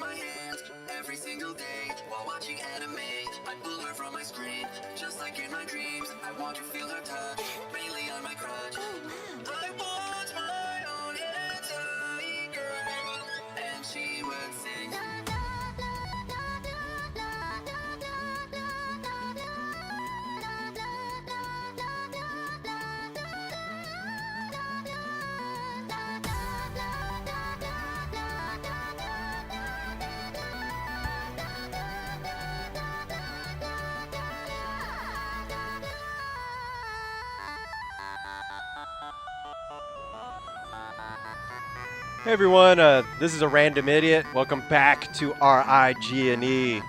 my hand every single day while watching anime. I pull her from my screen, just like in my dreams. I want to feel her touch, really on my crutch. I want my own hentai girl, and she would sing. Hey everyone, this is a random idiot. Welcome back to RIG&E.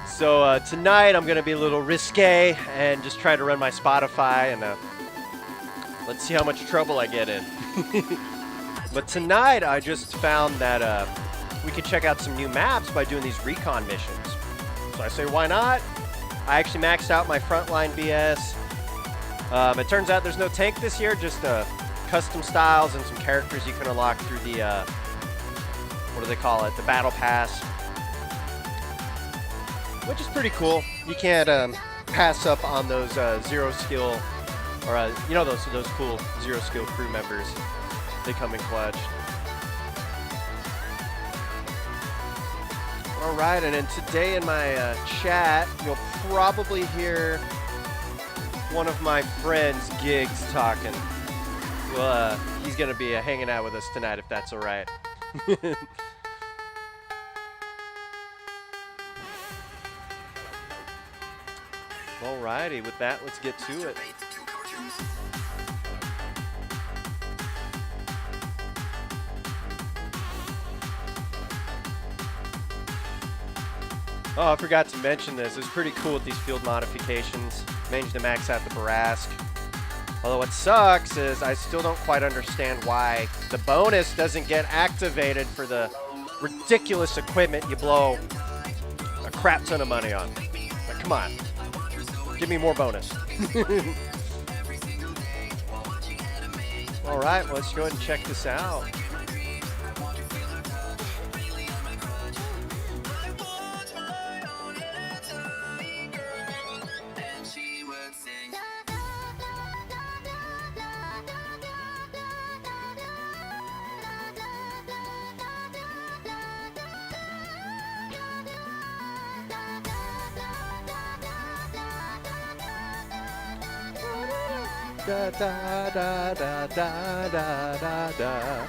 So tonight I'm gonna be a little risque and just try to run my Spotify and let's see how much trouble I get in. But tonight I just found that we could check out some new maps by doing these Recon missions. So I say, why not? I actually maxed out my frontline BS. It turns out there's no tank this year, just custom styles and some characters you can unlock through the, what do they call it, the battle pass, which is pretty cool. You can't pass up on those zero skill, or you know, those cool zero skill crew members. They come in clutch. All right, and then today in my chat, you'll probably hear one of my friends, Gigs, talking. Well, he's going to be hanging out with us tonight, if that's all right. Alrighty, with that, let's get to it. Oh, I forgot to mention this. It's pretty cool with these field modifications. Managed to max out the Barask. Although what sucks is I still don't quite understand why the bonus doesn't get activated for the ridiculous equipment you blow a crap ton of money on. Like, come on. Give me more bonus. All right, well, let's go ahead and check this out. Da da da da da da da.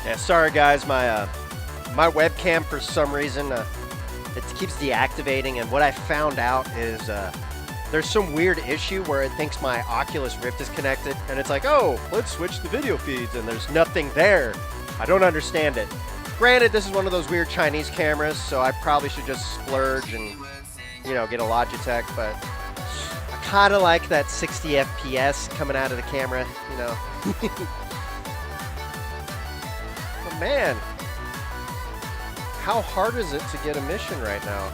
Yeah, sorry guys, my webcam for some reason it keeps deactivating, and what I found out is there's some weird issue where it thinks my Oculus Rift is connected, and it's like, oh, let's switch the video feeds, and there's nothing there. I don't understand it. Granted, this is one of those weird Chinese cameras, so I probably should just splurge and, you know, get a Logitech, but I kind of like that 60 FPS coming out of the camera, you know. But man, how hard is it to get a mission right now?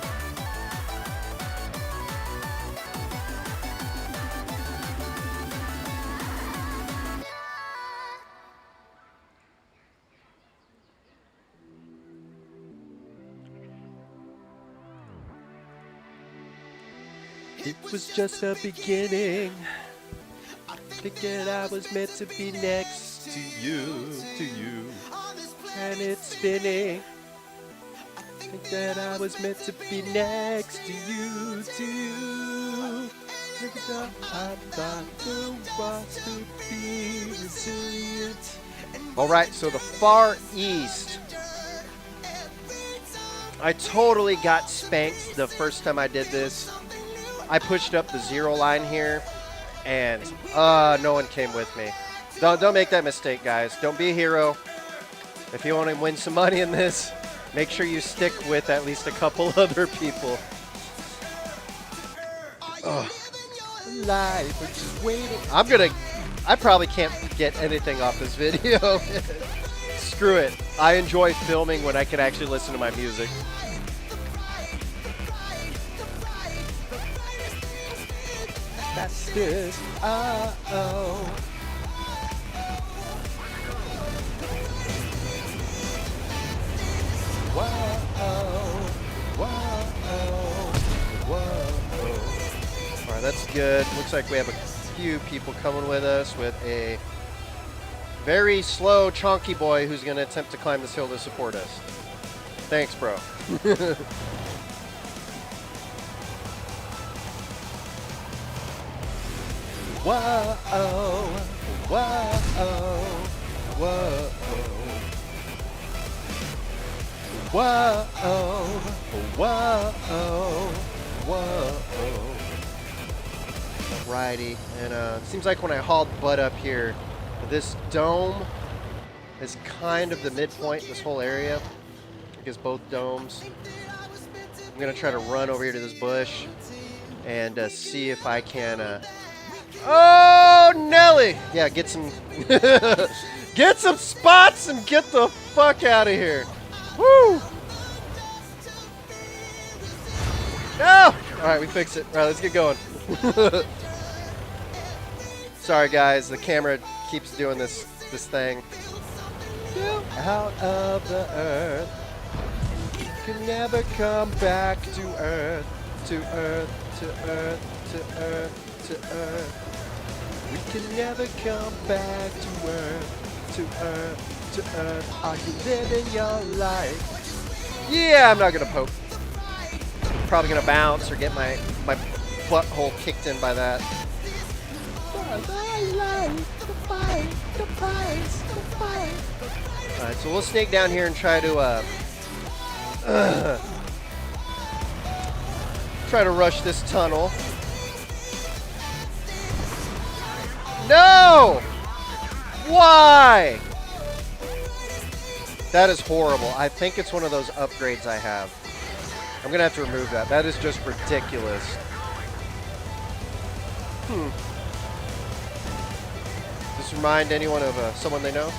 It was just the beginning. Thinking I was meant to be next to you, and it's spinning. Think that I was meant to be next to you. Think that I thought the was to be resilient. All right, so the Far East. I totally got spanked the first time I did this. I pushed up the zero line here, and no one came with me. Don't make that mistake, guys. Don't be a hero. If you want to win some money in this, make sure you stick with at least a couple other people. Ugh. Life, we're just waiting. I probably can't get anything off this video. Screw it. I enjoy filming when I can actually listen to my music. Fastest. Uh-oh. Whoa. Whoa. Alright, that's good. Looks like we have a few people coming with us with a very slow, chonky boy who's going to attempt to climb this hill to support us. Thanks, bro. Whoa, whoa, whoa, whoa, whoa. Alrighty, and it seems like when I hauled butt up here, this dome is kind of the midpoint, this whole area. I guess both domes. I'm gonna try to run over here to this bush and see if I can. Oh, Nelly! Yeah, get some, get some spots and get the fuck out of here. Woo! No! All right, we fixed it. All right, let's get going. Sorry, guys. The camera keeps doing this thing. Out of the earth, you can never come back to earth, to earth, to earth, to earth, to earth. We can never come back to earth, to earth, to earth. Are you living your life? Yeah, I'm not gonna poke. Probably gonna bounce or get my butthole kicked in by that. Alright, so we'll snake down here and try to try to rush this tunnel. No! Why? That is horrible. I think it's one of those upgrades I have. I'm gonna have to remove that. That is just ridiculous. Does this remind anyone of someone they know?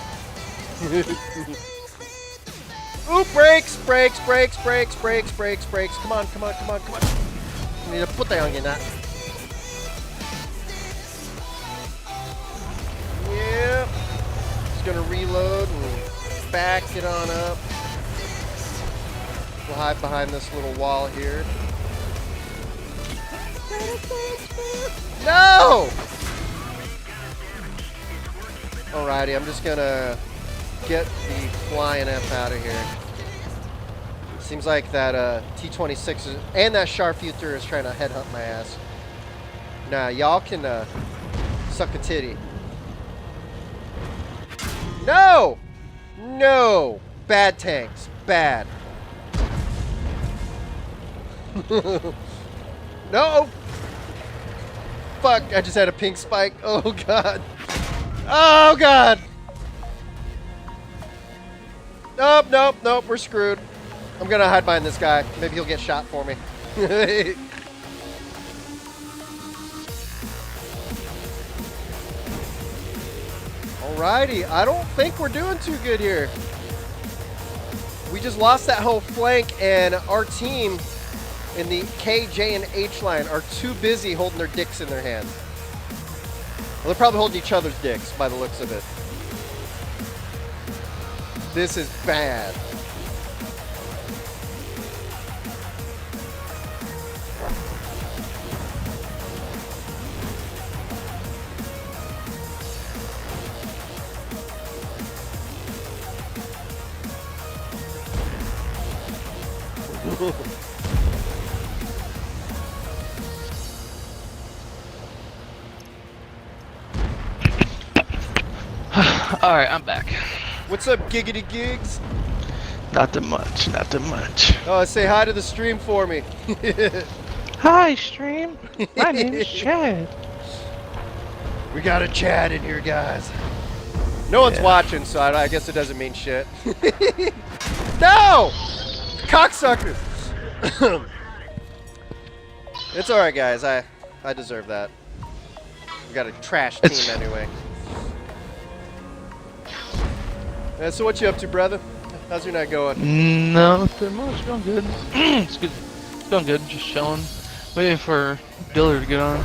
Ooh, brakes, brakes, brakes, brakes, brakes, brakes, brakes. Come on, come on, come on, come on. I need to put that on you, not. Yep. Just gonna reload and back it on up. We'll hide behind this little wall here. No! Alrighty, I'm just gonna get the flying F out of here. Seems like that T-26 is, and that Sharpshooter is trying to headhunt my ass. Nah, y'all can suck a titty. No! No! Bad tanks. Bad. No! Fuck, I just had a pink spike. Oh, God. Oh, God! Nope, nope, nope, we're screwed. I'm gonna hide behind this guy. Maybe he'll get shot for me. Alrighty, I don't think we're doing too good here. We just lost that whole flank, and our team in the K, J, and H line are too busy holding their dicks in their hands. Well, they're probably holding each other's dicks by the looks of it. This is bad. Alright, I'm back. What's up, giggity gigs? Nothing much, nothing much. Oh, say hi to the stream for me. Hi, stream. My name is Chad. We got a Chad in here, guys. No one's watching, so I guess it doesn't mean shit. No! Cocksucker! It's alright, guys. I deserve that. We got a trash team anyway. So what you up to, brother? How's your night going? Nothing much. Going good. It's good. It's going good. Just chilling. Waiting for Diller to get on.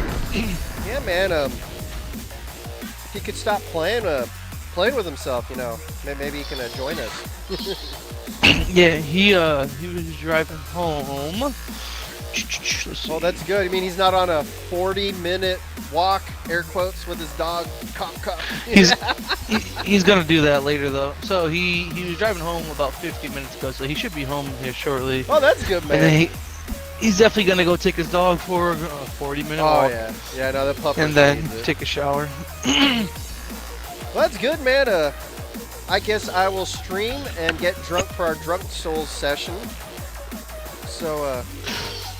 Yeah, man. If he could stop playing with himself, you know, maybe he can join us. Yeah, he was driving home. Well, that's good. I mean, he's not on a 40-minute walk, air quotes, with his dog. Cop. He's gonna do that later though. So he was driving home about 50 minutes ago, so he should be home here shortly. Oh, that's good, man. And then he's definitely gonna go take his dog for a 40-minute walk. Oh yeah, no, the pup. And then take a shower. Well, that's good, man. I guess I will stream and get drunk for our Drunk Souls session. So,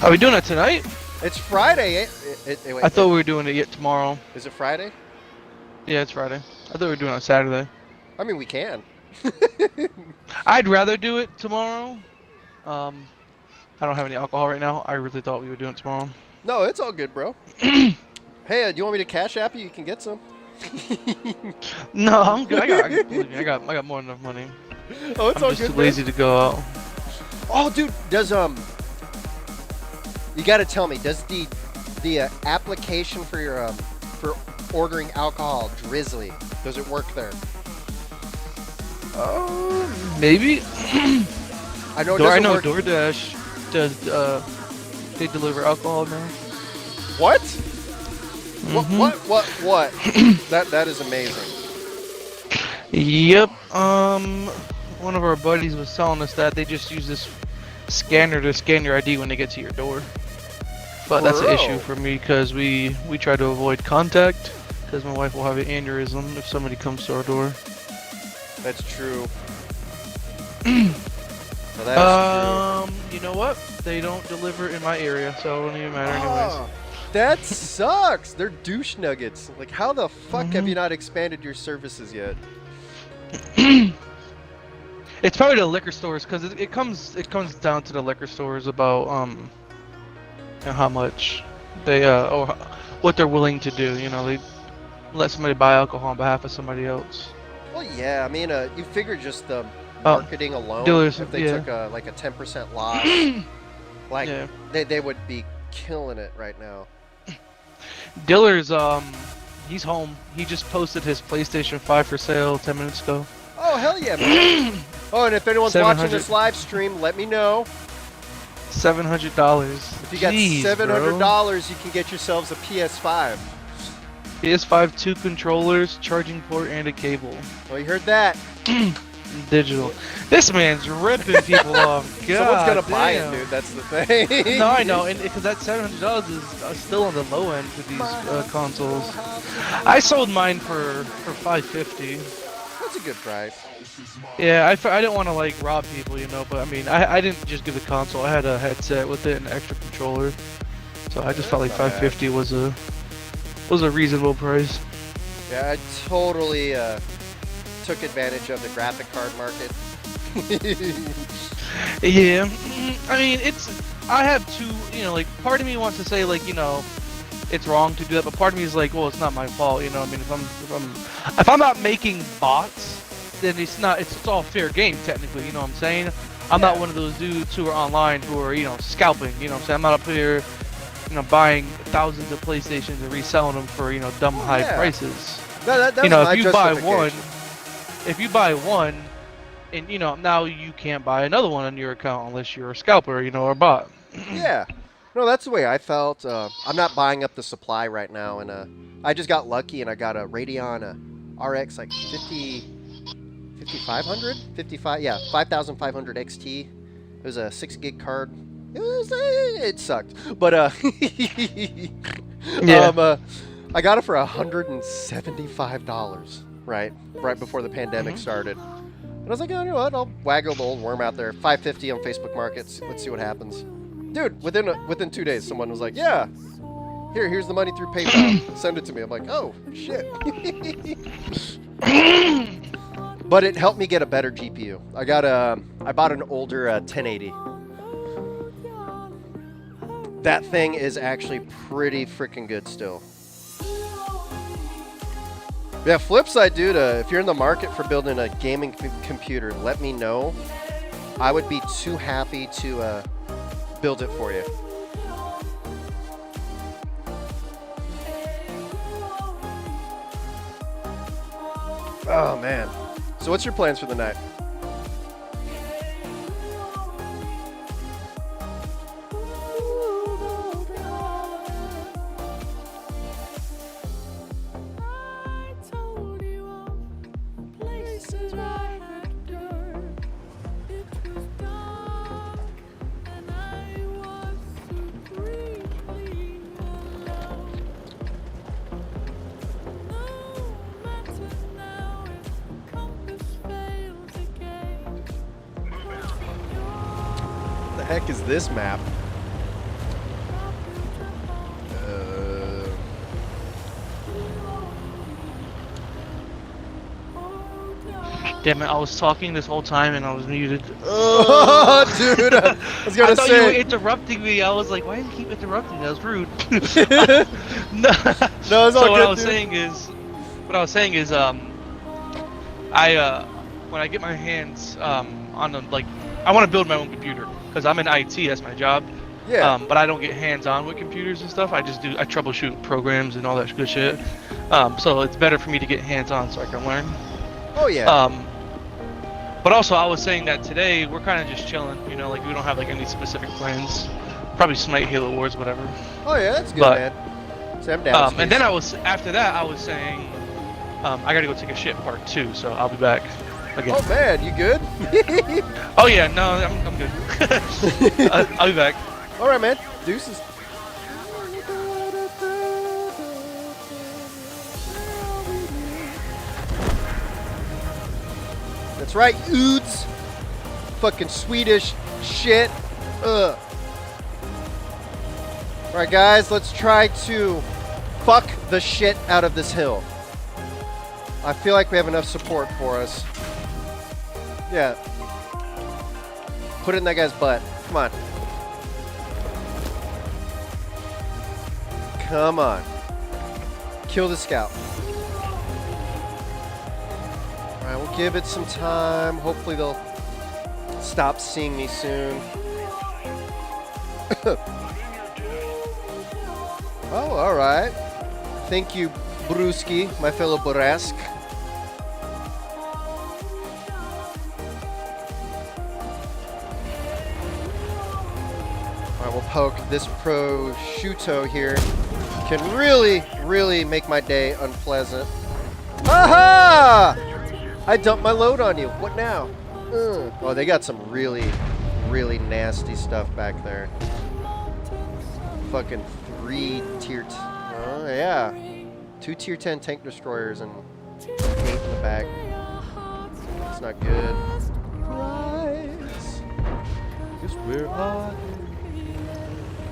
Are we doing it tonight? it's Friday. Wait, I thought we were doing it yet tomorrow. Is it Friday? Yeah, it's Friday. I thought we were doing it on Saturday. I mean, we can. I'd rather do it tomorrow. I don't have any alcohol right now. I really thought we were doing it tomorrow. No, it's all good, bro. Hey, do you want me to cash app you? You can get some. No, I'm good. I got more than enough money. Oh, it's I'm all just good. too lazy to go out. Oh, dude, does you gotta tell me, does the application for your for ordering alcohol, Drizzly, does it work there? Maybe. I know. I know work. DoorDash does. They deliver alcohol now. What? Mm-hmm. What? That is amazing. Yep. One of our buddies was telling us that they just use this scanner to scan your ID when they get to your door. But that's an issue for me because we try to avoid contact because my wife will have an aneurysm if somebody comes to our door. That's true. Well, that is true. You know what? They don't deliver in my area, so it won't even matter anyways. That sucks. They're douche nuggets. Like, how the fuck have you not expanded your services yet? It's probably the liquor stores because it comes down to the liquor stores about how much they or what they're willing to do. You know, they let somebody buy alcohol on behalf of somebody else. Well, yeah. I mean, you figure just the marketing alone, dealers, if they took like a 10% loss, like they would be killing it right now. Diller's he's home. He just posted his PlayStation 5 for sale 10 minutes ago. Oh, hell yeah, man. Oh, and if anyone's watching this live stream, let me know. $700. If you got $700, you can get yourselves a PS5. PS5, 2 controllers, charging port, and a cable. Well, you heard that. Digital. This man's ripping people off. God, someone's gonna buy it, dude. That's the thing. No, I know, and because that $700 is still on the low end for these consoles. I sold mine for $550. That's a good price. Yeah, I didn't want to like rob people, you know, but I mean, I didn't just give the console. I had a headset with it and an extra controller, so I just felt like $550 was a reasonable price. Yeah, I totally took advantage of the graphic card market. Yeah, I mean, I have two, you know, like part of me wants to say like, you know, it's wrong to do that, but part of me is like, well, it's not my fault, you know. I mean, if I'm not making bots, then it's all fair game technically, you know what I'm saying? I'm not one of those dudes who are online who are, you know, scalping, you know what I'm saying? I'm not up here, you know, buying thousands of PlayStations and reselling them for, you know, dumb high prices. No, that's you know, my if you buy one, and you know, now you can't buy another one on your account unless you're a scalper, you know, or a bot. Yeah. No, that's the way I felt. I'm not buying up the supply right now, and I just got lucky, and I got a Radeon RX like 5500, 5500 XT. It was a 6 gig card. It sucked, but yeah. I got it for $175, right before the pandemic started. And I was like, oh, you know what? I'll waggle the old worm out there. $550 on Facebook Markets. Let's see what happens. Dude, within 2 days, someone was like, yeah, here's the money through PayPal. Send it to me. I'm like, oh, shit. But it helped me get a better GPU. I bought an older 1080. that thing is actually pretty freaking good still. Yeah, flip side, dude, if you're in the market for building a gaming computer, let me know. I would be too happy to build it for you. Oh, man. So what's your plans for the night? The heck is this map? Damn it! I was talking this whole time and I was muted. Oh, dude! I was gonna I thought you were say. interrupting me. I was like, why do you keep interrupting? That was rude. No, it's all So good, what I was dude. saying is, when I get my hands on the, like, I want to build my own computer because I'm in IT. That's my job. Yeah. But I don't get hands-on with computers and stuff. I troubleshoot programs and all that good shit. So it's better for me to get hands-on so I can learn. Oh yeah. But also, I was saying that today we're kind of just chilling, you know, like we don't have like any specific plans. Probably Smite, Halo Wars, whatever. Oh yeah, that's good, but, man. So I'm down. And then after that, I was saying, I gotta go take a shit part 2, so I'll be back again. Oh man, you good? Oh yeah, no, I'm good. I'll be back. All right, man. Deuces. That's right, oods. Fucking Swedish shit. Ugh. Alright, guys, let's try to fuck the shit out of this hill. I feel like we have enough support for us. Yeah. Put it in that guy's butt. Come on. Come on. Kill the scout. Alright, we'll give it some time. Hopefully they'll stop seeing me soon. Oh, alright. Thank you, Brewski, my fellow Borask. Alright, we'll poke. This prosciutto here can really, really make my day unpleasant. Aha! I dumped my load on you. What now? Oh, they got some really, really nasty stuff back there. Fucking 3 tier... Oh, yeah. 2 tier 10 tank destroyers and 8 in the back. That's not good. Rise, 'cause we're on.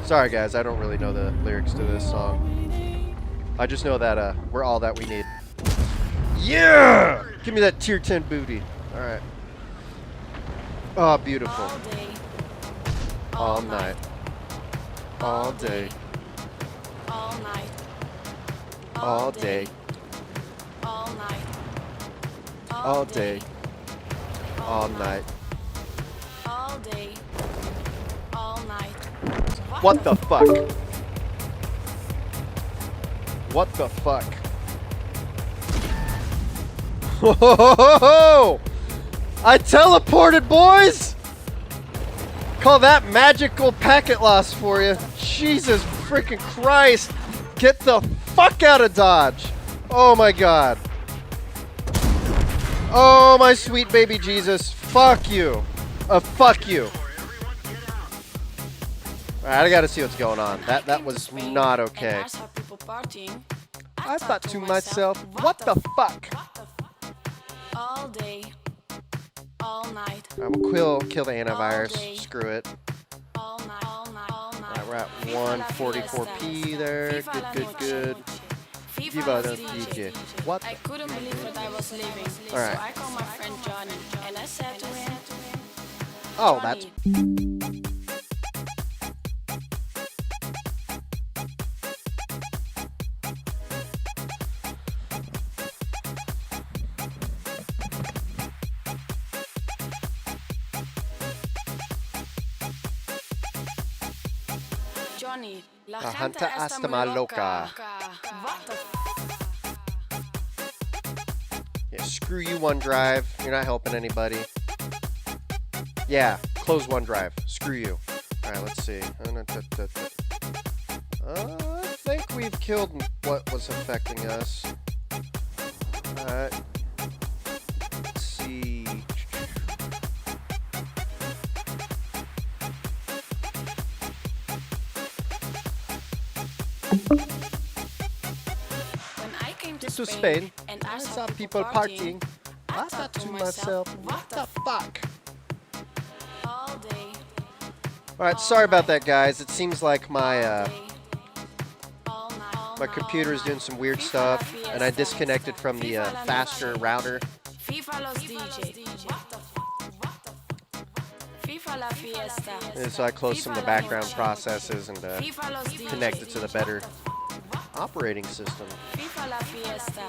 Sorry, guys. I don't really know the lyrics to this song. I just know that we're all that we need. Yeah! Give me that tier 10 booty. All right. Oh, beautiful. All day. All night. All day. All night. All day. All night. All day. All night. All day. All night. What the fuck? What the fuck? Whoa! I teleported, boys! Call that magical packet loss for you. Jesus freaking Christ! Get the fuck out of Dodge! Oh my god. Oh my sweet baby Jesus. Fuck you. Fuck you. Alright, I gotta see what's going on. That was not okay. I thought to myself, what the fuck? All day. All night. Alright, we'll kill the antivirus. Screw it. All night. All night. All night. Alright, we're at 144p there. Good, good. Viva the DJ. What? I couldn't believe what I was living. Alright. So I called my friend Johnny and I said to him, Oh, that's... Johnny, la La gente gente está está muy mal loca. What the Yeah, screw you, OneDrive. You're not helping anybody. Yeah, close OneDrive. Screw you. All right, let's see. I think we've killed what was affecting us. Alright. Let's see. When I came To Spain, and I saw people partying. I thought to myself, what the fuck? all day, Alright, sorry about that, guys. It seems like my all night, my computer is doing some weird stuff, and I disconnected from the faster router. FIFA los DJ. FIFA la fiesta. And so I closed some of the background processes and FIFA los DJ. connected to the better operating system. FIFA la fiesta.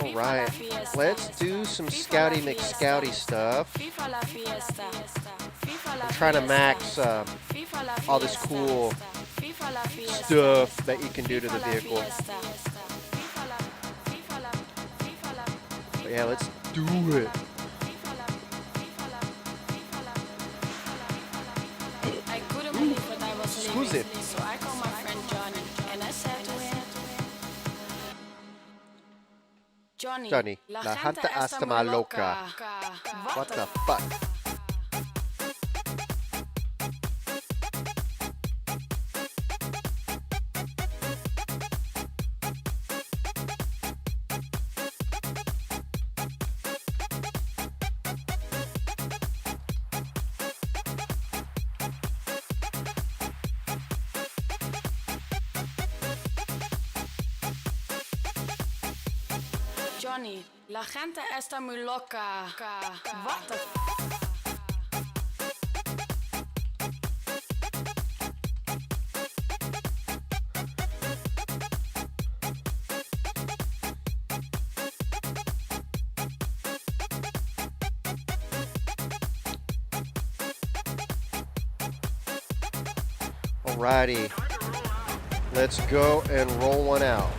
Alright, let's do some Scouty McScouty stuff. FIFA la fiesta. FIFA la I'm trying to max FIFA la all this fiesta. cool FIFA la fiesta. stuff that you can do to the FIFA la vehicle. fiesta. FIFA la- FIFA la- FIFA la- But yeah, let's do it. I couldn't believe what I was Who's living, it? so I called my friend Johnny and I said to him, Johnny, la gente gente está está mal muy loca. What the fuck? Johnny, la gente está muy loca. What the Alrighty, let's go and roll one out.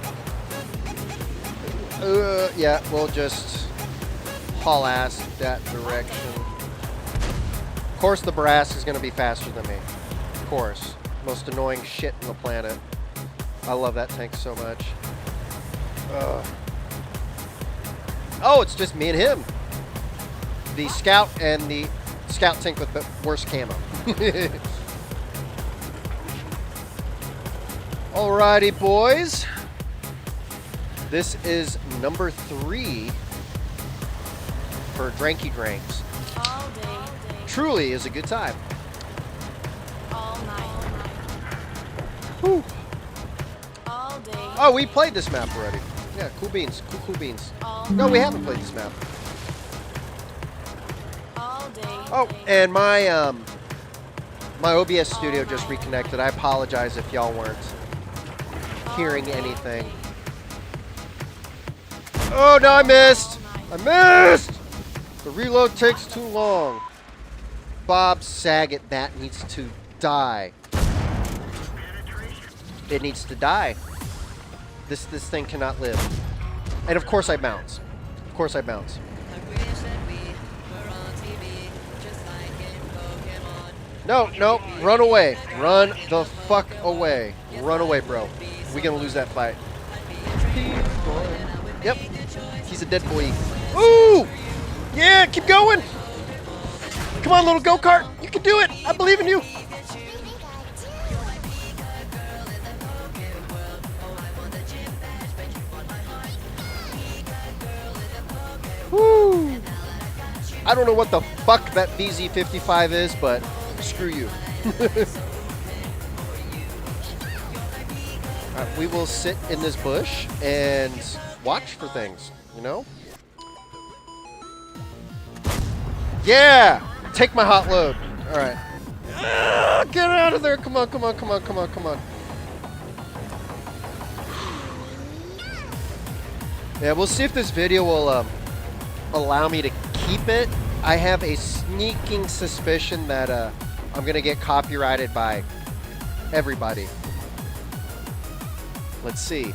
Yeah, we'll just haul ass that direction. Of course, the brass is going to be faster than me. Of course. Most annoying shit on the planet. I love that tank so much. Oh, it's just me and him. The scout and the scout tank with the worst camo. Alrighty, boys. This is number 3 for Dranky Dranks. all day, Truly is a good time. all night, Whew. all day, Oh, we played this map already. Yeah, cool beans. Cool beans. all No, we haven't played this map. all day. Oh, and my my OBS studio just reconnected. I apologize if y'all weren't hearing anything. Oh, no, I missed. I missed. The reload takes too long. Bob Saget, that needs to die. It needs to die. This thing cannot live. And of course I bounce. Of course I bounce. No, no, run away. Run the fuck away. Run away, bro. We're gonna lose that fight. Yep. He's a dead boy. Ooh! Yeah, keep going! Come on, little go-kart! You can do it! I believe in you! Woo! I don't know what the fuck that BZ55 is, but screw you. Alright, we will sit in this bush and watch for things, you know? Yeah! Take my hot load. Alright. Get out of there! Come on, come on, come on, come on, come on. Yeah, we'll see if this video will allow me to keep it. I have a sneaking suspicion that I'm gonna get copyrighted by everybody. Let's see.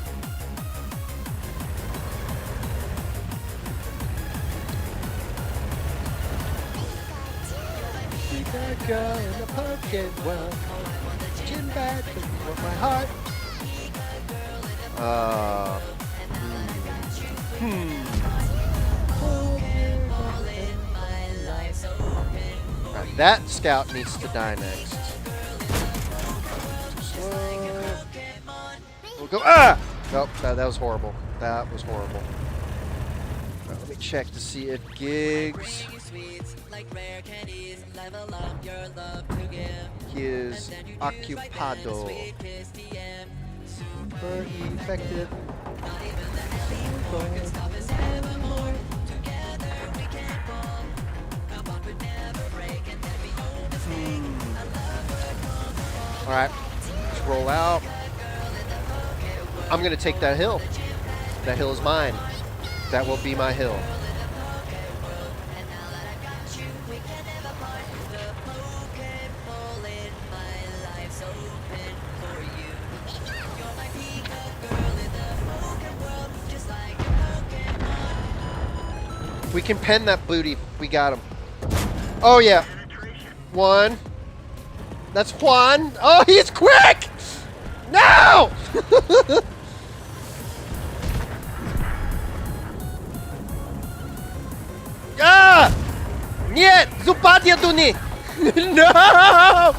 That girl in the pocket world. Gym bag for my heart. Right, that scout needs to die next. Slow. We'll go. Ah! Nope, that was horrible. That was horrible. Right, let me check to see if gigs. He is ocupado. Super effective. Alright, let's roll out. I'm going to take that hill. That hill is mine. That will be my hill. We can pen that booty. We got him. Oh, yeah. One. That's Juan. Oh, he's quick! No! Ah! Нет! Zupatia Duni! No!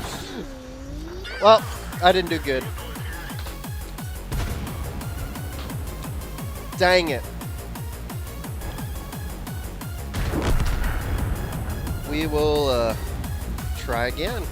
Well, I didn't do good. Dang it. We will try again.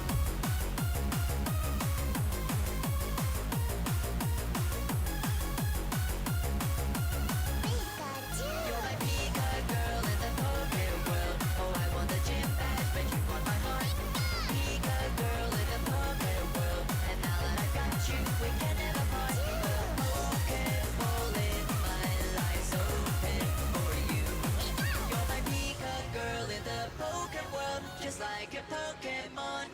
Just like a Pokemon.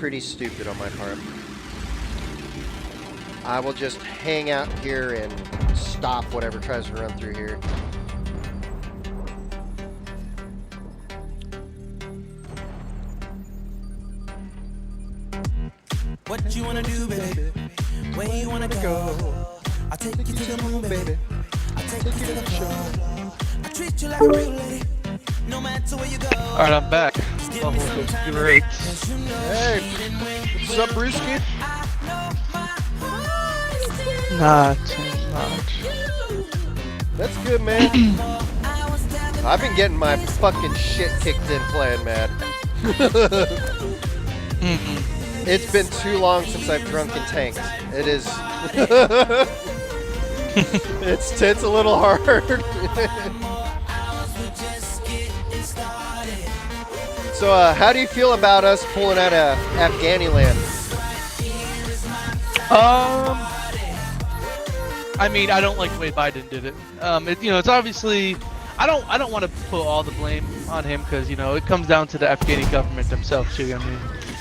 pretty stupid on my part. I will just hang out here and stop whatever tries to run through here. What you wanna do, baby? Where you wanna go? I'll take you to the moon, baby. I'll take you to the show. I treat you like a real lady, no matter where you go. All right, I'm back. Oh, great. Hey, what's up, Brewski? Not too much. That's good, man. I've been getting my fucking shit kicked in playing, man. It's been too long since I've drunk in tanks. It is. it's a little hard. So, how do you feel about us pulling out of Afghaniland? I mean, I don't like the way Biden did it. It's obviously, I don't want to put all the blame on him because it comes down to the Afghani government themselves too. I mean,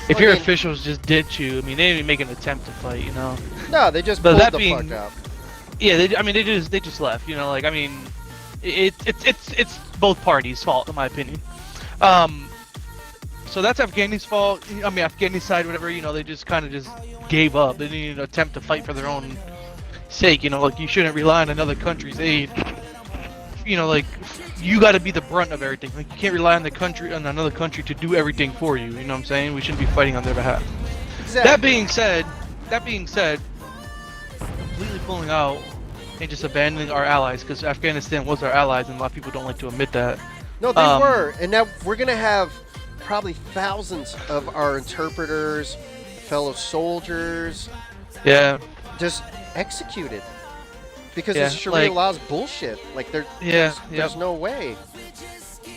if your officials just ditch you, I mean, they didn't even make an attempt to fight. No, they just pulled the fuck out. Yeah, they just left. I mean, it's both parties' fault in my opinion. So that's Afghani's fault. I mean, Afghani's side, whatever. They just kind of just gave up. They didn't even attempt to fight for their own sake. Like you shouldn't rely on another country's aid. Like you got to be the brunt of everything. Like you can't rely on another country to do everything for you. You know what I'm saying? We shouldn't be fighting on their behalf. Exactly. That being said, completely pulling out and just abandoning our allies because Afghanistan was our allies, and a lot of people don't like to admit that. No, they were, and now we're gonna have probably thousands of our interpreters, fellow soldiers, just executed because this Sharia law's bullshit. Like there's no way.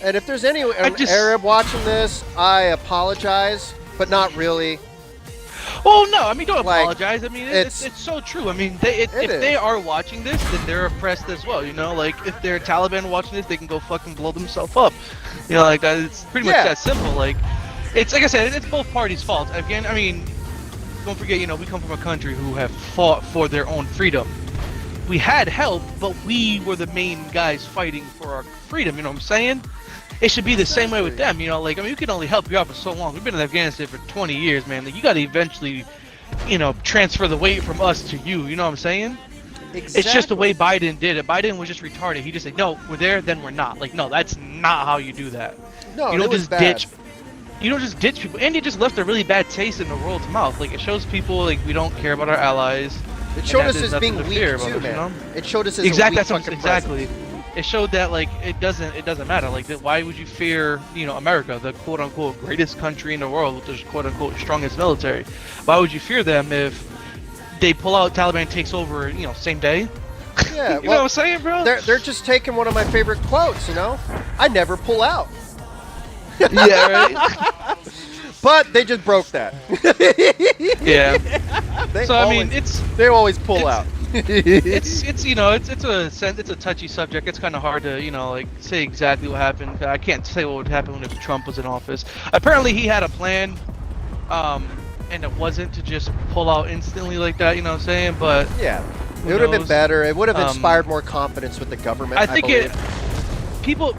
And if there's any Arab watching this, I apologize, but not really. Well, no, I mean, don't apologize. I mean, it's so true. I mean, if they are watching this, then they're oppressed as well. Like if they're Taliban watching this, they can go fucking blow themselves up. Like it's pretty much that simple. Like it's like I said, it's both parties' fault. Again, I mean, don't forget, we come from a country who have fought for their own freedom. We had help, but we were the main guys fighting for our freedom. You know what I'm saying? It should be the same way with them, Like, I mean, we can only help you out for so long. We've been in Afghanistan for 20 years, man. Like, you got to eventually, transfer the weight from us to you. You know what I'm saying? Exactly. It's just the way Biden did it. Biden was just retarded. He just said, no, we're there, then we're not. Like, no, that's not how you do that. No, you don't just ditch. You don't just ditch people. And you just left a really bad taste in the world's mouth. Like, it shows people, like, we don't care about our allies. It showed us as being weak, too, man. It showed us as exactly, a weak fucking exactly. It showed that like it doesn't matter. Like why would you fear America, the quote unquote greatest country in the world with the quote unquote strongest military? Why would you fear them if they pull out, Taliban takes over, same day? Yeah, you know what I'm saying, bro? They're just taking one of my favorite quotes. I never pull out. Yeah, right. But they just broke that. Yeah. They always pull out. it's a touchy subject. It's kind of hard to say exactly what happened. I can't say what would happen if Trump was in office. Apparently he had a plan, and it wasn't to just pull out instantly like that. You know what I'm saying? But yeah, it would have been better. It would have inspired more confidence with the government. I think people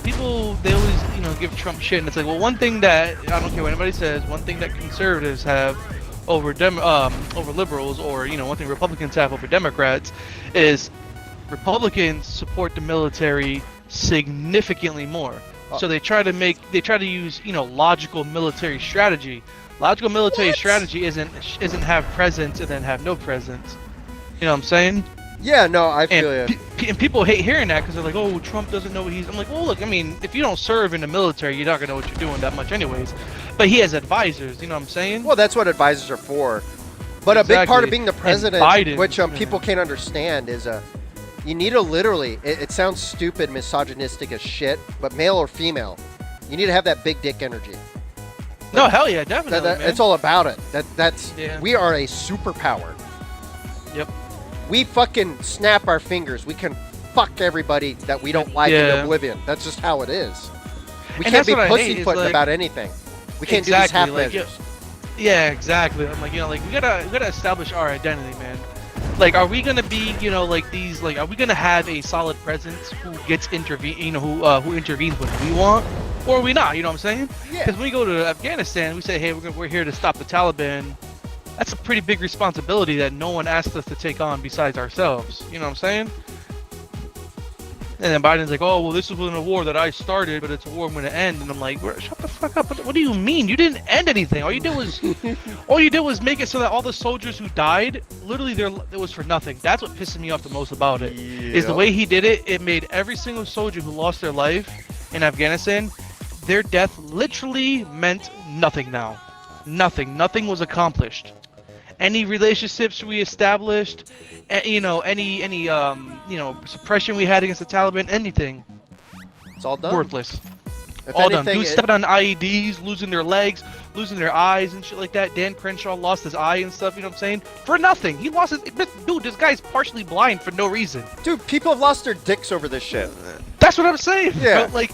they always give Trump shit, and it's like, well, one thing that I don't care what anybody says, one thing that conservatives have over liberals, or one thing Republicans have over Democrats, is Republicans support the military significantly more. So they try to use logical military strategy. Logical military strategy isn't have presence and then have no presence. You know what I'm saying? Yeah, no, I feel you. And people hate hearing that because they're like, oh, Trump doesn't know what he's... I'm like, well, look, I mean, if you don't serve in the military, you're not going to know what you're doing that much anyways. But he has advisors, you know what I'm saying? Well, that's what advisors are for. But a big part of being the president, Biden, which people can't understand, is you need to literally... It sounds stupid, misogynistic as shit, but male or female, you need to have that big dick energy. No, hell yeah, definitely, man. It's all about it. We are a superpower. Yep. We fucking snap our fingers. We can fuck everybody that we don't like in oblivion. That's just how it is. We can't be pussyfooting about anything. We can't do these half measures. Yeah, exactly. I'm like, like we gotta establish our identity, man. Like, are we gonna be, like these, like, are we gonna have a solid presence who gets who intervenes when we want, or are we not? You know what I'm saying? Yeah. Because when we go to Afghanistan, we say, hey, we're here to stop the Taliban. That's a pretty big responsibility that no one asked us to take on besides ourselves. You know what I'm saying? And then Biden's like, oh, well, this is a war that I started, but it's a war I'm going to end. And I'm like, shut the fuck up. What do you mean? You didn't end anything. All you did was make it so that all the soldiers who died, literally, it was for nothing. That's what pisses me off the most about it. Is the way he did it. It made every single soldier who lost their life in Afghanistan, their death literally meant nothing now. Nothing was accomplished. Any relationships we established, any suppression we had against the Taliban, anything, It's all done. worthless. If All done. anything, Dudes stepping on IEDs, losing their legs, losing their eyes and shit like that. Dan Crenshaw lost his eye and stuff, you know what I'm saying? For nothing. He lost his... Dude, this guy's partially blind for no reason. Dude, people have lost their dicks over this shit. That's what I'm saying. Yeah. But, like,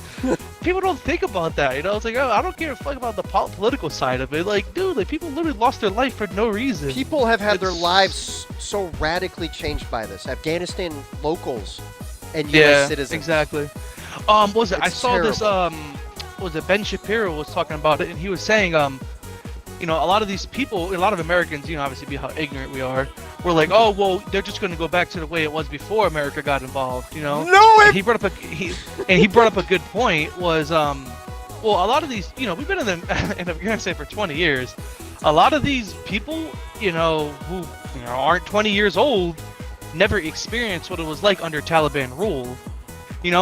people don't think about that, you know? It's like, oh, I don't give a fuck about the political side of it. Like, dude, like, people literally lost their life for no reason. People have had their It's- lives so radically changed by this. Afghanistan locals and U.S. Yeah, citizens. exactly. What was it? I It's saw this, terrible. what was it? Ben Shapiro was talking about it, and he was saying, a lot of these people, a lot of Americans, obviously be how ignorant we are, we're like, oh, well, they're just going to go back to the way it was before America got involved, No, And he brought up a good point was, well, a lot of these, we've been in Afghanistan for 20 years. A lot of these people, who aren't 20 years old, never experienced what it was like under Taliban rule.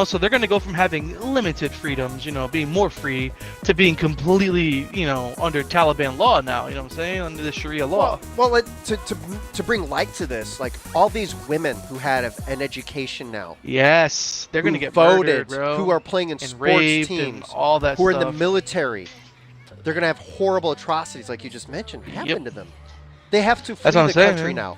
So they're going to go from having limited freedoms, being more free, to being completely, under Taliban law now, you know what I'm saying? Under the Sharia law. Well, to bring light to this, like all these women who had an education now, Yes, they're going to who get voted, murdered, bro. who are playing in and sports raped teams, and all that who are stuff. in the military, they're gonna have horrible atrocities, like you just mentioned, happen to them. They have to flee That's what I'm the saying, country man. now.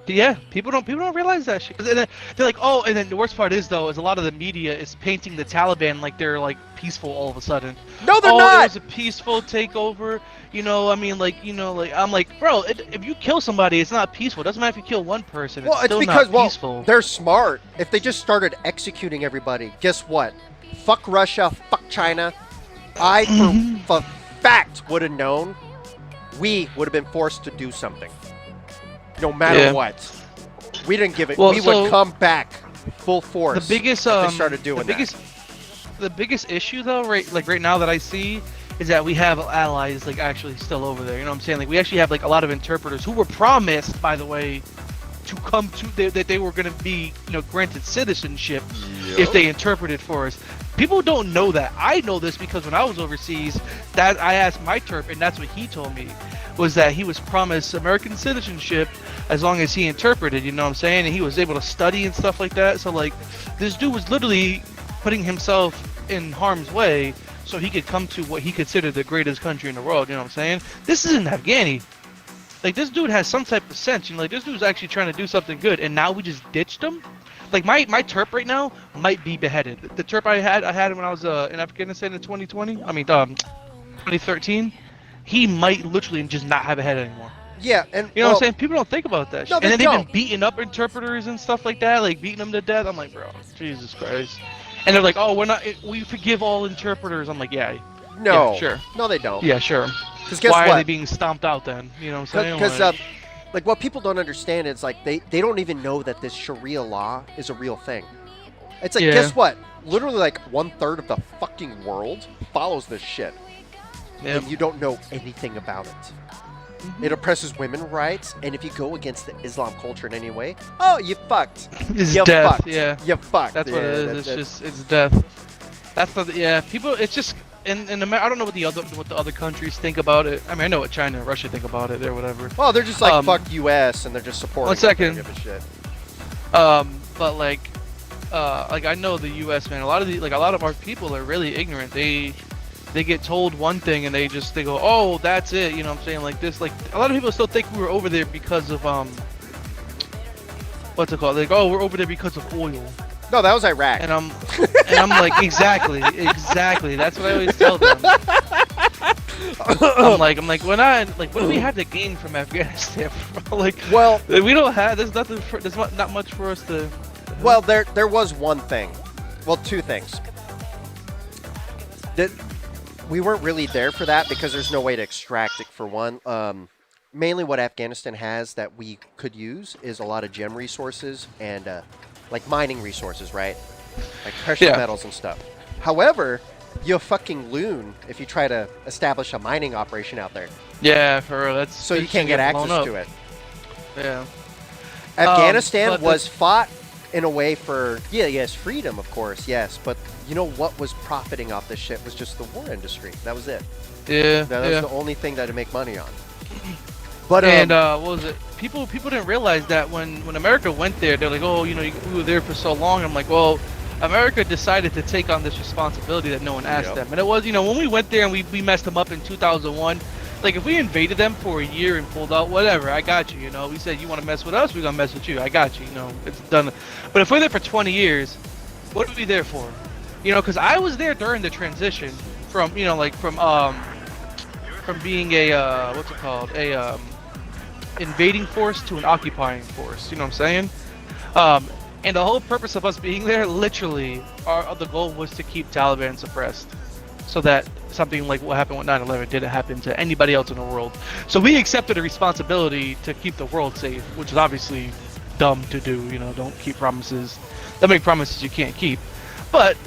Yeah, people don't realize that shit. 'Cause they're like, oh, and then the worst part is a lot of the media is painting the Taliban like they're like peaceful all of a sudden. No, they're It not. was a peaceful takeover. I'm like, bro, if you kill somebody, it's not peaceful. It doesn't matter if you kill one person. Well, It's it's still because not peaceful. they're smart. If they just started executing everybody, guess what? Fuck Russia, fuck China. I for fact would have known we would have been forced to do something. No matter Yeah. what. We didn't give it. Well, we so would come back full force. The biggest, if they started doing the biggest issue though, right now that I see is that we have allies like actually still over there. You know what I'm saying? Like we actually have like a lot of interpreters who were promised, by the way, to come to that they were going to be granted citizenship if they interpreted for us. People don't know that. I know this because when I was overseas, that I asked my Terp, and that's what he told me, was that he was promised American citizenship as long as he interpreted, you know what I'm saying? And he was able to study and stuff like that. So like, this dude was literally putting himself in harm's way so he could come to what he considered the greatest country in the world, you know what I'm saying? This isn't Afghani. Like, this dude has some type of sense, like, this dude's actually trying to do something good, and now we just ditched him? Like, my Terp right now might be beheaded. The Terp I had when I was in Afghanistan in 2013, he might literally just not have a head anymore. Yeah, and You know what I'm saying? People don't think about that No, shit. they And then they've don't. been beating up interpreters and stuff like that, like beating them to death. I'm like, bro, Jesus Christ. And they're like, oh, we forgive all interpreters. I'm like, yeah, No. yeah, sure. No, they don't. Yeah, sure. Because guess Why what? are they being stomped out then? You know what I'm saying? Because Like- like what people don't understand is like they don't even know that this Sharia law is a real thing. It's like, Yeah. guess what? Literally like 1/3 of the fucking world follows this shit. Yep. And you don't know anything about it. It oppresses women's rights, and if you go against the Islam culture in any way, oh, you fucked. It's You death, fucked. yeah. You fucked. That's what Yeah, it is. that's- It's death. That's the people. It's just in America. I don't know what the other countries think about it. I mean, I know what China and Russia think about it or whatever. Well, they're just like, Um, fuck U.S., and they're just supporting. one it. They don't second. give a shit. But like I know the U.S. man. A lot of our people are really ignorant. They get told one thing and they go, oh, that's it. You know what I'm saying? Like this. Like a lot of people still think we were over there because of what's it called? Like, oh, we're over there because of oil. No, that was Iraq. And I'm like, exactly. That's what I always tell them. I'm like, when what do we have to gain from Afghanistan? Like, Well, we don't have. There's nothing. There's not much for us to. well, there was one thing. Well, two things. That we weren't really there for that because there's no way to extract it. For one, mainly what Afghanistan has that we could use is a lot of gem resources and like mining resources, right? Like precious metals and stuff. However, you'll fucking loon if you try to establish a mining operation out there. Yeah, for real. That's So you can't get access to it. Yeah. Afghanistan was fought in a way for, yes, freedom, of course, yes. But you know what was profiting off this shit was just the war industry. That was it. Yeah. That was the only thing that it'd make money on. But what was it? People didn't realize that when America went there, they're like, oh, we were there for so long. I'm like, well, America decided to take on this responsibility that no one asked them. And it was, when we went there and we messed them up in 2001, like if we invaded them for a year and pulled out, whatever, I got you, we said, you want to mess with us, we're going to mess with you. I got you, it's done. But if we're there for 20 years, what are we there for? Because I was there during the transition from, from being a, what's it called? Invading force to an occupying force, you know what I'm saying? And the whole purpose of us being there, literally, the goal was to keep Taliban suppressed, so that something like what happened with 9/11 didn't happen to anybody else in the world. So we accepted a responsibility to keep the world safe, which is obviously dumb to do. Don't keep promises. Don't make promises you can't keep. But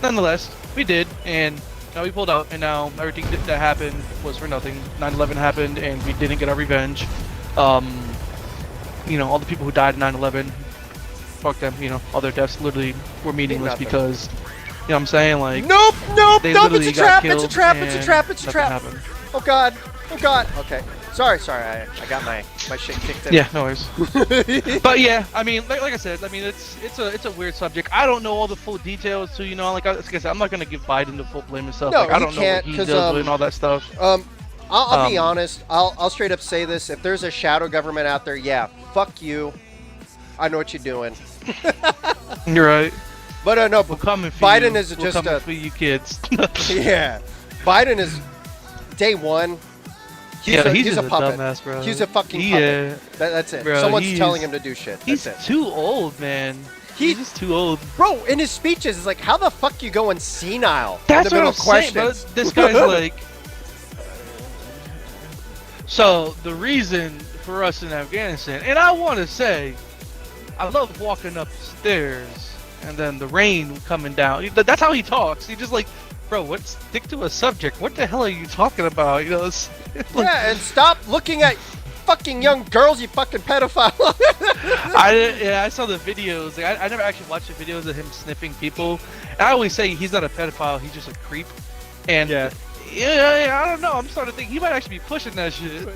nonetheless, we did, and now we pulled out, and now everything that happened was for nothing. 9/11 happened, and we didn't get our revenge. All the people who died in 9/11. Fuck them, all their deaths literally were meaningless because, what I'm saying, like... Nope, they it's literally a trap, got it's a trap, killed it's a trap, and it's a trap. nothing happened. Oh god. Okay. Sorry, I got my shit kicked in. Yeah, no worries. But yeah, I mean, like I said, it's a weird subject. I don't know all the full details, so like I said, I'm not gonna give Biden the full blame and stuff. No, like, I don't know what he does and all that stuff. I'll be honest. I'll straight up say this: if there's a shadow government out there, yeah, fuck you. I know what you're doing. You're right. But no, We're coming for Biden you. is We're just coming for you kids. Yeah, Biden is day one. He's a puppet. Dumbass, bro. He's a fucking puppet. That's it. Bro, Someone's telling him to do shit. He's That's it. too old, man. He's just too old. Bro, in his speeches, it's like, how the fuck you going senile That's in the what middle I'm of saying, questions? but this guy's like... So, the reason for us in Afghanistan, and I want to say, I love walking upstairs and then the rain coming down. That's how he talks. He just like, bro, stick to a subject. What the hell are you talking about? It's like, Yeah, and stop looking at fucking young girls, you fucking pedophile. I saw the videos. Like, I never actually watched the videos of him sniffing people. And I always say he's not a pedophile. He's just a creep. And yeah, I don't know. I'm starting to think he might actually be pushing that shit.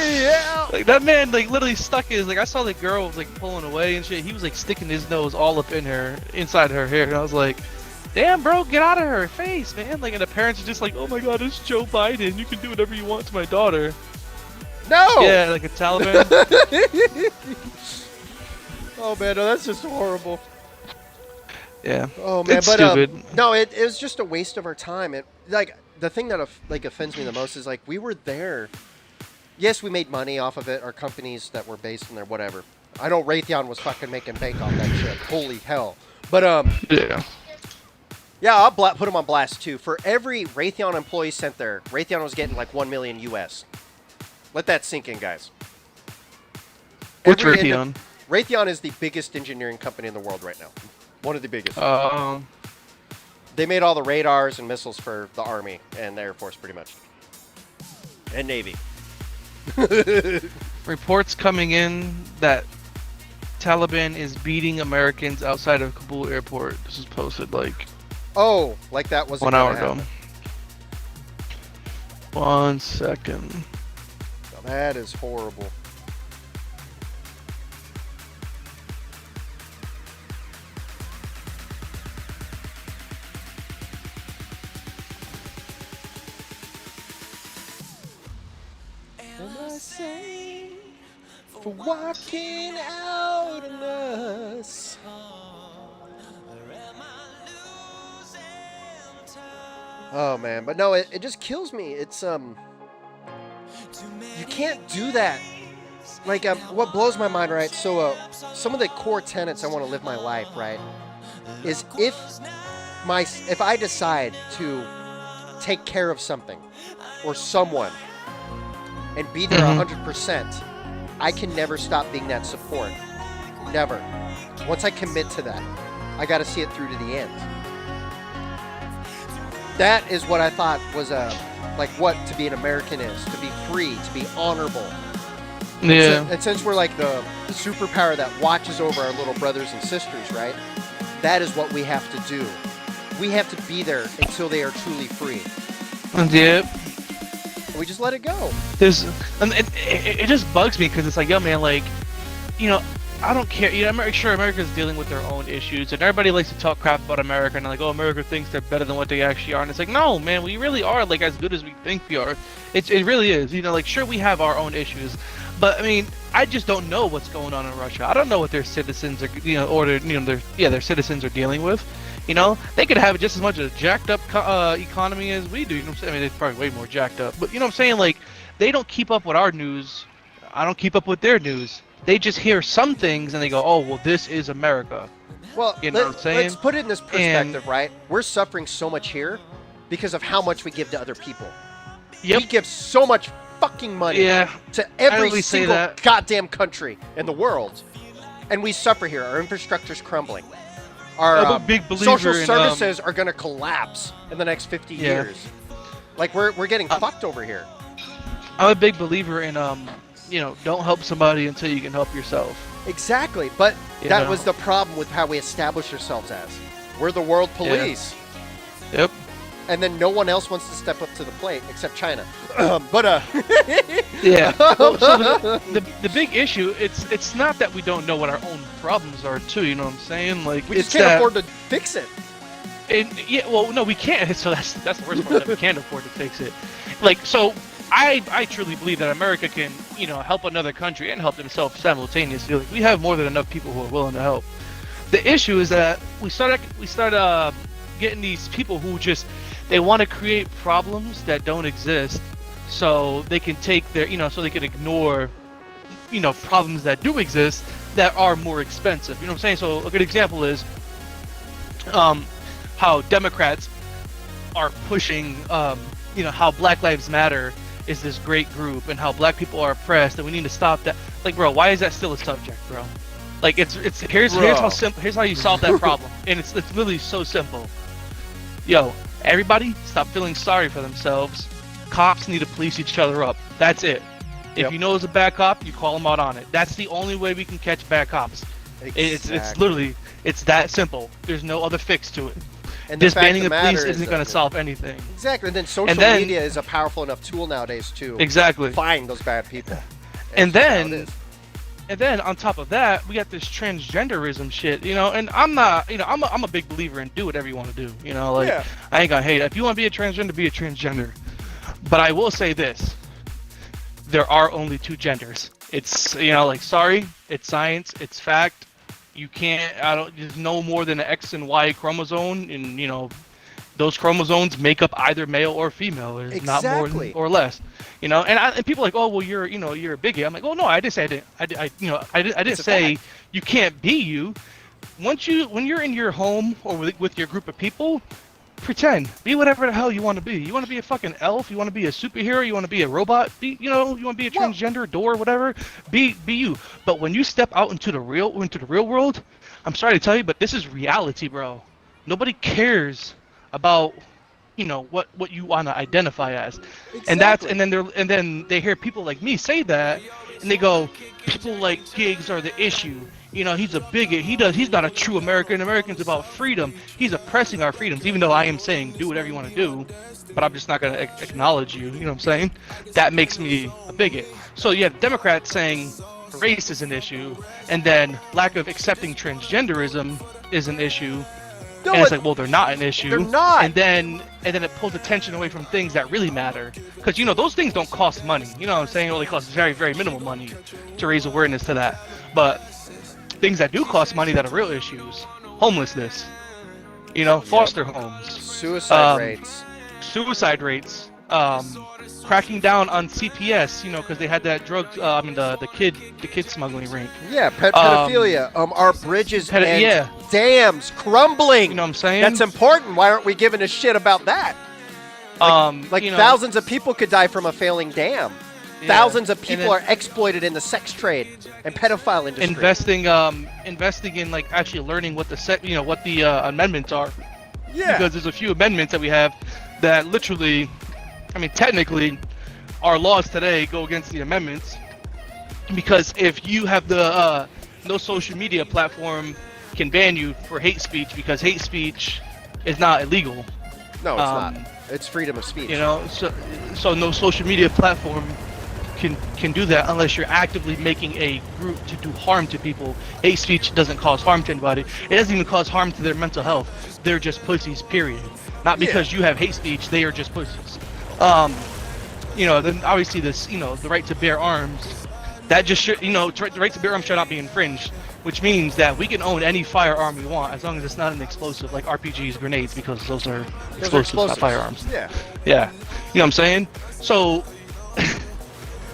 Yeah. Like that man, like literally stuck his. Like I saw the girl was like pulling away and shit. He was like sticking his nose all up inside her hair, and I was like, "Damn, bro, get out of her face, man!" Like, and the parents are just like, "Oh my God, it's Joe Biden. You can do whatever you want to my daughter." No. Yeah, like a Taliban. Oh man, no, that's just horrible. Yeah. Oh man, it's but stupid. no, it was just a waste of our time. It like the thing that offends me the most is like we were there. Yes, we made money off of it. Our companies that were based in there, whatever. I know Raytheon was fucking making bank off that shit. Holy hell! But yeah, I'll put them on blast too. For every Raytheon employee sent there, Raytheon was getting like 1 million US. Let that sink in, guys. What's Raytheon? Raytheon is the biggest engineering company in the world right now. One of the biggest. They made all the radars and missiles for the Army and the Air Force, pretty much. And Navy. Reports coming in that Taliban is beating Americans outside of Kabul airport. This is posted like... Oh, like that was 1 hour ago. 1 second. Now that is horrible. For walking out on us. Oh man, but no, it just kills me. It's you can't do that. Like what blows my mind, right? So some of the core tenets I want to live my life, right, is if I decide to take care of something or someone and be there Mhm. 100%, I can never stop being that support. Never. Once I commit to that, I got to see it through to the end. That is what I thought was like what to be an American is, to be free, to be honorable. Yeah. And since we're like the superpower that watches over our little brothers and sisters, right? That is what we have to do. We have to be there until they are truly free. Yeah. We just let it go. And it just bugs me because it's like, yo, man, like, you know, I don't care. You know, sure, America's dealing with their own issues, and everybody likes to talk crap about America, and like, oh, America thinks they're better than what they actually are, and it's like, no, man, we really are like as good as we think we are. It really is. You know, like, sure, we have our own issues, but I mean, I just don't know what's going on in Russia. I don't know what their citizens are, you know, or their citizens are dealing with. You know, they could have just as much a jacked up economy as we do. You know what I'm saying? I mean, they're probably way more jacked up, but you know what I'm saying? Like, they don't keep up with our news. I don't keep up with their news. They just hear some things and they go, oh, well, this is America. Well, You know what I'm saying? let's put it in this perspective, right? We're suffering so much here because of how much we give to other people. Yep. We give so much fucking money Yeah. to I every always say single that. goddamn country in the world. And we suffer here. Our infrastructure's crumbling. Our I'm a big believer social in, services are going to collapse in the next 50 Yeah. years. Like, we're getting fucked over here. I'm a big believer in, you know, don't help somebody until you can help yourself. Exactly. But You that know. was the problem with how we established ourselves as. We're the world police. Yep. And then no one else wants to step up to the plate except China. Yeah. Well, so the big issue, it's not that we don't know what our own problems are too. You know what I'm saying? Like, we just it's can't that, afford to fix it. And yeah, well, no, we can't. So that's the worst part. That we can't afford to fix it. Like, so I truly believe that America can, you know, help another country and help themselves simultaneously. Like, we have more than enough people who are willing to help. The issue is that we start getting these people who just, they want to create problems that don't exist, so they can take their, you know, so they can ignore, you know, problems that do exist that are more expensive. You know what I'm saying? So a good example is how Democrats are pushing, you know, how Black Lives Matter is this great group and how black people are oppressed and we need to stop that. Like, bro, why is that still a subject, bro? Like, here's how simple, here's how you solve that problem, and it's literally so simple. Yo, everybody, stop feeling sorry for themselves. Cops need to police each other up. That's it. If Yep. you know it's a bad cop, you call them out on it. That's the only way we can catch bad cops. It's literally, it's that simple. There's no other fix to it. And the Just fact banning of the police matter is isn't going that- to solve anything. Exactly. And then social then- media is a powerful enough tool nowadays to Exactly. find those bad people. And That's just how it then, is. and then on top of that, we got this transgenderism shit, you know. And I'm not, you know, I'm a big believer in do whatever you want to do, you know. Like, Yeah. I ain't gonna hate it. If you want to be a transgender, be a transgender. But I will say this: there are only two genders. It's, you know, like, sorry, it's science, it's fact. You can't, there's no more than an X and Y chromosome, and you know, those chromosomes make up either male or female. There's not more Exactly. or less, you know. And people are like, oh, well, you're a bigot. I'm like, oh no, I didn't say I didn't. I didn't It's a say fact. you can't be you. When you're in your home or with your group of people, pretend, be whatever the hell you want to be. You want to be a fucking elf, you want to be a superhero, you want to be a robot, you want to be a transgender, door, whatever. Be you. But when you step out into the real world, I'm sorry to tell you, but this is reality, bro. Nobody cares about, you know, what you want to identify as. Exactly. And then they hear people like me say that, and they go, people like Giggs are the issue. You know, he's a bigot. He's not a true American. American's about freedom. He's oppressing our freedoms, even though I am saying do whatever you want to do, but I'm just not going to acknowledge you. You know what I'm saying? That makes me a bigot. So you have Democrats saying race is an issue, and then lack of accepting transgenderism is an issue. No, And it's like, well, they're not an issue. They're not. And then it pulls attention away from things that really matter. Because, you know, those things don't cost money. You know what I'm saying? It only costs very, very minimal money to raise awareness to that. But things that do cost money that are real issues, homelessness, you know, foster homes. Suicide Um, rates. suicide rates, cracking down on CPS, you know, because they had that drug, the kid smuggling ring. Yeah, pedophilia. Our bridges and yeah. dams crumbling. You know what I'm saying? That's important. Why aren't we giving a shit about that? Like you know, thousands of people could die from a failing dam. Yeah. Thousands of people then are exploited in the sex trade and pedophile industry. investing in like actually learning what the amendments are. Yeah. Because there's a few amendments that we have that literally, I mean, technically, our laws today go against the amendments. Because if you have the no social media platform can ban you for hate speech, because hate speech is not illegal. No, it's not. It's freedom of speech. You know, so no social media platform can do that unless you're actively making a group to do harm to people. Hate speech doesn't cause harm to anybody. It doesn't even cause harm to their mental health. They're just pussies, period. Not because you have hate speech, they are just pussies. You know, then obviously this, you know, the right to bear arms, that just should, you know, the right to bear arms should not be infringed, which means that we can own any firearm we want as long as it's not an explosive like RPGs, grenades, because those are explosives, not firearms. Yeah. Yeah. You know what I'm saying? So,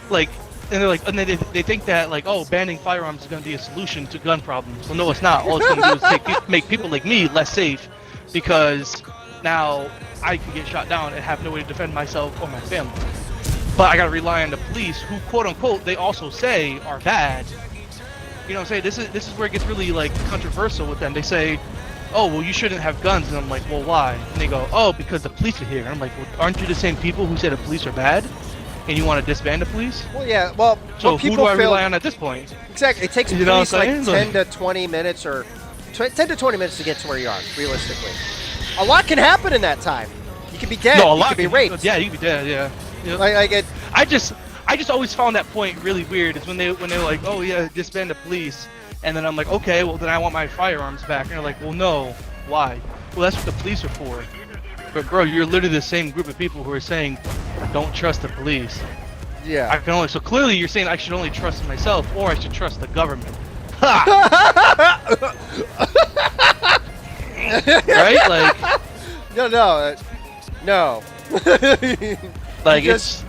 like, and they're like, and they think that like, oh, banning firearms is going to be a solution to gun problems. Well, no, it's not. All it's going to do is make people like me less safe, because now I can get shot down and have no way to defend myself or my family. But I got to rely on the police, who, quote unquote, they also say are bad. You know what I'm saying? This is where it gets really like controversial with them. They say, oh, well, you shouldn't have guns. And I'm like, well, why? And they go, oh, because the police are here. And I'm like, well, aren't you the same people who say the police are bad? And you want to disband the police? Well, yeah. Well, so who do I rely on at this point? Exactly. It takes police like 10 to 20 minutes or 10 to 20 minutes to get to where you are, realistically. A lot can happen in that time. You could be dead. No, a you lot could be raped. Yeah, you could be dead. Yeah. Yep. Like it. I just always found that point really weird. Is when they're like, oh yeah, disband the police, and then I'm like, okay, well then I want my firearms back, and they're like, well no, why? Well, that's what the police are for. But bro, you're literally the same group of people who are saying, don't trust the police. Yeah. I can only, so clearly you're saying I should only trust myself, or I should trust the government. Ha! Right? Like. No. Like it's.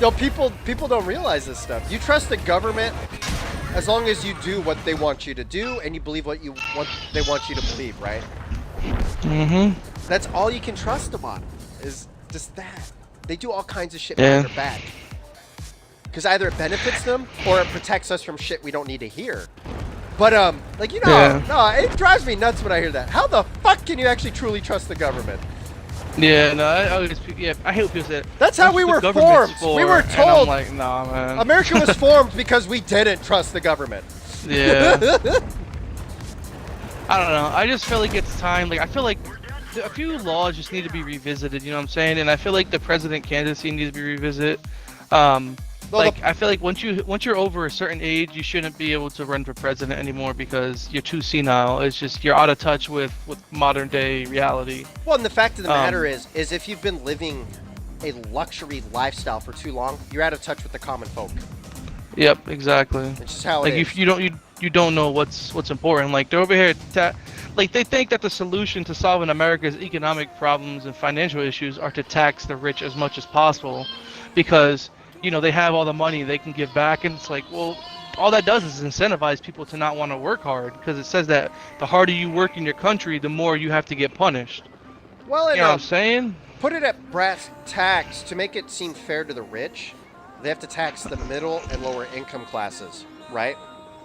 No, people don't realize this stuff. You trust the government as long as you do what they want you to do and you believe what they want you to believe, right? Mm-hmm. That's all you can trust them on, is just that. They do all kinds of shit behind their back. Because either it benefits them or it protects us from shit we don't need to hear. But, like, you know, no, it drives me nuts when I hear that. How the fuck can you actually truly trust the government? Yeah, no, I hate people say that. That's how we were formed. We were told. I'm like, nah, man. America was formed because we didn't trust the government. Yeah. I don't know. I just feel like it's time. Like, I feel like a few laws just need to be revisited. You know what I'm saying? And I feel like the president candidacy needs to be revisited. I feel like once you're over a certain age, you shouldn't be able to run for president anymore because you're too senile. It's just you're out of touch with modern day reality. Well, and the fact of the matter is if you've been living a luxury lifestyle for too long, you're out of touch with the common folk. Yep, exactly. It's just how it is. You don't know what's important. Like they're over here, like they think that the solution to solving America's economic problems and financial issues are to tax the rich as much as possible, because you know they have all the money they can give back, and it's like, well, all that does is incentivize people to not want to work hard, because it says that the harder you work in your country, the more you have to get punished. Well, you know what I'm saying? Put it at brass tacks to make it seem fair to the rich. They have to tax the middle and lower income classes, right?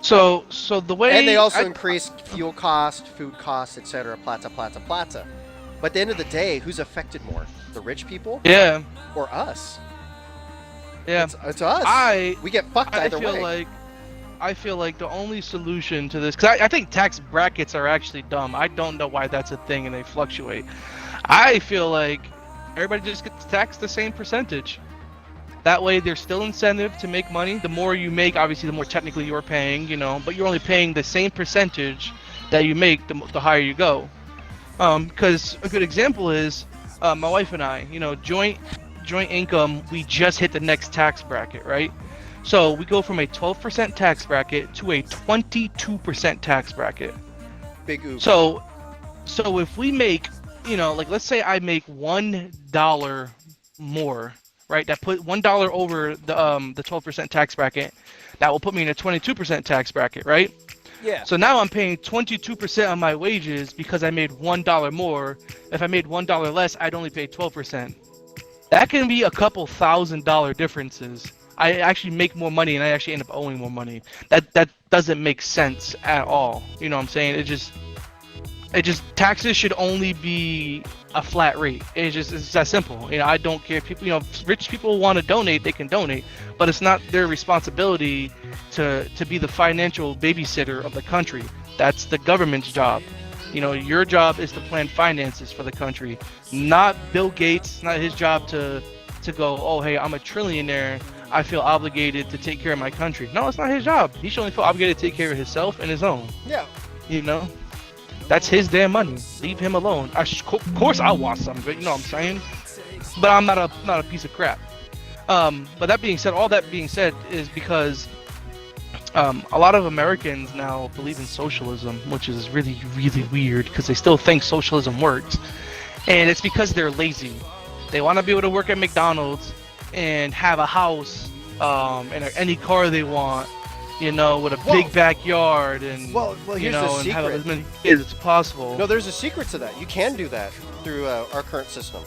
So the way, and they also increase fuel cost, food costs, etc. Plata. But at the end of the day, who's affected more? The rich people? Yeah. Or us? Yeah. It's us. We get fucked either way. I feel like the only solution to this, because I think tax brackets are actually dumb. I don't know why that's a thing and they fluctuate. I feel like everybody just gets taxed the same percentage. That way, there's still incentive to make money. The more you make, obviously, the more technically you're paying, you know, but you're only paying the same percentage that you make the higher you go. Because a good example is my wife and I, you know, joint income, we just hit the next tax bracket, right? So we go from a 12% tax bracket to a 22% tax bracket. Big oof. So if we make you know, like let's say I make $1 more, right? That put $1 over the 12% tax bracket. That will put me in a 22% tax bracket, right? Yeah. So now I'm paying 22% on my wages because I made $1 more. If I made $1 less, I'd only pay 12%. That can be a couple $1,000 differences. I actually make more money and I actually end up owing more money. That doesn't make sense at all. You know what I'm saying? It just taxes should only be a flat rate. It's that simple. You know, I don't care if people, you know, if rich people want to donate, they can donate, but it's not their responsibility to be the financial babysitter of the country. That's the government's job. You know, your job is to plan finances for the country, not Bill Gates. Not his job to go, oh hey, I'm a trillionaire, I feel obligated to take care of my country. No, it's not his job. He should only feel obligated to take care of himself and his own. Yeah. You know, that's his damn money. Leave him alone. Of course I want some of it. You know what I'm saying? But I'm not a piece of crap. But that being said, all that being said is because a lot of Americans now believe in socialism, which is really, really weird because they still think socialism works. And it's because they're lazy. They want to be able to work at McDonald's and have a house and any car they want, you know, with a big backyard and, Well, you here's know, the and have secret. as many kids as possible. No, there's a secret to that. You can do that through our current system.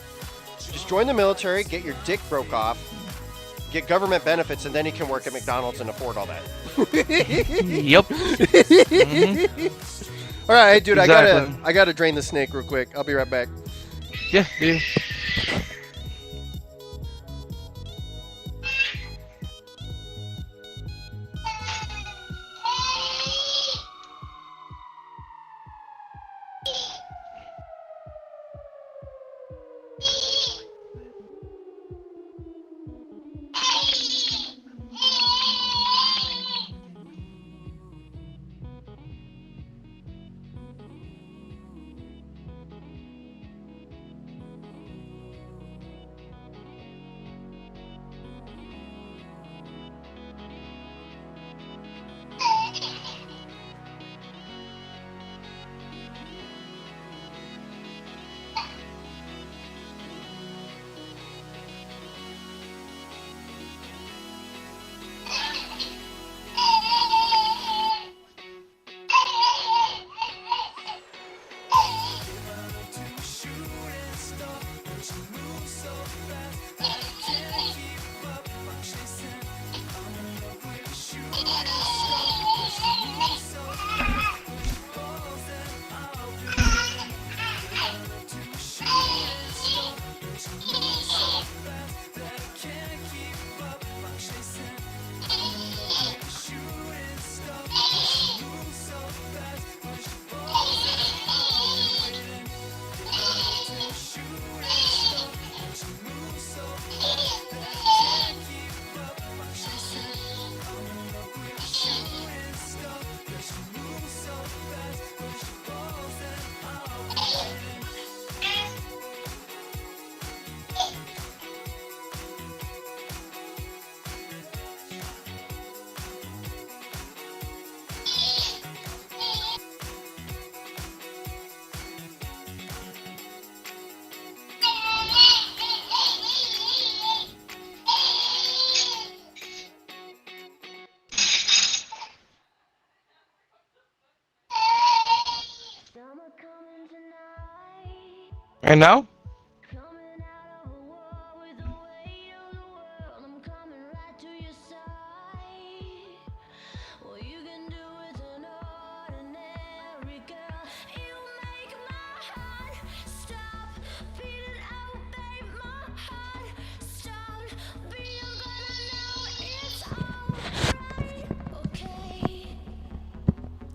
Just join the military, get your dick broke off, get government benefits, and then you can work at McDonald's and afford all that. Yep. Mhm. All right, dude, Exactly. I gotta drain the snake real quick. I'll be right back. Yeah, yeah. And now?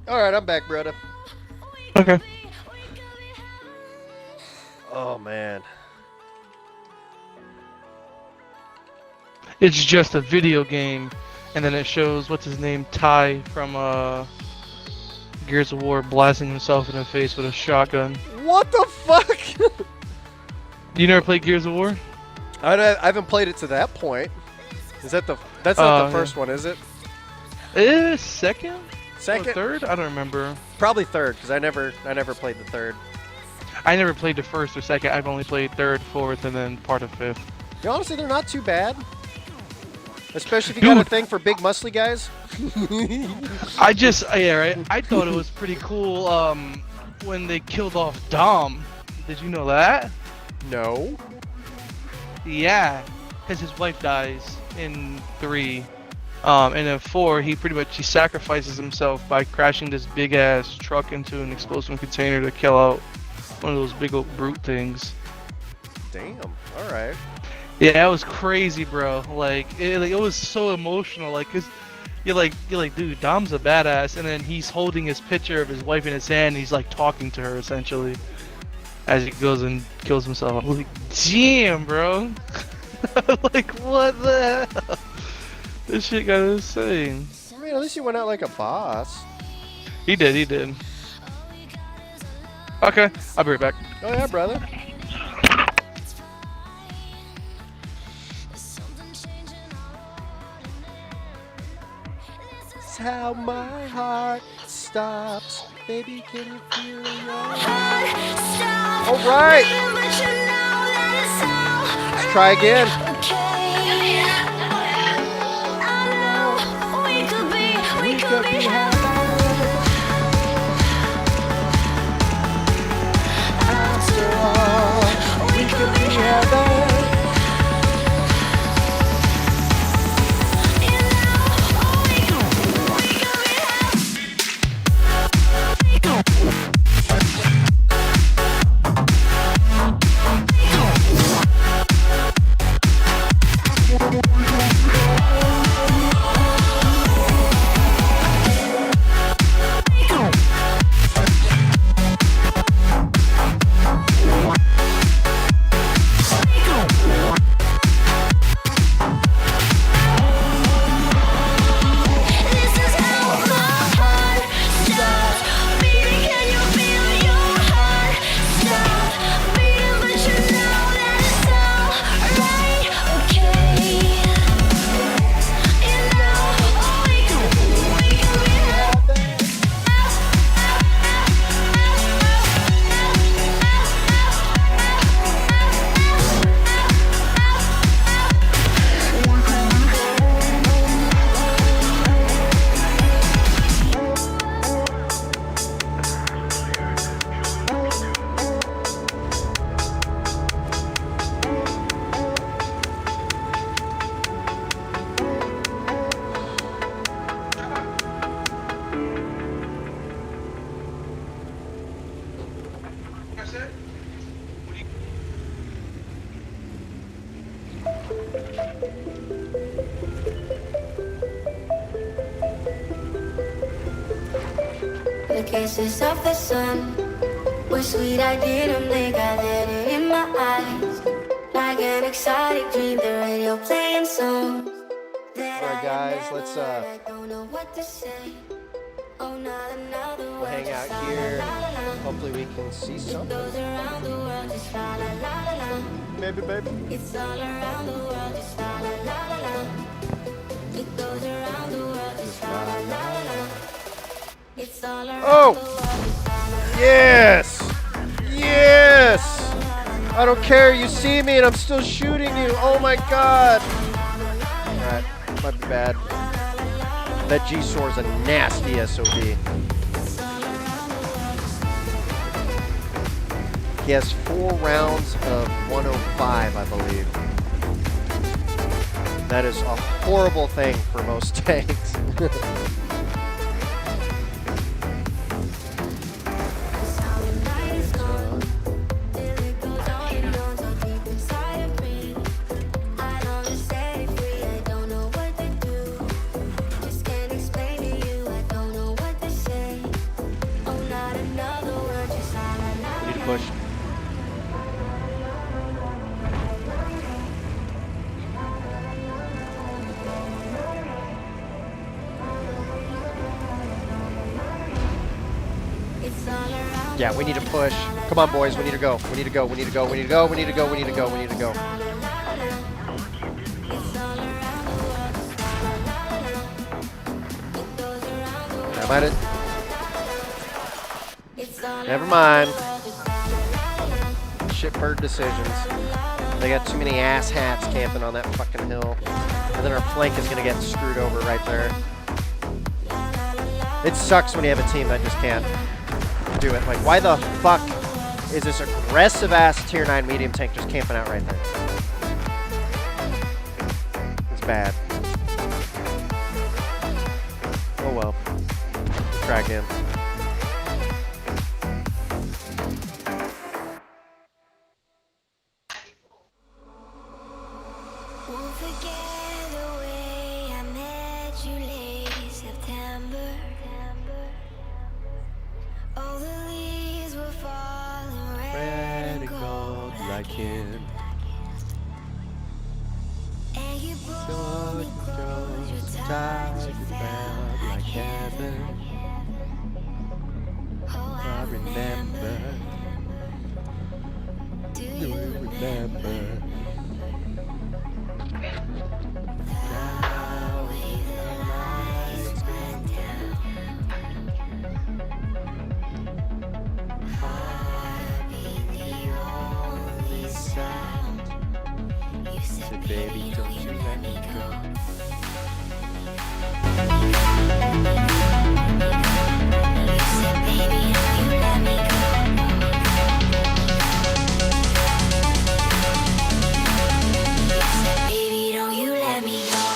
All right, I'm back, brother. Okay. Oh man. It's just a video game, and then it shows what's his name, Ty from Gears of War, blasting himself in the face with a shotgun. What the fuck? You never played Gears of War? I haven't played it to that point. Is that that's not the first one, is it? Second? Second? Or third? I don't remember. Probably third, because I never played the third. I never played the first or second. I've only played third, fourth, and then part of fifth. Yeah, honestly, they're not too bad. Especially if you got a thing for big muscly guys. Yeah, right. I thought it was pretty cool when they killed off Dom. Did you know that? No. Yeah, because his wife dies in 3. And in 4, he sacrifices himself by crashing this big ass truck into an explosive container to kill out one of those big old brute things. Damn. All right. Yeah, that was crazy, bro. Like it was so emotional. Like, cause you're like, dude, Dom's a badass, and then he's holding his picture of his wife in his hand. And he's like talking to her essentially as he goes and kills himself. I'm like, damn, bro. Like, what the hell? This shit got insane. I mean, at least he went out like a boss. He did. Okay, I'll be right back. Oh yeah, brother. It's how my heart stops. Baby, can you feel it? All right. Let's try again. We could be happy. After all, we could be happy. The kisses of the sun were sweet, I didn't blink, I let it in my eyes. Like an exotic dream, the radio playing songs that All right, guys, let's I don't know what to say. Oh, not another we'll word, hang out just la, here. la, la, la. Hopefully we can see something. Goes around the world, just la la la la la. Maybe, baby. It's all around the world, just la la la la la. It goes around the world, just la la la la la. It's all around Oh! the world, just la la la. Yes! Yes! I don't care. You see me and I'm still shooting you. Oh my god. Alright, might be bad. That G-Soar's a nasty SOB. He has 4 rounds of 105, I believe. That is a horrible thing for most tanks. Need to push. Yeah, we need to push. Come on, boys. We need to go. We need to go. We need to go. We need to go. We need to go. We need to go. We need to go. I might have. Never mind. shitbird decisions. They got too many ass hats camping on that fucking hill. And then our flank is gonna get screwed over right there. It sucks when you have a team that just can't do it. Like, why the fuck is this aggressive ass tier 9 medium tank just camping out right there? It's bad. Oh well. Try again. Won't forget the way I met you late September. All the leaves were falling red and gold like him. And you pulled me close, your touch felt like heaven. Oh, I remember. Do you remember? Baby, don't you let me go. Baby, don't you let me go. Baby, don't you let me go.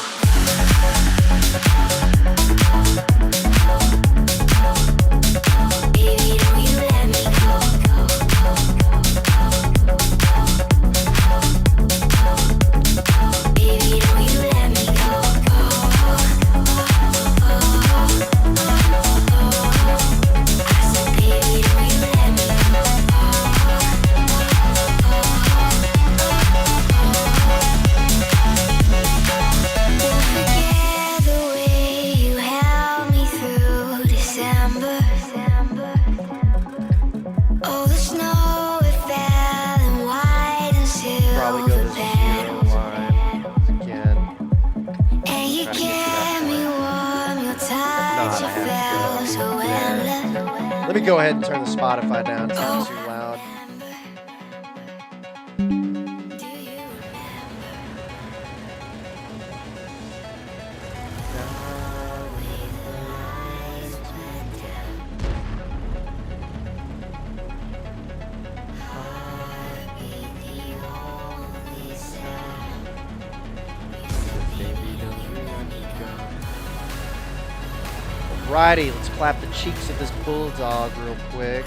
Baby, don't you let me go. I said, baby, don't you let me go. Won't forget the way you held me through December. Oh, the snow, it fell and white and Probably go silver this zero line again. and you Try to get to that kept me warm, your touch, I it have felt so endless. Let me go ahead and turn the Spotify down. It's not too loud. Do you Alrighty, let's clap the cheeks of this bulldog real quick.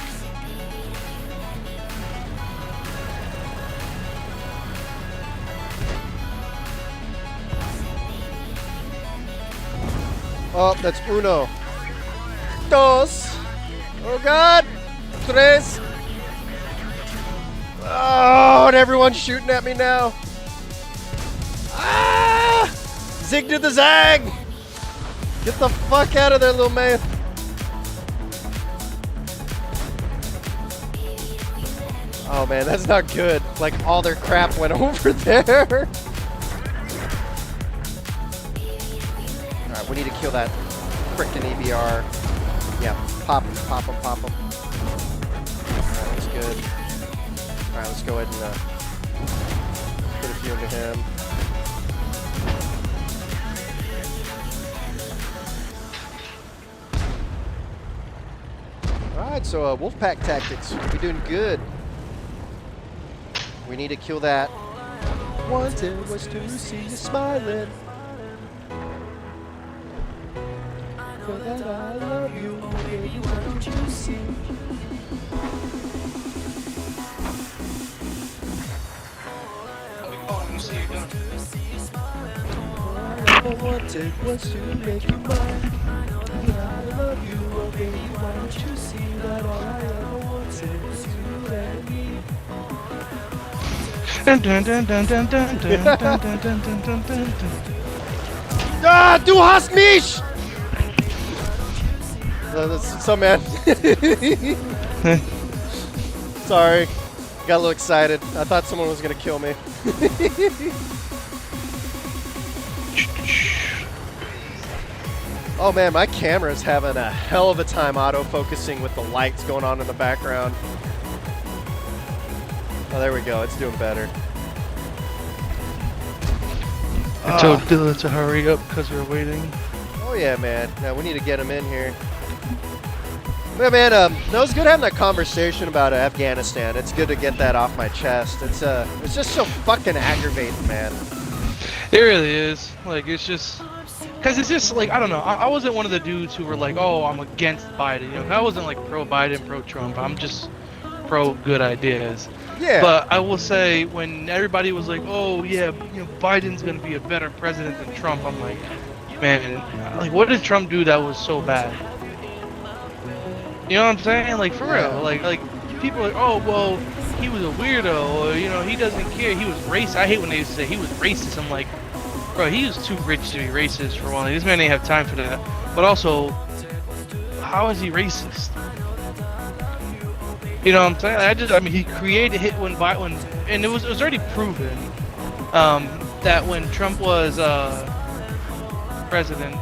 Oh, that's uno. Dos. Oh god. Tres. Oh, and everyone's shooting at me now. Ah! Zig to the zag. Get the fuck out of there, little man. Oh man, that's not good. Like all their crap went over there. Alright, we need to kill that frickin' EBR. Yeah, pop him, pop him, pop him. Alright, that's good. Alright, let's go ahead and put a few into him. Alright, so Wolfpack tactics. We're doing good. We need to kill that. Wanted was to see you smiling. For that I love you, baby, won't you see? All I wanted was to make you mine. I love you, oh baby, why don't you see that all I ever wanted was you and me? Dun, dun, dun, dun, dun, dun, dun, dun, dun, dun, dun, dun, dun, dun. Ah, du hast mich! That's so mad. Sorry, got a little excited. I thought someone was gonna kill me. Oh man, my camera's having a hell of a time auto-focusing with the lights going on in the background. Oh, there we go. It's doing better. I told Dilla to hurry up because we're waiting. Oh yeah, man. Now we need to get him in here. Yeah, man. No, it was good having that conversation about Afghanistan. It's good to get that off my chest. It's just so fucking aggravating, man. It really is. Like, it's just, cause it's just like, I don't know. I wasn't one of the dudes who were like, oh, I'm against Biden. You know, I wasn't like pro Biden, pro Trump. I'm just pro good ideas. Yeah. But I will say, when everybody was like, oh yeah, you know, Biden's gonna be a better president than Trump, I'm like, man, like, what did Trump do that was so bad? You know what I'm saying? Like, for real. Like people are like, oh, well, he was a weirdo, or, you know, he doesn't care. He was racist. I hate when they say he was racist. I'm like, bro, he was too rich to be racist, for one. This man ain't have time for that. But also, how is he racist? You know what I'm saying? I mean, he created hit when and it was already proven that when Trump was president,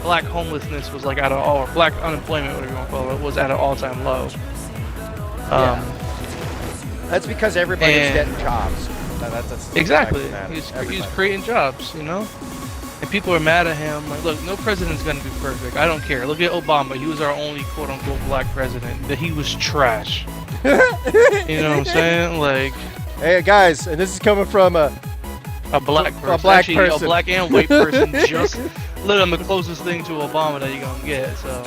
black homelessness was like or black unemployment, whatever you want to call it, was at an all-time low. That's because everybody was getting jobs. That's exactly. He's He's creating jobs, you know? And people are mad at him. Like, look, no president's gonna be perfect. I don't care. Look at Obama. He was our only quote-unquote black president. That he was trash. You know what I'm saying? Like, hey guys, and this is coming from a black person. person. A black and white person. Just literally the closest thing to Obama that you're gonna get. So,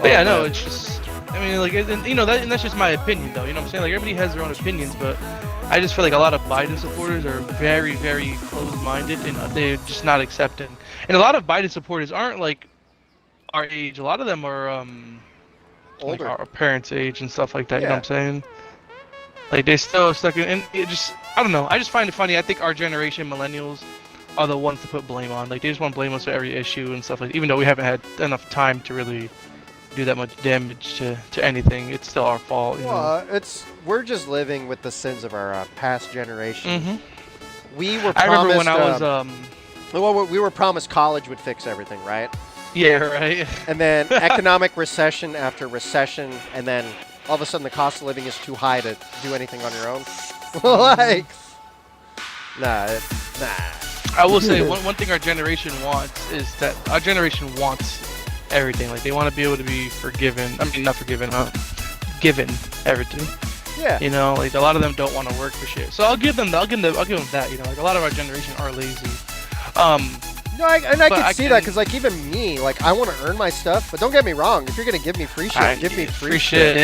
but yeah, no, it's just. I mean, like, you know, that's just my opinion, though. You know what I'm saying? Like, everybody has their own opinions, but I just feel like a lot of Biden supporters are very, very closed-minded, and they're just not accepting. And a lot of Biden supporters aren't like our age. A lot of them are older, like our parents' age and stuff like that. You know what I'm saying? Like, they're still stuck in. And it just, I don't know. I just find it funny. I think our generation, millennials, are the ones to put blame on. Like, they just want to blame us for every issue and stuff like. Even though we haven't had enough time to really do that much damage to anything, it's still our fault. You know? We're just living with the sins of our past generation. Mm-hmm. We were promised. I remember when I was we were promised college would fix everything, right? Yeah, right. And then economic recession after recession, and then all of a sudden the cost of living is too high to do anything on your own. Like, nah. I will say one thing our generation wants is that our generation wants everything. Like, they want to be able to be forgiven. I mean, not forgiven, given everything. Yeah. You know, like, a lot of them don't want to work for shit. So I'll give them that. You know, like, a lot of our generation are lazy. No, I can see that, because, like, even me, like, I want to earn my stuff, but don't get me wrong. If you're gonna give me free shit, give me free shit.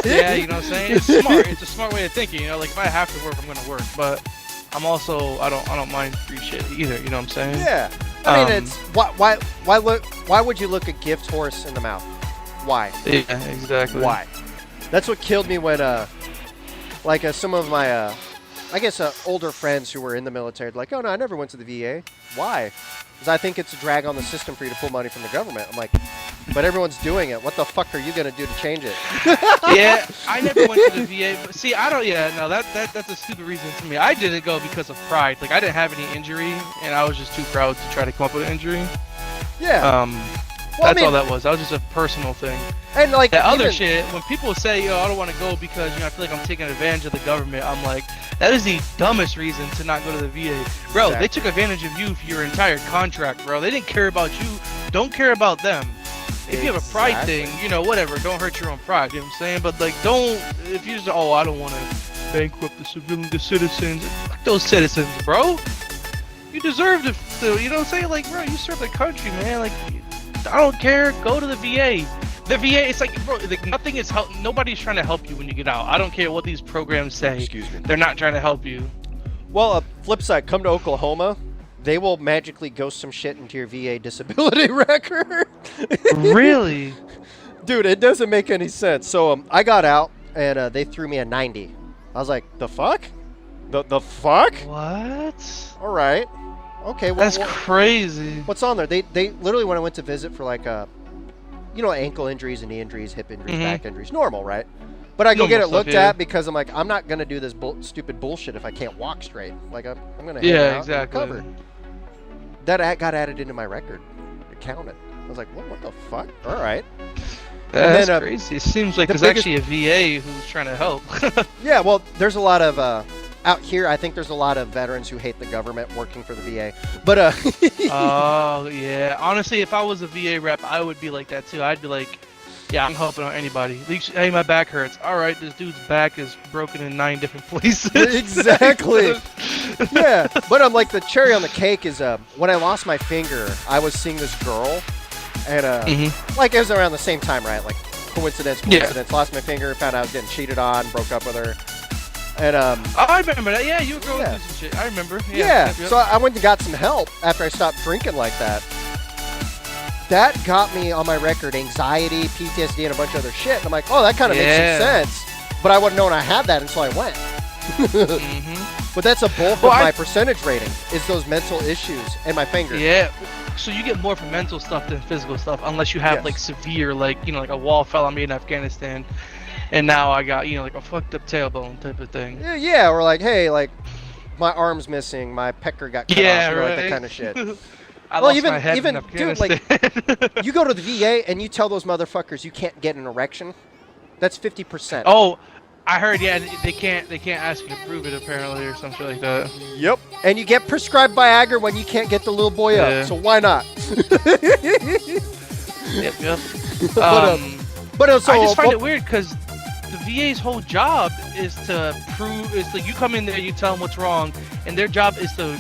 Yeah, you know what I'm saying? It's smart. It's a smart way of thinking. You know, like, if I have to work, I'm gonna work. But I'm also, I don't mind free shit either. You know what I'm saying? Yeah. I mean, it's why would you look a gift horse in the mouth? Why? Yeah, exactly. Why? That's what killed me when some of my I guess older friends who were in the military, like, oh no, I never went to the VA. Why? Because I think it's a drag on the system for you to pull money from the government. I'm like, but everyone's doing it. What the fuck are you gonna do to change it? Yeah, I never went to the VA. But see, I don't. Yeah, no, that's a stupid reason to me. I didn't go because of pride. Like, I didn't have any injury, and I was just too proud to try to come up with an injury. Yeah. That's all that was. That was just a personal thing. And like that other shit, when people say, yo, I don't want to go because, you know, I feel like I'm taking advantage of the government, I'm like, that is the dumbest reason to not go to the VA. Bro, They took advantage of you for your entire contract, bro. They didn't care about you. Don't care about them. If you have a pride thing, you know, whatever. Don't hurt your own pride. You know what I'm saying? But, like, if you just, I don't want to bankrupt the citizens. Fuck those citizens, bro. You deserve to, you know what I'm saying? Like, bro, you serve the country, man. Like, I don't care. Go to the VA. The VA, it's like, bro, like, nothing is nobody's trying to help you when you get out. I don't care what these programs say. Excuse me. They're not trying to help you. Well, flip side, come to Oklahoma. They will magically ghost some shit into your VA disability record. Really? Dude, it doesn't make any sense. So I got out, and they threw me a 90. I was like, the fuck? The fuck? What? All right. Okay. Well, that's crazy. What's on there? They literally, when I went to visit for like ankle injuries and knee injuries, hip injuries, back injuries, normal, right? But I go get it looked at because I'm like, I'm not gonna do this stupid bullshit if I can't walk straight. Like, I'm gonna hang out exactly. And recover. That got added into my record. It counted. I was like, what the fuck? All right. That's then, crazy. It seems like the there's actually a VA who's trying to help. Yeah, well, there's a lot of out here. I think there's a lot of veterans who hate the government working for the VA. But Oh yeah. Honestly, if I was a VA rep, I would be like that too. I'd be like, yeah, I'm helping out anybody. Hey, my back hurts. All right, this dude's back is broken in 9 different places. Exactly. Yeah, but I'm like the cherry on the cake is when I lost my finger, I was seeing this girl, and like it was around the same time, right? Like coincidence. Yeah. Lost my finger, found out I was getting cheated on, broke up with her, and I remember that. Yeah, you were going through some shit. I remember. Yeah. Yep. So I went and got some help after I stopped drinking like that. That got me on my record anxiety, PTSD, and a bunch of other shit. And I'm like, oh, that kind of makes some sense. But I wouldn't known I had that until I went. But that's a bulk of my percentage rating is those mental issues in my finger. Yeah. So you get more from mental stuff than physical stuff, unless you have like severe, like like a wall fell on me in Afghanistan, and now I got like a fucked up tailbone type of thing. Yeah, or like, hey, like my arm's missing, my pecker got cut off, right. like that kind of shit. I lost my head in dude, like you go to the VA and you tell those motherfuckers you can't get an erection. That's 50%. Oh, I heard. Yeah, they can't ask you to prove it apparently or something like that. Yep. And you get prescribed Viagra when you can't get the little boy up. So why not? Yep. But so I just find it weird because the VA's whole job is to prove. Is like you come in there, you tell them what's wrong, and their job is to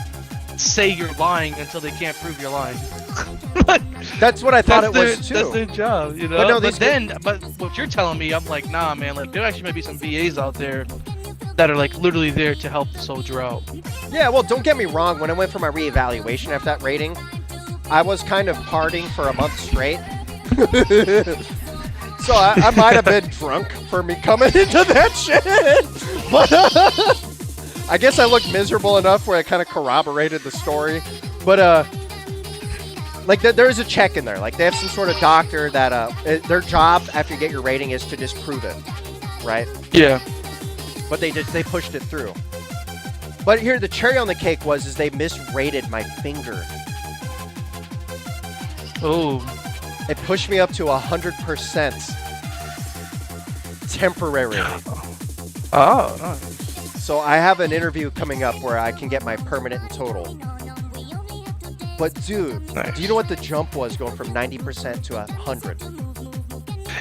say you're lying until they can't prove you're lying. That's what I thought it was too. That's their job, you know. But no, but what you're telling me, I'm like, nah, man. Like there actually might be some VAs out there that are like literally there to help the soldier out. Yeah, well, don't get me wrong. When I went for my reevaluation after that rating, I was kind of partying for a month straight. So I might have been drunk for me coming into that shit. But I guess I looked miserable enough where I kind of corroborated the story. But like there is a check in there. Like they have some sort of doctor that their job after you get your rating is to disprove it, right? Yeah. But they pushed it through. But here the cherry on the cake is they misrated my finger. Oh. It pushed me up to 100% temporarily. Oh, nice. So I have an interview coming up where I can get my permanent and total. But dude, do you know what the jump was going from 90% to 100?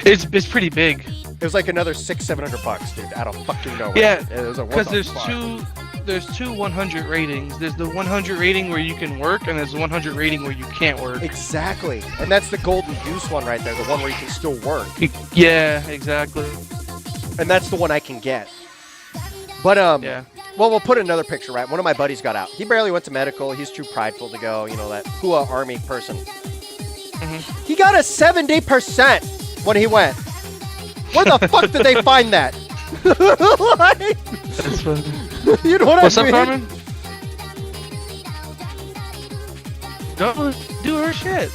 It's pretty big. It was like another $600-700, dude, out of fucking nowhere. Yeah, because there's two 100 ratings. There's the 100 rating where you can work, and there's the 100 rating where you can't work. Exactly, and that's the golden goose one right there, the one where you can still work. Yeah, exactly. And that's the one I can get. But yeah. Well, we'll put another picture, right? One of my buddies got out. He barely went to medical. He's too prideful to go, that Hua Army person. He got a 70% when he went. Where the fuck did they find that? That's funny. You know what What's I mean? up, Carmen? Go do her shit.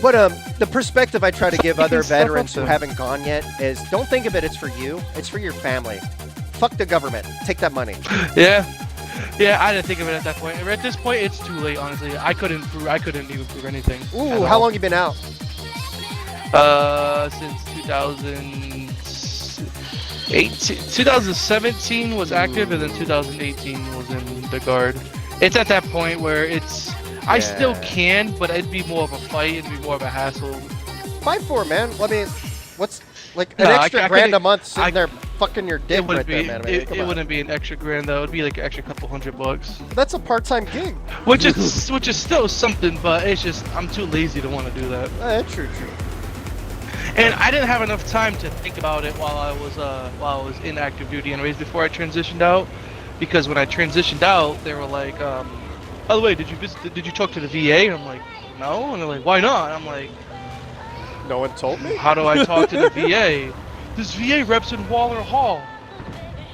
But the perspective I try to give other veterans who haven't gone yet is don't think of it's for you. It's for your family. Fuck the government. Take that money. Yeah, I didn't think of it at that point. At this point, it's too late. Honestly, I couldn't even prove anything. Ooh, how long you been out? Since 2017 was active, and then 2018 was in the Guard. It's at that point where I still can, but it'd be more of a fight. It'd be more of a hassle. Fight for it, man. I mean, what's like an extra grand a month sitting there fucking your dick right there, man. It wouldn't be an extra grand though. It'd be like an extra couple $100. That's a part-time gig. Which is still something, but it's just I'm too lazy to want to do that. True. And I didn't have enough time to think about it while I was in active duty anyways before I transitioned out, because when I transitioned out they were like, by the way, did you talk to the VA? And I'm like, no. And they're like, why not? I'm like, no one told me. How do I talk to the VA? This VA rep's in Waller Hall.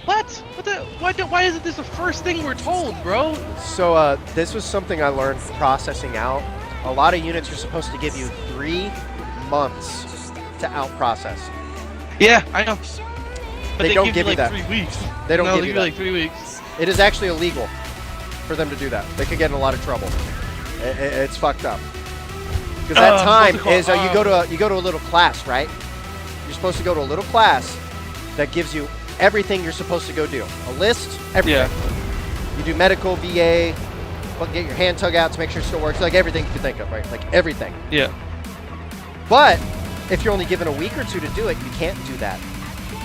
What? Why isn't this the first thing we're told, bro? So this was something I learned processing out. A lot of units are supposed to give you 3 months to out process. Yeah, I know. But they don't give you like that. 3 weeks. They don't give you that. Like 3 weeks. It is actually illegal for them to do that. They could get in a lot of trouble. It's fucked up. Because that time is you go to a little class, right? you're supposed to go to a little class that gives you everything you're supposed to go do. A list, everything. Yeah. You do medical, VA, get your hand tug out to make sure it still works. Like everything you can think of, right? Like everything. Yeah. But if you're only given a week or two to do it, you can't do that.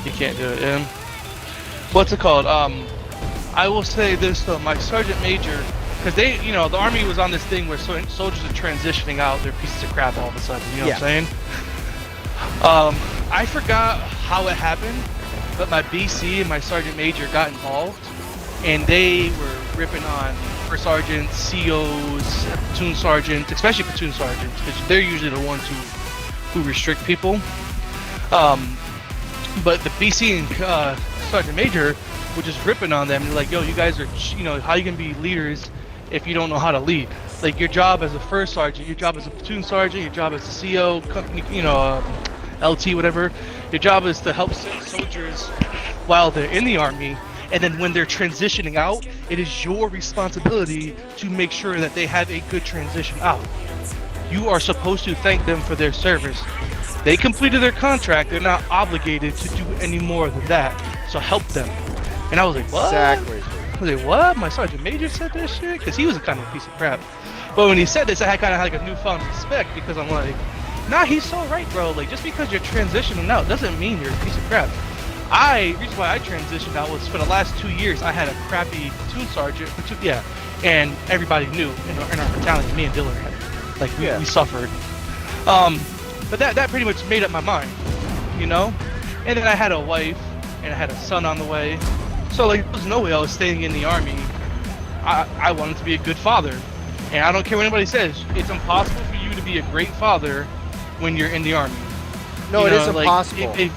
You can't do it. Yeah. What's it called? I will say this though, my sergeant major, because they, the Army was on this thing where soldiers are transitioning out, they're pieces of crap all of a sudden. You know what I'm saying? I forgot how it happened, but my BC and my sergeant major got involved, and they were ripping on first sergeants, COs, platoon sergeants, especially platoon sergeants, because they're usually the ones who restrict people. But the BC and sergeant major were just ripping on them. They're like, yo, you guys are, how you can be leaders if you don't know how to lead? Like, your job as a first sergeant, your job as a platoon sergeant, your job as a CO, company, LT, whatever. Your job is to help soldiers while they're in the Army, and then when they're transitioning out, it is your responsibility to make sure that they have a good transition out. You are supposed to thank them for their service. They completed their contract, they're not obligated to do any more than that, so help them. And I was like, what? Exactly. I was like, what? My sergeant major said this shit? Because he was a kind of a piece of crap. But when he said this, I kind of had like a newfound respect, because I'm like, nah, he's so right, bro. Like, just because you're transitioning out doesn't mean you're a piece of crap. The reason why I transitioned out was for the last 2 years, I had a crappy platoon sergeant, and everybody knew in our battalion, me and Dylan had it. Like, we suffered. But that pretty much made up my mind, And then I had a wife, and I had a son on the way. So, like, there was no way I was staying in the Army. I wanted to be a good father. And I don't care what anybody says, it's impossible for you to be a great father when you're in the Army. No, it is like, impossible. It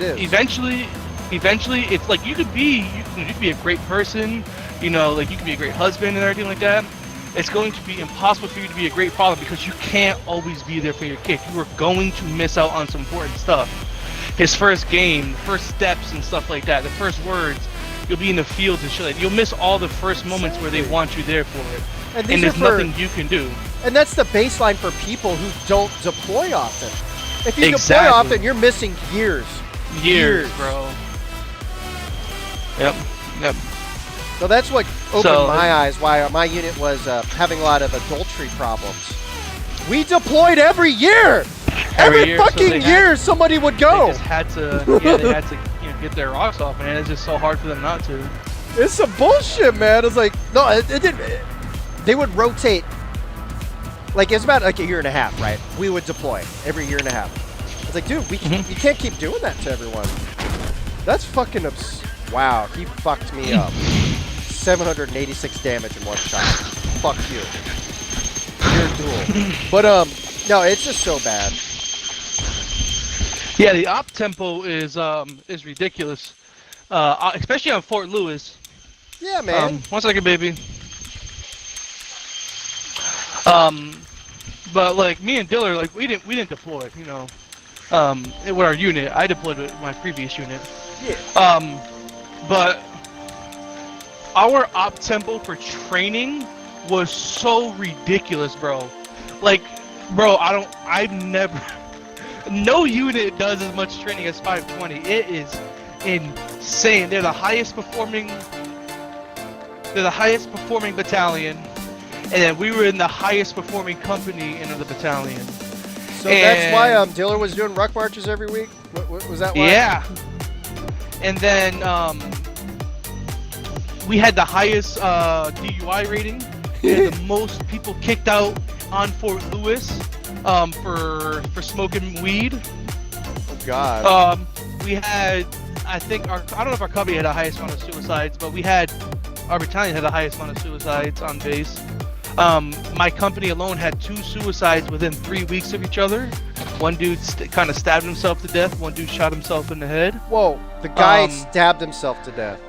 is. Eventually, it's like you could be a great person, like you could be a great husband and everything like that. It's going to be impossible for you to be a great father because you can't always be there for your kid. You are going to miss out on some important stuff. His first game, first steps and stuff like that, the first words, you'll be in the fields and shit like that. You'll miss all the first moments where they want you there for it. And there's nothing you can do. And that's the baseline for people who don't deploy often. If you deploy often, you're missing years. Years, bro. Yep. So that's what opened my eyes, why my unit was having a lot of adultery problems. We deployed every year! Every fucking year somebody would go! They just had to, they had to get their rocks off, man. It's just so hard for them not to. It's some bullshit, man. It's like, no, it didn't. They would rotate. Like, it was about like a year and a half, right? We would deploy every year and a half. It's like, dude, we can't keep doing that to everyone. That's fucking wow, he fucked me up. 786 damage in one shot. Fuck you. You're dual. But no, it's just so bad. Yeah, the op tempo is ridiculous, especially on Fort Lewis. Yeah, man. 1 second, baby. But like me and Diller, like we didn't deploy, with our unit. I deployed with my previous unit. Yeah. But our op tempo for training was so ridiculous, bro. Like, bro, I've never, no unit does as much training as 520. It is insane. They're the highest performing battalion, and then we were in the highest performing company in the battalion. So that's why Diller was doing ruck marches every week? What was that why? Yeah. And then we had the highest DUI rating. We had the most people kicked out on Fort Lewis for smoking weed. Oh God. We had, I think, I don't know if our company had the highest amount of suicides, but our battalion had the highest amount of suicides on base. My company alone had 2 suicides within 3 weeks of each other. One dude kind of stabbed himself to death. One dude shot himself in the head. Whoa, the guy stabbed himself to death.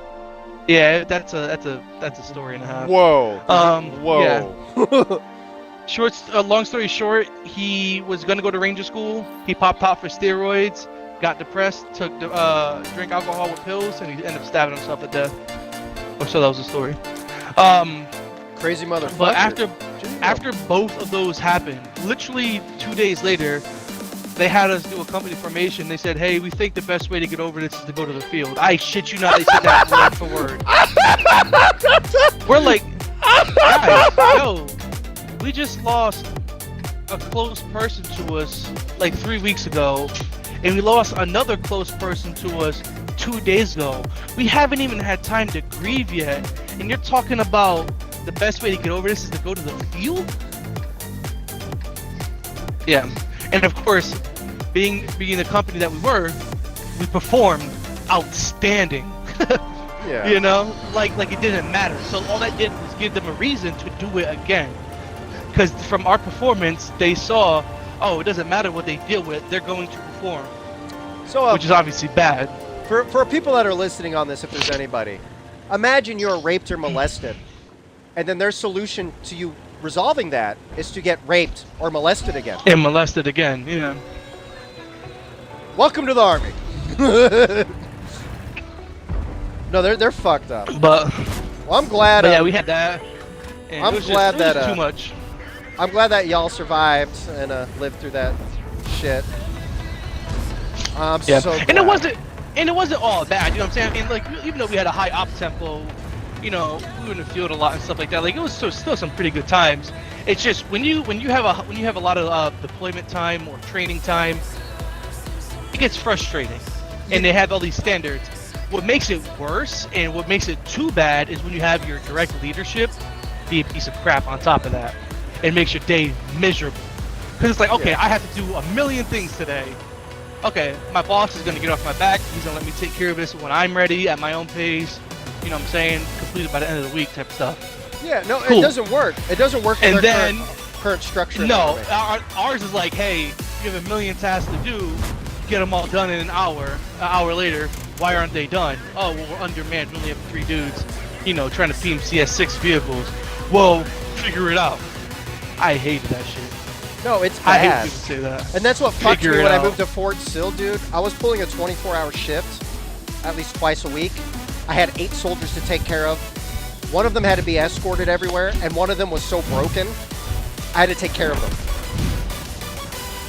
Yeah, that's a story and a half. Whoa. Whoa. Yeah. Long story short, he was gonna go to Ranger School. He popped out for steroids, got depressed, drank alcohol with pills, and he ended up stabbing himself to death. So that was the story. Crazy motherfucker. But after both of those happened, literally 2 days later, they had us do a company formation. They said, hey, we think the best way to get over this is to go to the field. I shit you not, they said that word for word. We're like, guys, yo, we just lost a close person to us like 3 weeks ago, and we lost another close person to us 2 days ago. We haven't even had time to grieve yet, and you're talking about the best way to get over this is to go to the field? Yeah, and of course, being the company that we were, we performed outstanding. Yeah. You know, like it didn't matter. So all that did was give them a reason to do it again. Because from our performance, they saw, oh, it doesn't matter what they deal with, they're going to perform. So, Which is obviously bad. for people that are listening on this, if there's anybody, imagine you're raped or molested, and then their solution to you resolving that is to get raped or molested again. And molested again, yeah. Welcome to the army. No, they're fucked up. But Well, I'm glad. yeah, we had that. And I'm it was glad just, it was that, too much. I'm glad that y'all survived and lived through that shit. I'm Yeah, so glad. and it wasn't all bad. You know what I'm saying? I mean, like even though we had a high op tempo, you know, we were in the field a lot and stuff like that. Like it was still some pretty good times. It's just when you have a lot of deployment time or training time, it gets frustrating, and they have all these standards. What makes it worse and what makes it too bad is when you have your direct leadership be a piece of crap on top of that. It makes your day miserable. Because it's like, okay, Yeah. I have to do a million things today. Okay, my boss is going to get off my back. He's going to let me take care of this when I'm ready at my own pace. You know what I'm saying? Completed by the end of the week type stuff. Yeah, no, Cool. It doesn't work. It doesn't work. And with their then- current structure. No, ours is like, hey, you have a million tasks to do. Get them all done in an hour. An hour later, why aren't they done? Oh, well, we're undermanned. We only have 3 dudes, you know, trying to PMCS 6 vehicles. Well, figure it out. I hated that shit. No, it's I hate when bad. people say that. And that's what fucked me Figure it when I out. moved to Fort Sill, dude. I was pulling a 24-hour shift, at least twice a week. I had 8 soldiers to take care of. One of them had to be escorted everywhere, and one of them was so broken, I had to take care of them.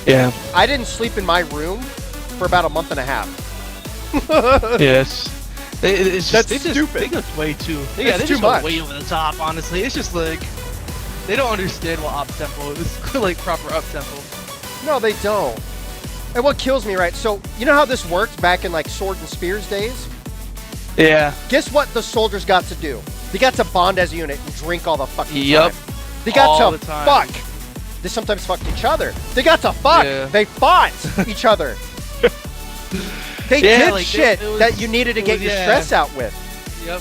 Yeah. I didn't sleep in my room for about a month and a half. Yes. It's just, That's they stupid. go way too. It's Yeah, they too just much. go way over the top. Honestly, it's just like they don't understand what op tempo is. Like proper up tempo. No, they don't. And what kills me, right? So, you know how this worked back in like Sword and Spears days? Yeah. Guess what the soldiers got to do? They got to bond as a unit and drink all the fucking Yep. time. They got All to the time. fuck. They sometimes fucked each other. They got to fuck. Yeah. They fought each other. They Yeah, did like, shit it was- that you needed to it get was- your yeah. stress out with. Yep.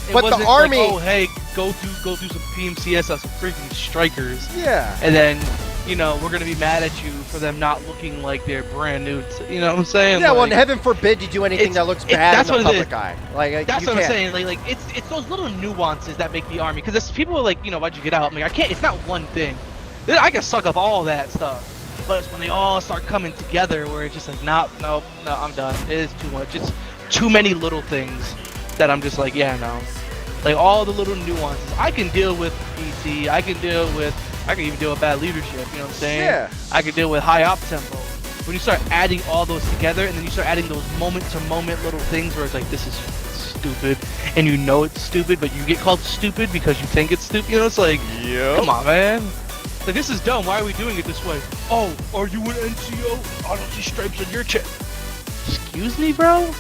It But the wasn't army- like, oh hey, go do some PMCS on some freaking strikers, Yeah. and then you know we're gonna be mad at you for them not looking like they're brand new. You know what I'm saying? Yeah, well, Like, and heaven forbid you do anything it's- that looks it- bad that's in the what it is. public eye. Like That's you what I'm can't. saying. Like it's those little nuances that make the army. Because people are like, you know, why'd you get out? I'm like, I can't. It's not one thing. I can suck up all that stuff. But it's when they all start coming together where it's just like, no, I'm done. It is too much. It's too many little things that I'm just like, yeah, no. Like all the little nuances. I can deal with PT. I can even deal with bad leadership. You know what I'm saying? Yeah. I can deal with high op tempo. When you start adding all those together, and then you start adding those moment-to-moment little things where it's like, this is stupid, and you know it's stupid, but you get called stupid because you think it's stupid. You know, it's like, come on, man. Like, this is dumb. Why are we doing it this way? Oh, are you an NCO? I don't see stripes on your chest. Excuse me, bro?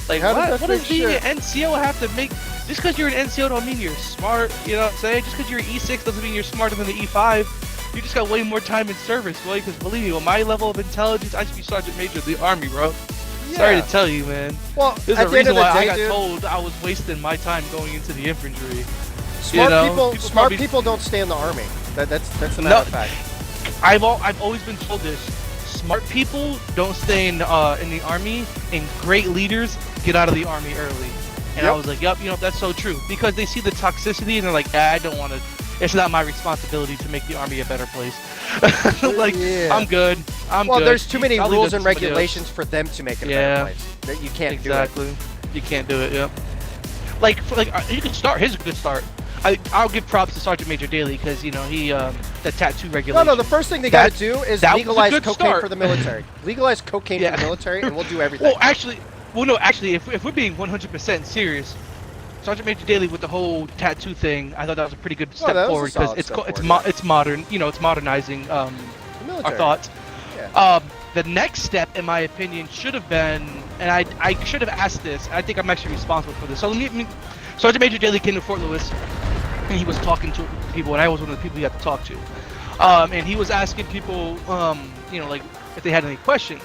Like, How does that what does make being shit? an NCO have to make? Just because you're an NCO don't mean you're smart. You know what I'm saying? Just because you're an E6 doesn't mean you're smarter than the E5. You just got way more time in service, boy. Because believe me, with my level of intelligence, I should be Sergeant Major of the Army, bro. Sorry Yeah. to tell you, man. Well, There's at a the end reason of the why I day, got dude, told I was wasting my time going into the infantry. smart you know, people, people smart probably- people don't stay in the army. That's a No. matter of fact. I've always been told this. Smart people don't stay in the army, and great leaders get out of the army early. And I Yep. was like, yep, you know, that's so true. Because they see the toxicity and they're like, I don't want to. It's not my responsibility to make the army a better place. Like, Yeah. I'm good. I'm Well, good. there's too many I'll leave rules that and to somebody else. regulations for them to make it a Yeah. better place. That you can't Exactly. You can't do it. Yep. Like you can start. Here's a good start. I'll give props to Sergeant Major Daly because he the tattoo No, regulation. no. The first thing they got to do is that was a legalize good cocaine start. for the military. Legalize cocaine Yeah. for the military, and we'll do everything. Well, actually, if we're being 100% serious, Sergeant Major Daly with the whole tattoo thing, I thought that was a pretty good step that was a forward because solid it's step it's forward, it's modern. It's modernizing the military. our thoughts. Yeah. The next step, in my opinion, should have been, and I should have asked this. I think I'm actually responsible for this. So Sergeant Major Daly came to Fort Lewis, and he was talking to people, and I was one of the people he had to talk to. And he was asking people, like if they had any questions.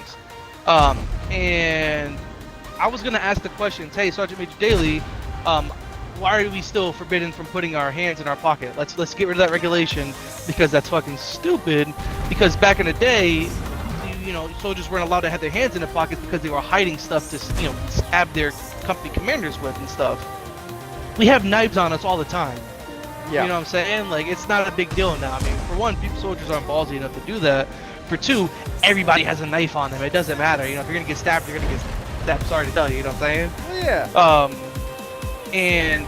And I was gonna ask the questions. Hey, Sergeant Major Daly, why are we still forbidden from putting our hands in our pocket? Let's get rid of that regulation because that's fucking stupid. Because back in the day, soldiers weren't allowed to have their hands in their pockets because they were hiding stuff to stab their company commanders with and stuff. We have knives on us all the time. Yeah. You know what I'm saying? Like, it's not a big deal now. I mean, for one, soldiers aren't ballsy enough to do that. For two, everybody has a knife on them. It doesn't matter. If you're gonna get stabbed, you're gonna get stabbed. Sorry to tell you. You know what I'm saying? Yeah. And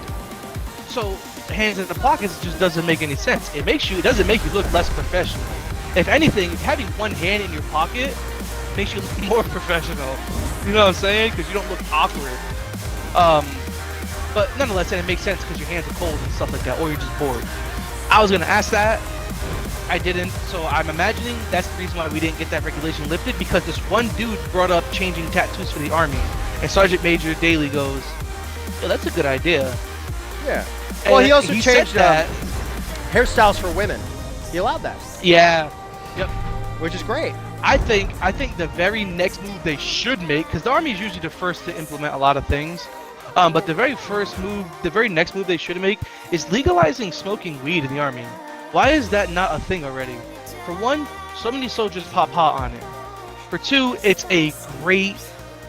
so hands in the pockets just doesn't make any sense. It doesn't make you look less professional. If anything, having one hand in your pocket makes you look more professional. You know what I'm saying? Because you don't look awkward. But nonetheless, and it makes sense because your hands are cold and stuff like that, or you're just bored. I was gonna ask that. I didn't, so I'm imagining that's the reason why we didn't get that regulation lifted, because this one dude brought up changing tattoos for the Army, and Sergeant Major Daly goes, "Yeah, that's a good idea." Yeah. Well, he also said changed that. hairstyles for women. He allowed that, Yeah. Yep. which is great. I think the very next move they should make, because the Army is usually the first to implement a lot of things, but the very next move they should make is legalizing smoking weed in the Army. Why is that not a thing already? For one, so many soldiers pop hot on it. For two, it's a great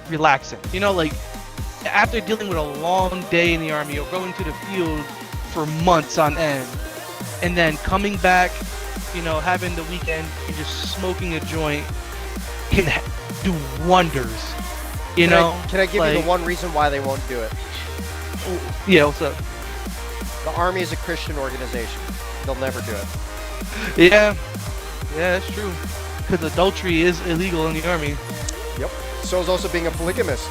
relaxant. Like after dealing with a long day in the Army or going to the field for months on end, and then coming back, having the weekend and just smoking a joint can do wonders. Can I give you the one reason why they won't do it? Yeah, what's up? The Army is a Christian organization. They'll never do it. Yeah, that's true. Because adultery is illegal in the Army. Yep. So is also being a polygamist.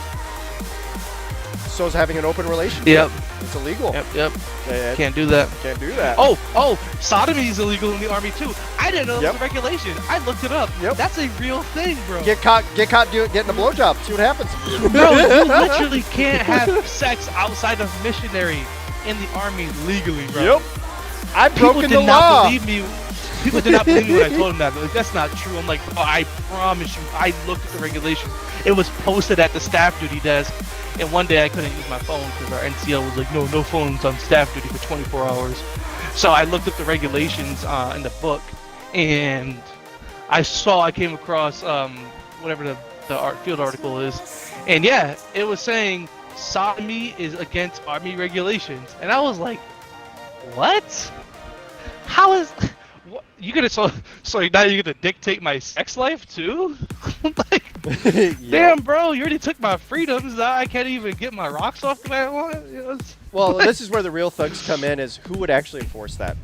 So is having an open relationship. Yep. It's illegal. Yep. Yeah, Can't do that. Can't do that. Oh, sodomy is illegal in the Army too. I didn't know that was a regulation. I looked it up. Yep. That's a real thing, bro. Get caught getting a blowjob. See what happens. Bro, you literally can't have sex outside of missionary in the Army legally, bro. Yep. I've People broken did the not law. believe me. People did not believe me when I told them that. Like, that's not true. I'm like, oh, I promise you. I looked at the regulation. It was posted at the staff duty desk. And one day I couldn't use my phone because our NCO was like, no phones on staff duty for 24 hours. So I looked up the regulations in the book, and I came across whatever the field article is, and yeah, it was saying sodomy is against Army regulations, and I was like, what? How is? What? You gonna so now you're gonna dictate my sex life too? Like, damn, bro, you already took my freedoms. Now I can't even get my rocks off the way I want. Well, this is where the real thugs come in. Is who would actually enforce that?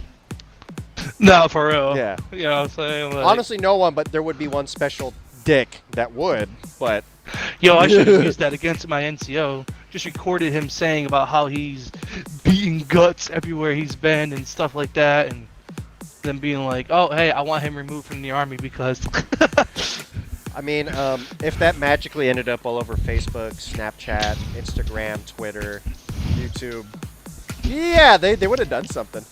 No, for real. Yeah. You know what I'm saying? Like, Honestly, no one. But there would be one special dick that would. But yo, I should have used that against my NCO. Just recorded him saying about how he's beating guts everywhere he's been and stuff like that, and then being like, oh, hey, I want him removed from the Army because... I mean, if that magically ended up all over Facebook, Snapchat, Instagram, Twitter, YouTube, yeah, they would have done something.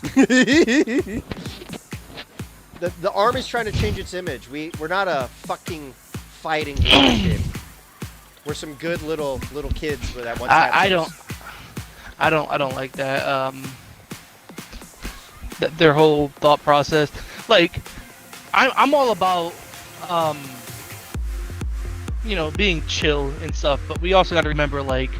The Army's trying to change its image. We're not a fucking fighting game. We're some good little kids with that one. I don't like that. Their whole thought process. Like, I'm all about being chill and stuff, but we also got to remember, like,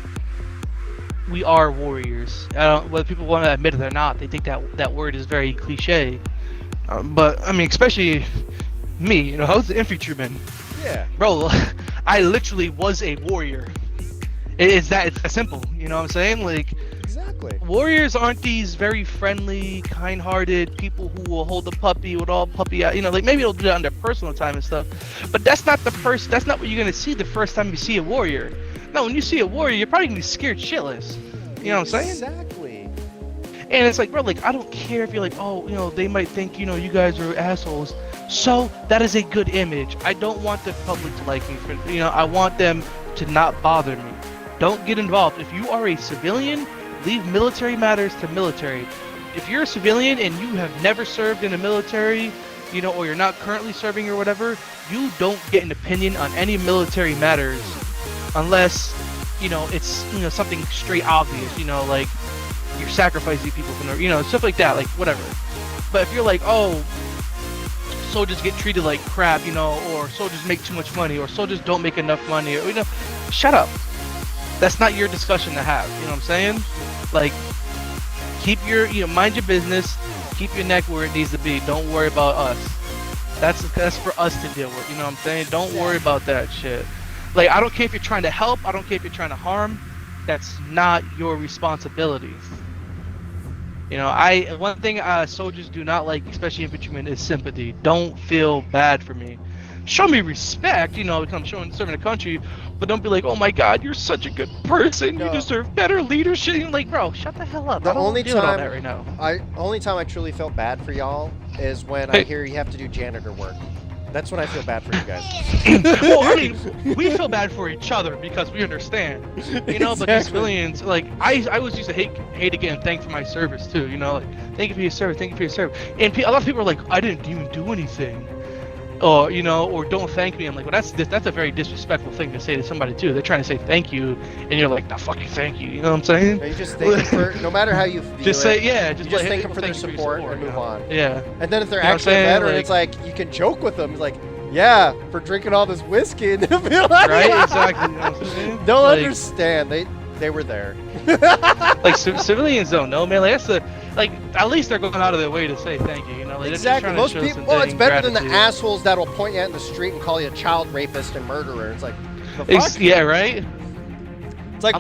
we are warriors. Whether people want to admit it or not, they think that word is very cliche. But I mean, especially me, I was an infantryman. Yeah. Bro, I literally was a warrior. It's that simple, you know what I'm saying? Like, Exactly. Exactly. Warriors aren't these very friendly, kind-hearted people who will hold the puppy with all puppy, like maybe they'll do that on their personal time and stuff. But that's not that's not what you're gonna see the first time you see a warrior. No, when you see a warrior, you're probably gonna be scared shitless. You know what I'm saying? Exactly. And it's like, bro, like I don't care if you're like, oh, they might think, you guys are assholes. So that is a good image. I don't want the public to like me for, I want them to not bother me. Don't get involved. If you are a civilian, leave military matters to military. If you're a civilian and you have never served in the military, or you're not currently serving or whatever, you don't get an opinion on any military matters unless, it's, something straight obvious, like you're sacrificing people from the, stuff like that, like whatever. But if you're like, oh, soldiers get treated like crap, or soldiers make too much money, or soldiers don't make enough money, or, shut up. That's not your discussion to have, you know what I'm saying? Like, keep your, mind your business, keep your neck where it needs to be. Don't worry about us. That's for us to deal with, you know what I'm saying? Don't worry about that shit. Like, I don't care if you're trying to help, I don't care if you're trying to harm. That's not your responsibility. One thing soldiers do not like, especially infantrymen, is sympathy. Don't feel bad for me. Show me respect, because I'm serving the country, but don't be like, oh my God, you're such a good person. No. You deserve better leadership. You're like, bro, shut the hell up. I don't wanna deal with all that right now. Only time I truly felt bad for y'all is when I hear you have to do janitor work. That's when I feel bad for you guys. Well, I mean, we feel bad for each other because we understand, but the civilians, like, I always used to hate to get thanked for my service too, like, thank you for your service, thank you for your service. And a lot of people are like, I didn't even do anything. Or, or don't thank me. I'm like, well, that's a very disrespectful thing to say to somebody too. They're trying to say thank you, and you're like, no, fucking thank you. You know what I'm saying? You just thank them for, no matter how you feel. Just say, yeah. Just thank them for their support and move on. Yeah. And then if they're actually a veteran, it's like, you can joke with them. It's like, yeah, for drinking all this whiskey. And they'll be like, right? Exactly. You know what I'm saying? They'll understand. They were there. Like, civilians don't know, man. Like, that's like, at least they're going out of their way to say thank you, Like, exactly. Most people, it's better than the assholes that'll point you out in the street and call you a child rapist and murderer. It's like, the fuck? Yeah, right? It's like,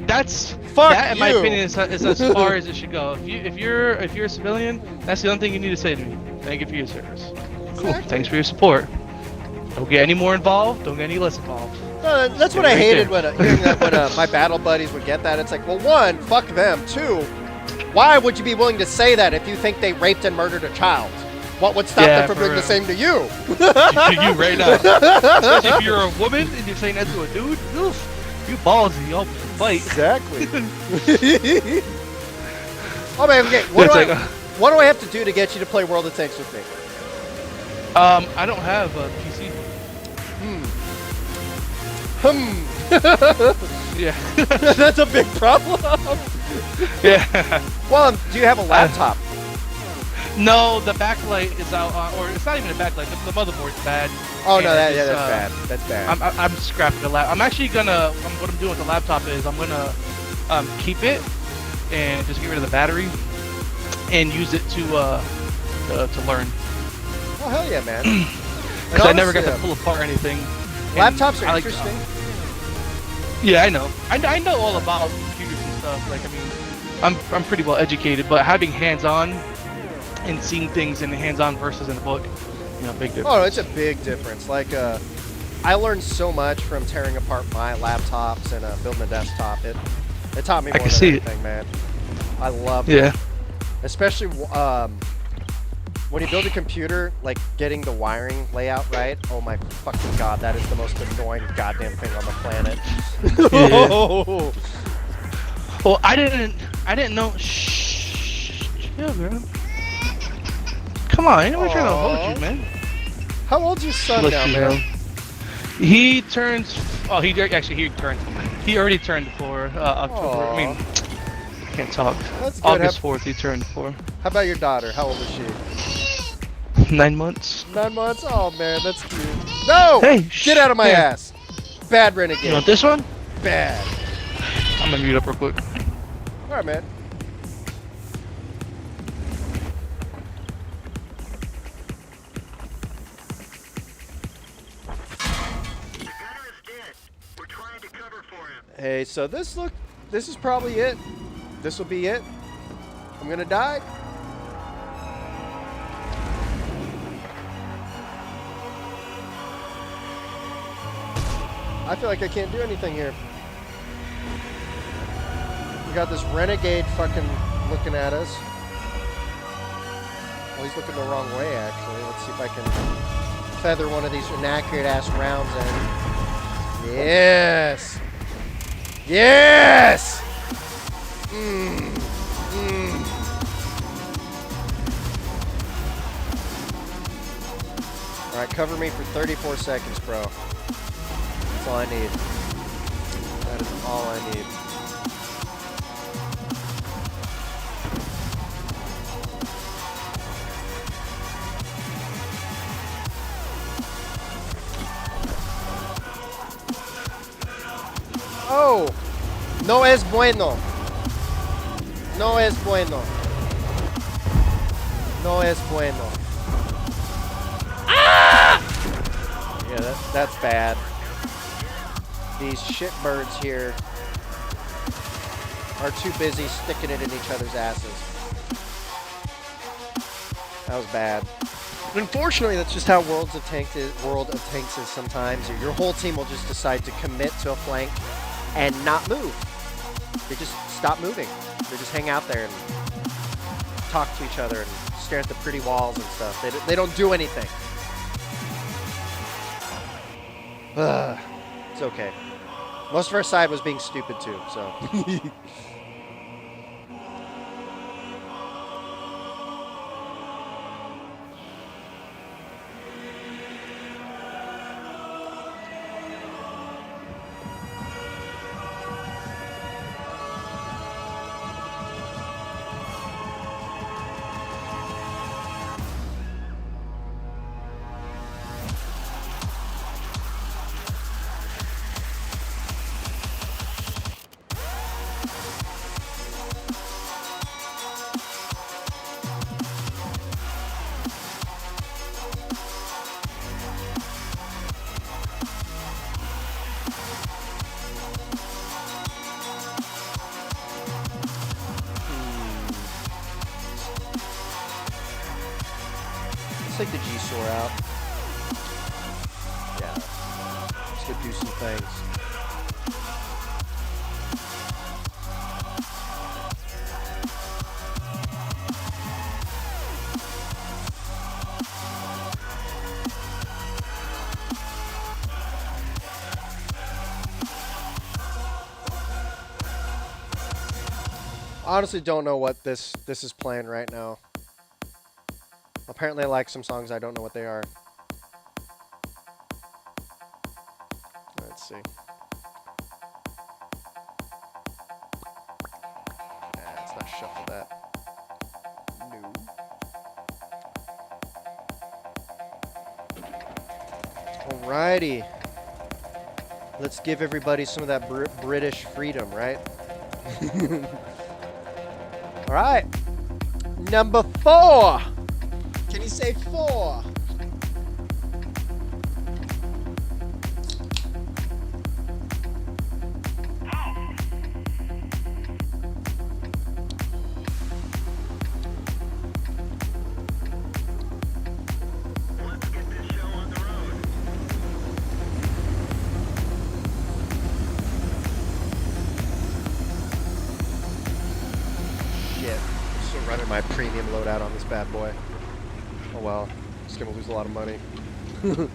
that's fuck that, in my you. opinion, is as far as it should go. If you're a civilian, that's the only thing you need to say to me. Thank you for your service. Cool. Exactly. Thanks for your support. Don't get any more involved. Don't get any less involved. That's what I hated when hearing that when my battle buddies would get that. It's like, well, one, fuck them. Two, why would you be willing to say that if you think they raped and murdered a child? What would stop them from doing the same to you? To you right now. Especially if you're a woman and you're saying that to a dude. Oof, you ballsy. Y'all fight. Exactly. Oh man, okay. What do I have to do to get you to play World of Tanks with me? I don't have a PC. Yeah. That's a big problem. Yeah. Well, do you have a laptop? No, the backlight is out, or it's not even a backlight. The motherboard's bad. Oh no, that's bad. That's bad. I'm scrapping the laptop. I'm actually gonna. What I'm doing with the laptop is I'm gonna keep it and just get rid of the battery and use it to learn. Oh hell yeah, man! Because I never got to pull apart anything. Laptops are interesting. Yeah, I know. I know all about computers and stuff. Like, I mean, I'm pretty well educated, but having hands-on and seeing things in hands-on versus in a book, big difference. Oh, it's a big difference. Like, I learned so much from tearing apart my laptops and building a desktop. It taught me more than anything, man. I love it. Especially when you build a computer, like getting the wiring layout right. Oh my fucking god, that is the most annoying goddamn thing on the planet. Yeah. Well, I didn't know. Shh, chill, girl. Come on, ain't nobody trying to hold you, man. How old's your son now, man? He turns. Oh, he turned. He already turned 4. October. I mean, I can't talk. That's good. August 4th, he turned 4. How about your daughter? How old is she? 9 months. 9 months? Oh man, that's cute. No! Hey, get out of my ass. Bad renegade. You want this one? Bad. I'm gonna mute up real quick. All right, man. Hey, so this is probably it. This will be it. I'm gonna die. I feel like I can't do anything here. We got this renegade fucking looking at us. Well, he's looking the wrong way, actually. Let's see if I can feather one of these inaccurate-ass rounds in. Yes! Yes! Alright, cover me for 34 seconds, bro. That's all I need. That is all I need. Oh! No es bueno. No es bueno. No es bueno. Ah! Yeah, that's bad. These shitbirds here are too busy sticking it in each other's asses. That was bad. But unfortunately, that's just how World of Tanks is sometimes. Your whole team will just decide to commit to a flank and not move. They just stop moving. They just hang out there and talk to each other and stare at the pretty walls and stuff. They don't do anything. It's okay. Most of our side was being stupid too, so. Let's take the G-Sore out. Yeah. Let's go do some things. Honestly don't know what this is playing right now. Apparently I like some songs, I don't know what they are. Let's see. Let's not shuffle that. No. Alrighty. Let's give everybody some of that British freedom, right? Alright. Number 4. Can you say 4? Shit. I'm still running my premium loadout on this bad boy. Oh well, just gonna lose a lot of money. Come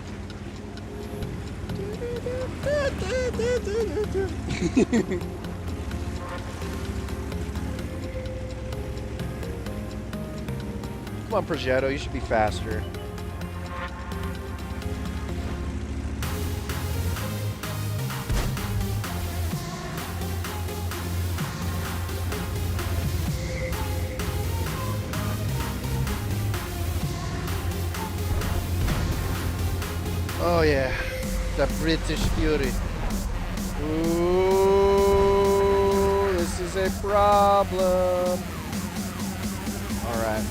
on, Progetto, you should be faster. Oh yeah, the British Fury. Ooh, this is a problem. Alright.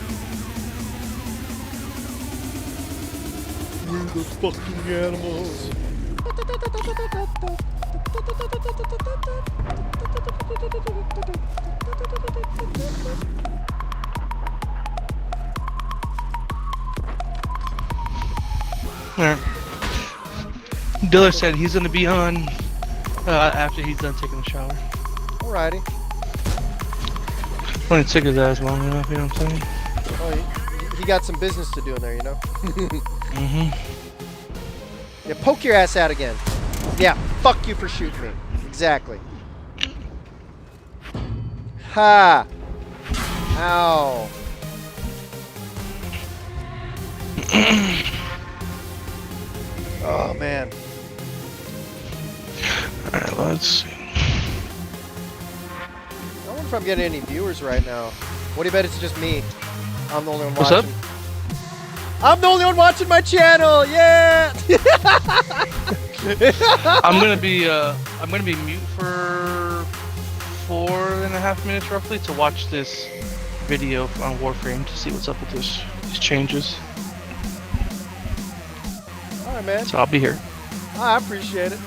We're the fucking animals. Yeah. Diller said he's gonna be on after he's done taking a shower. Alrighty. Only took his ass long enough, you know what I'm saying? Oh, he got some business to do in there, you know? Mm-hmm. Yeah, poke your ass out again. Yeah, fuck you for shooting me. Exactly. Ha! Ow. Oh, man. Alright, let's see. I wonder if I'm getting any viewers right now. What do you bet it's just me? I'm the only one What's watching. up? I'm the only one watching my channel. Yeah. I'm gonna be mute for 4.5 minutes roughly to watch this video on Warframe to see what's up with these changes. All right, man. So I'll be here. I appreciate it.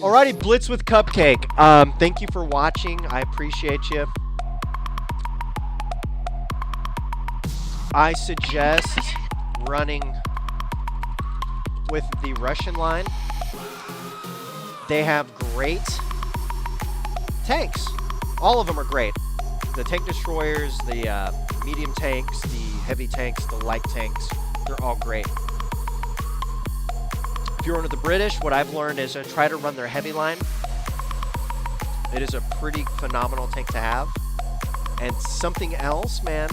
Alrighty, Blitz with Cupcake. Thank you for watching. I appreciate you. I suggest running with the Russian line. They have great tanks. All of them are great. The tank destroyers, the medium tanks, the heavy tanks, the light tanks, they're all great. If you're under the British, what I've learned is try to run their heavy line. It is a pretty phenomenal tank to have. And something else, man.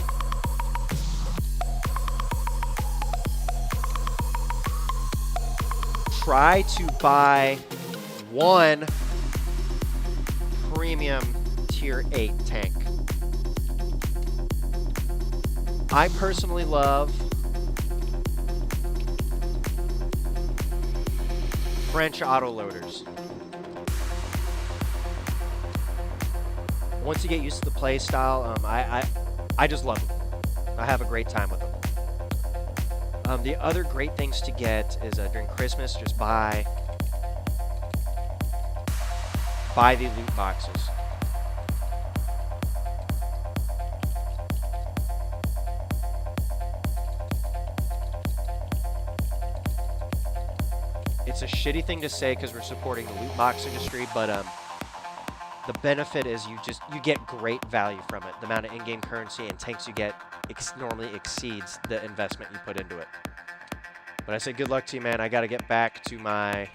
Try to buy one premium tier 8 tank. I personally love French autoloaders. Once you get used to the play style, I just love them. I have a great time with them. The other great things to get is during Christmas, just buy the loot boxes. It's a shitty thing to say because we're supporting the loot box industry, but the benefit is you get great value from it. The amount of in-game currency and tanks you get normally exceeds the investment you put into it. But I say good luck to you, man. I got to get back to my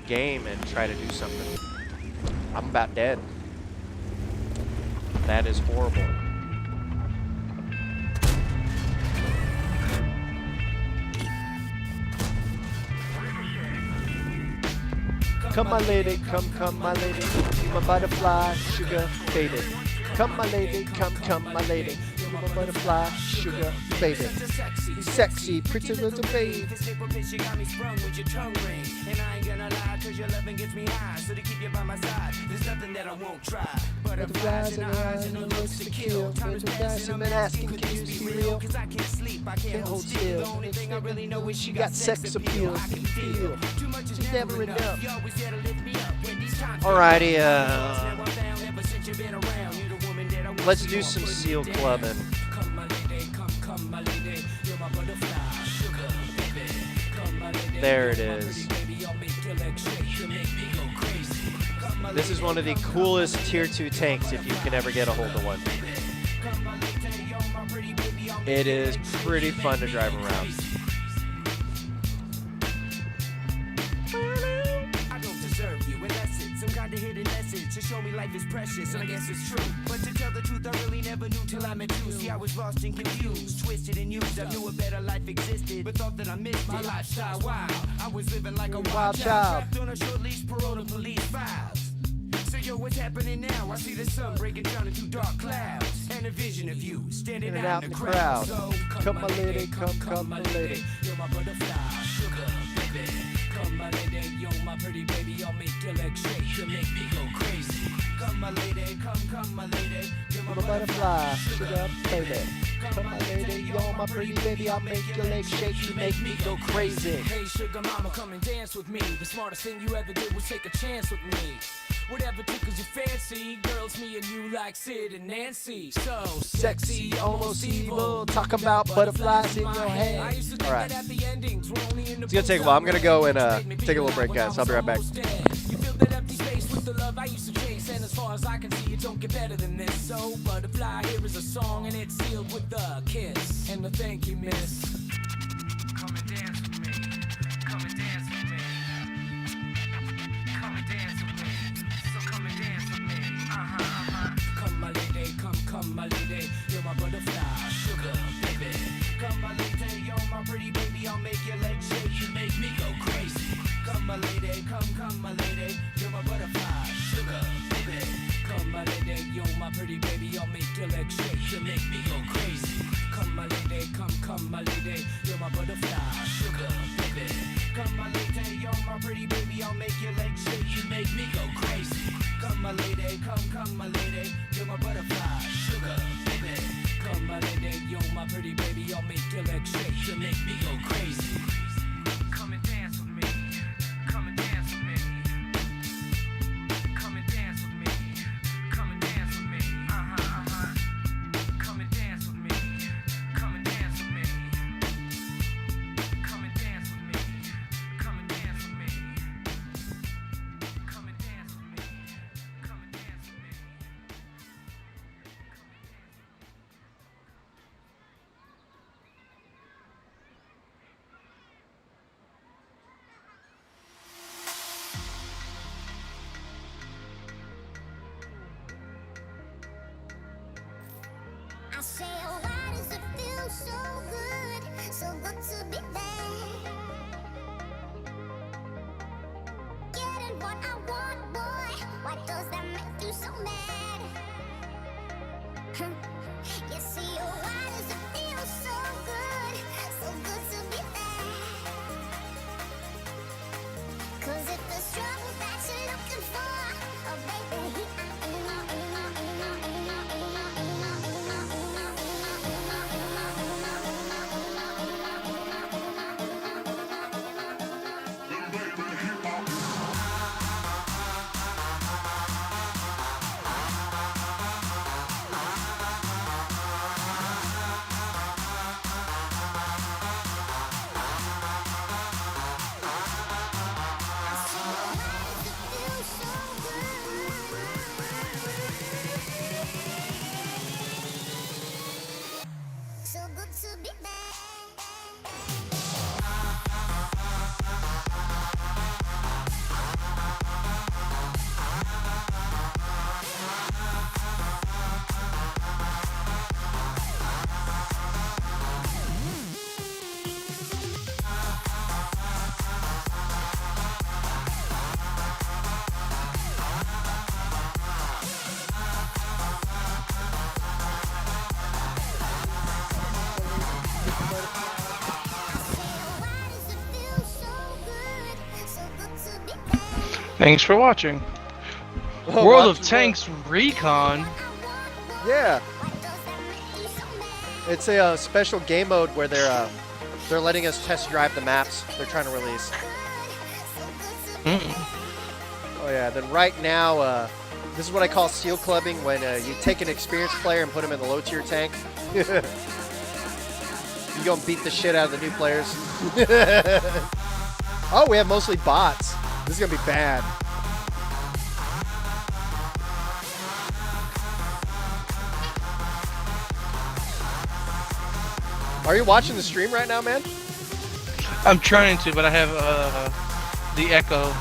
game and try to do something. I'm about dead. That is horrible. Come my lady, come my lady, you my butterfly, sugar baby. Come my lady, come my lady, you my butterfly, sugar baby. You sexy, pretty little baby. This paper bitch, you got me sprung with your tongue ring. And I ain't gonna lie, cause your loving gets me high. So to keep you by my side, there's nothing that I won't try. Butterflies in the eyes and the looks to kill. Time to pass and I'm asking, could this be real? Cause I can't sleep, I can't hold still. The only thing I really know is she got sex appeal. I can feel too much is never enough. You always there to lift me up when these times. Alrighty, let's do some seal clubbing. There it is. This is one of the coolest tier 2 tanks if you can ever get a hold of one. It is pretty fun to drive around. To hidden message to show me life is precious, and I guess it's true. But to tell the truth, I really never knew till I met you. See, I was lost and confused, twisted and used. I knew a better life existed, but thought that I missed my lifestyle. Wild, I was living like a wild child, trapped on a short leash, parole to police files. So yo, what's happening now? I see the sun breaking down into dark clouds, and a vision of you standing out in the crowd. So come my lady, come my lady. You're my butterfly, sugar baby. Come my lady, yo my pretty baby, I'll make your legs shake, you make me go crazy. Come my lady, come my lady, you're my butterfly, sugar baby. Come my lady, yo my pretty baby, I'll make your legs shake, you make me go crazy. Hey sugar mama, come and dance with me. The smartest thing you ever did was take a chance with me. Whatever tickles your fancy, girls, me and you like Sid and Nancy. So sexy, almost evil. Talk about butterflies in your head. All right. It's gonna take a while. I'm gonna go and take a little break, guys. I'll be right back. You fill that empty space with the love I used to chase, and as far as I can see, it don't get better than this. So butterfly, here is a song, and it's sealed with a kiss and a thank you, miss. Come and dance with me. Come and dance with me. Come and dance with me. So come and dance with me. Come my lady, come my lady. You're my butterfly, sugar baby. Come my lady, you're my pretty baby. I'll make your legs shake, you make me go crazy. Come my lady, come my lady. You're my butterfly, sugar baby. Come my lady, you're my pretty baby. I'll make your legs shake, you make me go crazy. Come my lady, come my lady. You're my butterfly, sugar baby. Come my lady, you're my pretty baby. I'll make your legs shake, you make me go crazy. Come my lady, come my lady. You're my butterfly, sugar baby. Come my lady, you're my pretty baby. I'll make your legs shake, you make me go crazy. Come and dance with me. Come and dance with me. Come and dance with me. Come and dance with me. Come and dance with me. Come and dance with me. Come and dance with me. Come and dance with me. Come and dance with me. Come and dance with me. I say, oh, why does it feel so good to be there? Getting what I want, boy. Why does that make you so mad? You see, oh, why does it feel so good to be there? 'Cause if there's trouble that you're looking for, oh baby, so good to be back. Thanks for watching. Oh, World watch of the- Tanks Recon. Yeah. It's a special game mode where they're letting us test drive the maps they're trying to release. Oh yeah. Then right now, this is what I call seal clubbing, when you take an experienced player and put him in the low tier tank. You go and beat the shit out of the new players. Oh, we have mostly bots. This is gonna be bad. Are you watching the stream right now, man? I'm trying to, but I have the echo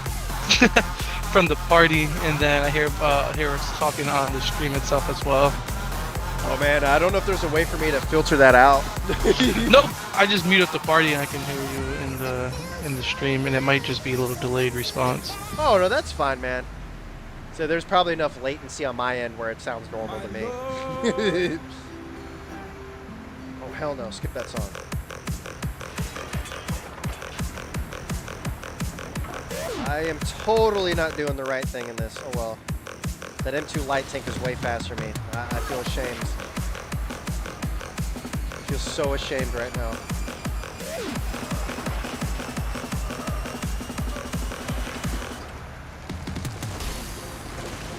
from the party, and then I hear us talking on the stream itself as well. Oh man, I don't know if there's a way for me to filter that out. Nope, I just mute up the party and I can hear you in the stream, and it might just be a little delayed response. Oh no, that's fine, man. So there's probably enough latency on my end where it sounds normal to me. Oh hell no, skip that song. I am totally not doing the right thing in this. Oh well. That M2 light tank is way faster than me. I feel ashamed. I feel so ashamed right now.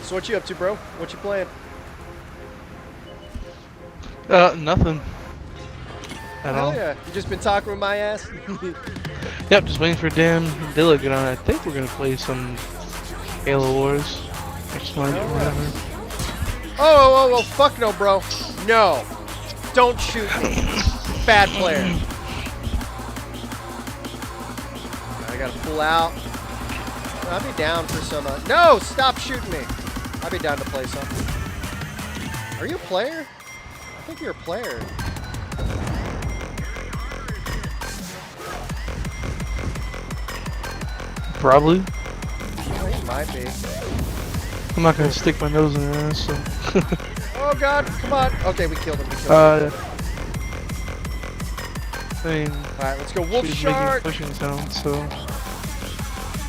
So what you up to, bro? What you playing? Nothing. At Hell all. yeah. You just been talking with my ass? Yep, just waiting for Dan Dilla to get on. I think we're gonna play some Halo Wars. Next month or whatever. Oh, fuck no, bro. No. Don't shoot me. Bad player. I gotta pull out. I'll be down for some. No! Stop shooting me. I'll be down to play something. Are you a player? I think you're a player. Probably. Oh, you might be. I'm not gonna stick my nose in her ass. So. Oh god, come on. Okay, we killed him. We killed him. I mean, Alright, let's go. Wolf she's Shark. making pushing sounds, so.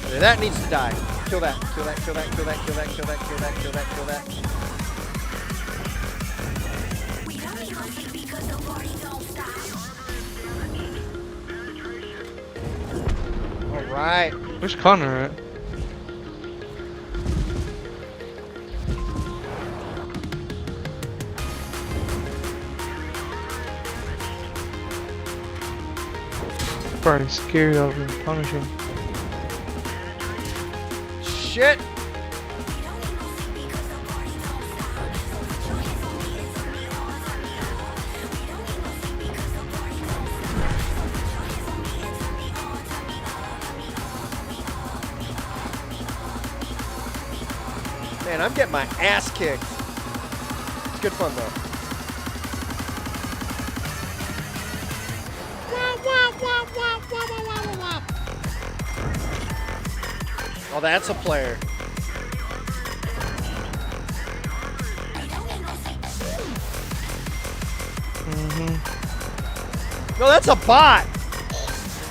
Okay, that needs to die. Kill that. Kill that. Kill that. Kill that. Kill that. Kill that. Kill that. Kill that. Kill that. Alright. Where's Connor at? Probably scared of him, punish him. Shit. Man, I'm getting my ass kicked. It's good fun though. Oh, that's a player. No, that's a bot.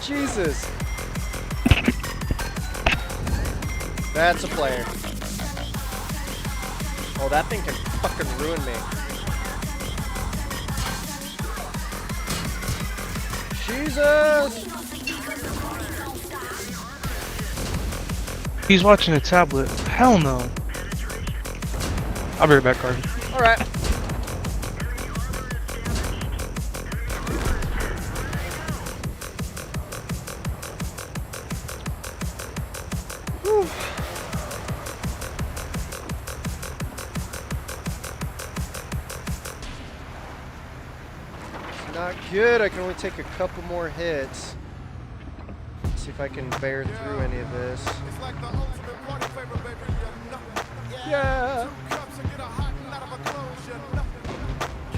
Jesus. That's a player. Oh, that thing can fucking ruin me. Jesus! He's watching a tablet. Hell no. I'll be right back, Carter. Alright. Whew. It's not good. I can only take a couple more hits. Let's see if I can bear through any of this. Yeah.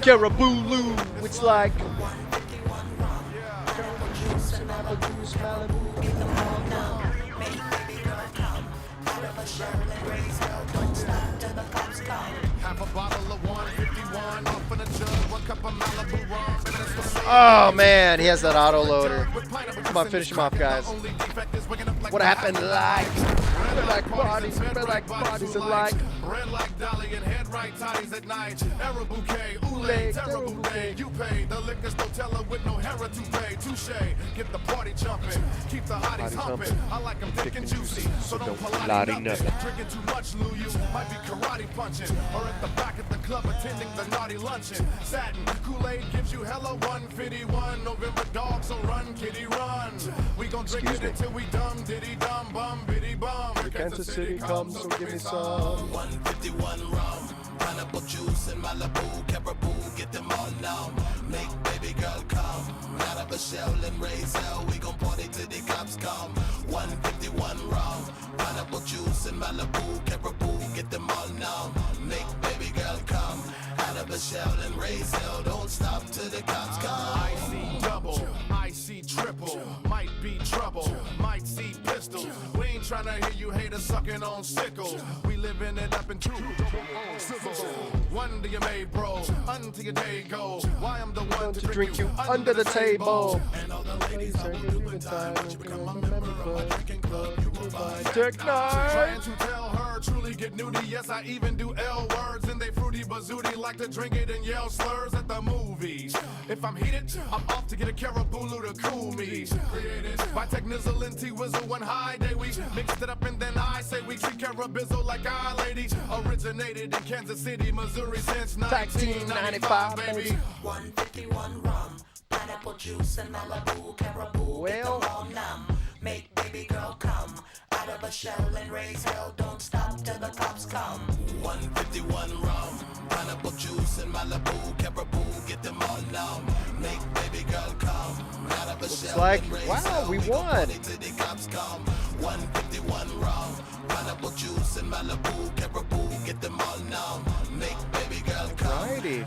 Caribou, it's like. Oh man, he has that auto loader. Come on, finish him off, guys. What happened? Like bodies, like bodies, and like. Red like Dolly and head right toddies at night. Era bouquet, oolay, terrible day. You pay the liquor's no teller with no hera to pay. Touche, get the party jumping, keep the hotties humping. I like them thick and juicy, so don't Pilates nothing. Drinking too much, Lou, you might be karate punching, or at the back of the club attending the naughty luncheon. Satin Kool-Aid gives you hella 151. November dog, so run, kitty, run. We gon' drink it until we dumb, diddy, dumb, bum, biddy, bum. Kansas City comes, so give me some. 151 rum, pineapple juice and Malibu, Caribou, get them all now. Make baby girl come, out of a shell and raise hell. We gon' party till the cops come. 151 rum, pineapple juice and Malibu, Caribou, get them all now. Make baby girl come, out of a shell and raise hell. Don't stop till the cops come. I see double, I see triple, might be trouble, might see pistol. We ain't tryna hear you haters sucking on sickle. We living it up in true civil. One to your made, bro, until your day go. Why I'm the one to drink you under the table. And all the ladies are giving time. Become a member of my drinking club. You will find trying to tell her, truly get nudie. Yes, I even do L words, and they fruity bazooty. Like to drink it and yell slurs at the movies. If I'm heated, I'm off to get a carabulu to cool me. Created by Technizzle and T-Wizzle one high day. We mixed it up and then I say we treat carabizzle like our lady. Originated in Kansas City, Missouri since 1995, baby. 151 rum, pineapple juice and Malibu, caribou, get them all numb. Make baby girl come out of a shell and raise hell. Don't stop till the cops come. 151 rum, pineapple juice and Malibu, caribou, get them all numb. Make baby girl come out of a shell and raise hell. Wow, we won. Till the cops come. 151 rum, pineapple juice and Malibu, caribou, get them all numb. Make baby girl come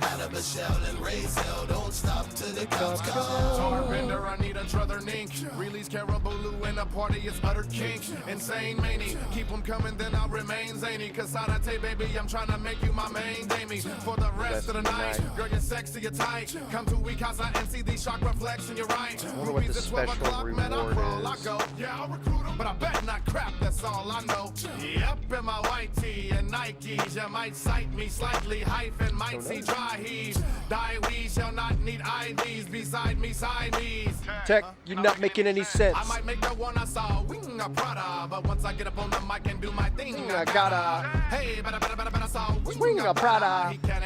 out of a shell and raise hell. Don't stop till the cops come. Tarbender, I need a druther nink. Release Carabulu in a party, it's utter kink. Insane mania, keep them coming, then I'll remain zany. Cause Sarate, baby, I'm trying to make you my main damie. For the rest of the night, girl, you're sexy, you're tight. Come to Wikasa and see these shock reflection, you're right. I wonder what the special man, I crawl, reward I is. go. Yeah, I'll recruit them, but I bet not crap, that's all I know. Yep, in my white tee and Nikes, you might cite me slightly, hyphen, might see dry heave. Die, we shall not need IVs beside me, Siamese. Tech, you're not making any sense. I might make the one I saw, wing a Prada, but once I get up on the mic and do my thing, I gotta. Hey, better, saw Wing a Prada. He can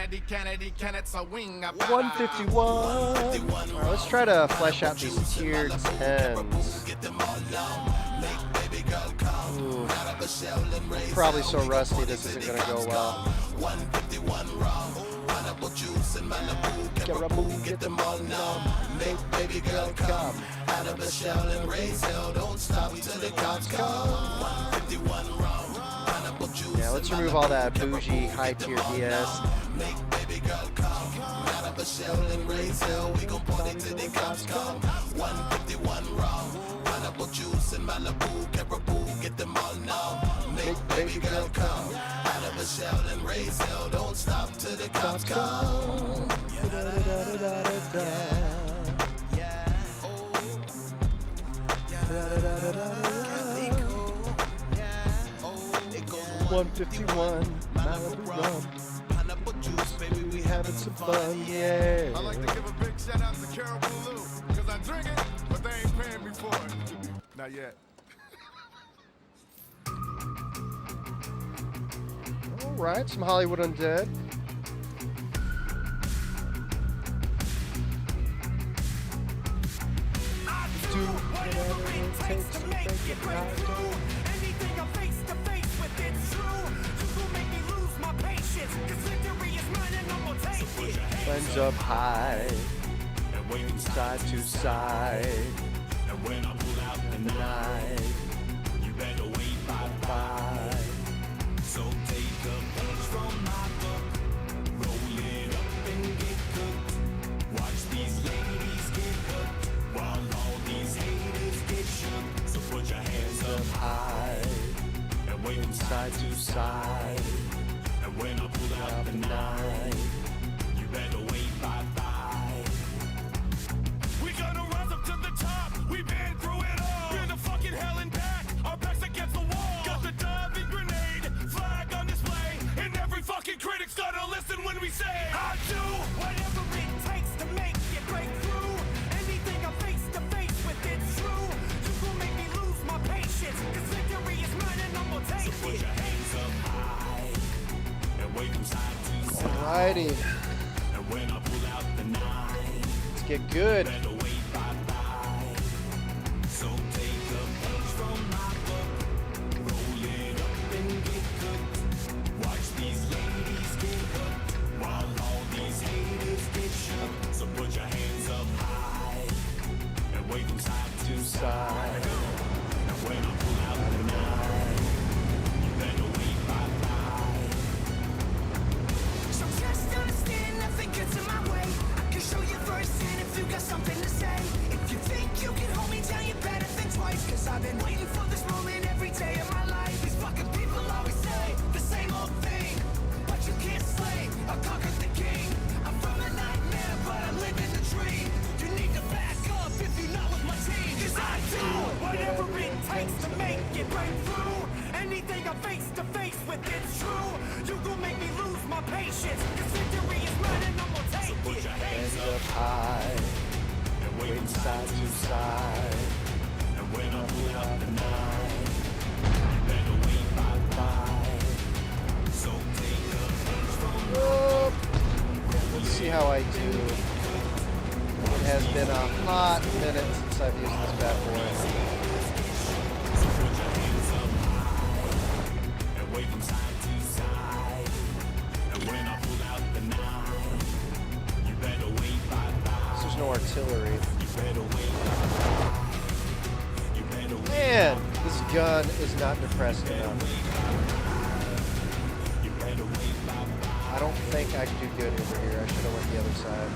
it, so wing a Prada. 151. All right, let's try to flesh out these tier 10s. Ooh. Probably so rusty this isn't gonna go well. 151 rum, pineapple juice and Malibu, caribou, get them all numb. Make baby girl come out of a shell and raise hell. Don't stop till the cops come. 151 rum, pineapple juice. Yeah, let's remove all that bougie high tier DS. Make baby girl come out of a shell and raise hell. We gon' party till the cops come. 151 rum, pineapple juice and Malibu, caribou, get them all numb. Make baby girl come out of a shell and raise hell. Don't stop till the cops come. $151 Malibu rum. Pineapple juice, baby, we having some fun. Yeah. I like to give a big shout out to Carabulu, cause I drink it, but they ain't paying me for it. Not yet. All right, some Hollywood Undead. Do whatever it takes to make it right. Anything I'm face to face with, it's true. You gon' make me lose my patience, cause victory is mine and I'm gonna take it. Lens up high, side to side. And when I pull out the Night, you better wait by. So take a page from my book, roll it up and get cooked. Watch these ladies get hooked, while all these haters get shook. So put your hands up high, and wave them side to side. And when I pull out the knife, you better wait bye. We gonna rise up to the top. We've been through it all. Been to fucking hell and back. Our backs against the wall. Got the diving grenade, flag on display, and every fucking critic's gonna listen when we say, I do Whatever it takes to make it break through. Anything I'm face to face with, it's true. You gon' make me lose my patience, cause victory is mine and I'm gonna take put it. your hands up high and wave them side to side. Alrighty, And when I pull out the knife, let's get good. better wait bye. So take a page from my book, roll it up and get cooked. Watch these ladies get hooked, while all these haters get shook. So put your hands up high and wave them side to Side. And when I pull out the knife, you better wait bye. So just understand nothing gets in my way. I can show you firsthand if you got something to say. If you think you can hold me down, you better think twice. Cause I've been waiting for this moment every day of my high, waiting side to side. And when I pull out the knife, you better wait bye-bye. So take a punch from let's see how I do. It has been a hot minute since I've used this bad boy. And wait from side to side. And when I pull out the knife, you better wait bye-bye. There's no artillery. You better wait bye-bye. You better wait. Man, this gun is not depressed enough. You better wait bye-bye. I don't think I can do good over here. I should have went the other side.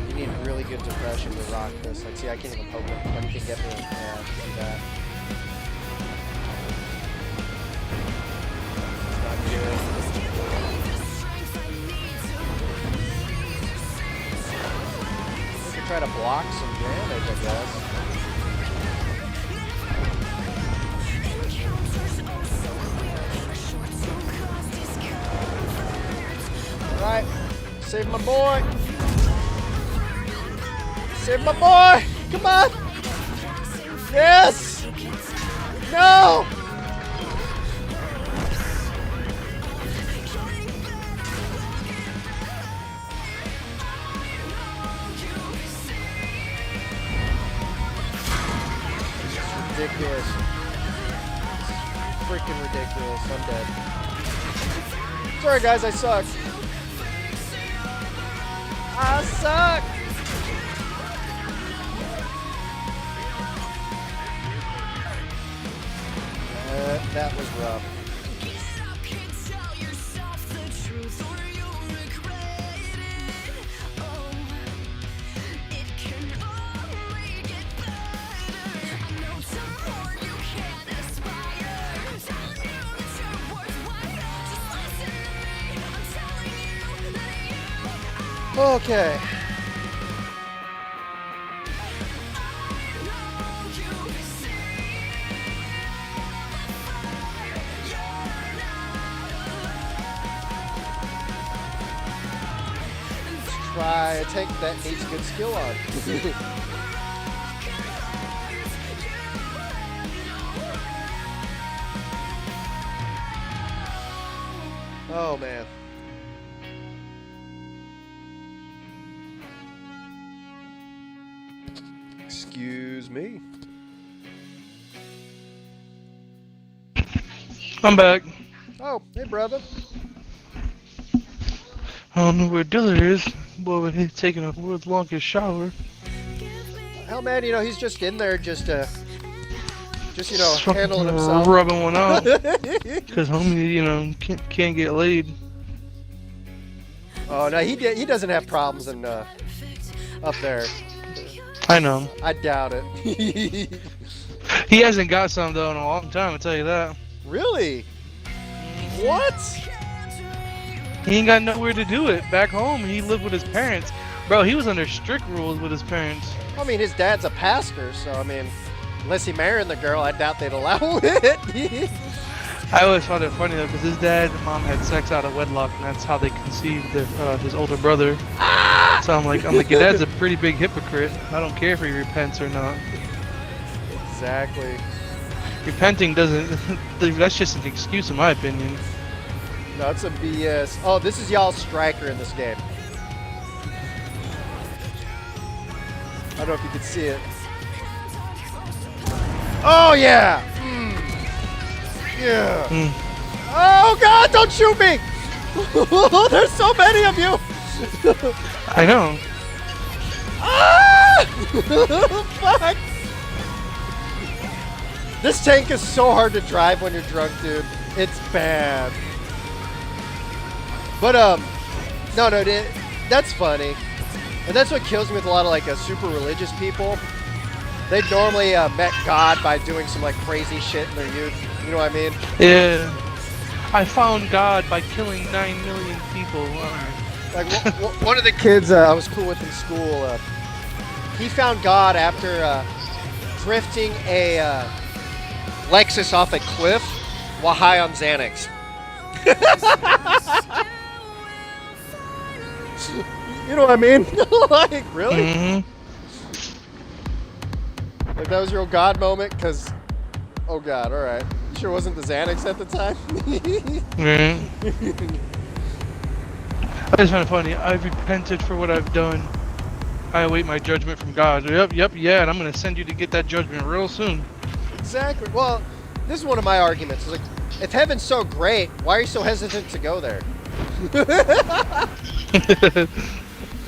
You need really good depression to rock this. Like, see, I can't even poke him. But you can get me. Yeah, do that. Not good. We can try to block some damage, I guess. Alright, save my boy. Save my boy! Come on! Yes! No! Ridiculous. Freaking ridiculous. I'm dead. Sorry guys, I suck. I suck! That was rough. Okay. Try a tank that needs good skill on. Oh man. Excuse me. I'm back. Oh, hey brother. I don't know where Diller is. Boy, when he's taking a world's longest shower. Hell man, you know, he's just in there just you know, handling himself. Rubbing one out. Because homie, you know, can't get laid. Oh no, he doesn't have problems in up there. I know. I doubt it. He hasn't got some though in a long time, I'll tell you that. Really? What? He ain't got nowhere to do it. Back home, he lived with his parents. Bro, he was under strict rules with his parents. I mean, his dad's a pastor, so I mean, unless he married the girl, I doubt they'd allow it. I always found it funny though, because his dad and mom had sex out of wedlock, and that's how they conceived his older brother. So I'm like, your dad's a pretty big hypocrite. I don't care if he repents or not. Exactly. Repenting doesn't. That's just an excuse, in my opinion. No, it's a BS. Oh, this is y'all's striker in this game. I don't know if you can see it. Oh yeah. Yeah. Oh God! Don't shoot me! There's so many of you. I know. Ah! Fuck! This tank is so hard to drive when you're drunk, dude. It's bad. But no, that's funny, and that's what kills me with a lot of like super religious people. They normally met God by doing some like crazy shit in their youth. You know what I mean? Yeah. I found God by killing 9 million people. Like one of the kids I was cool with in school, he found God after drifting a Lexus off a cliff while high on Xanax. You know what I mean? Like, really? Mm-hmm. Like, that was your God moment? Because, oh God, all right. You sure it wasn't the Xanax at the time? I just find it funny. I've repented for what I've done. I await my judgment from God. Yep, yeah, and I'm gonna send you to get that judgment real soon. Exactly. Well, this is one of my arguments. It's like, if heaven's so great, why are you so hesitant to go there?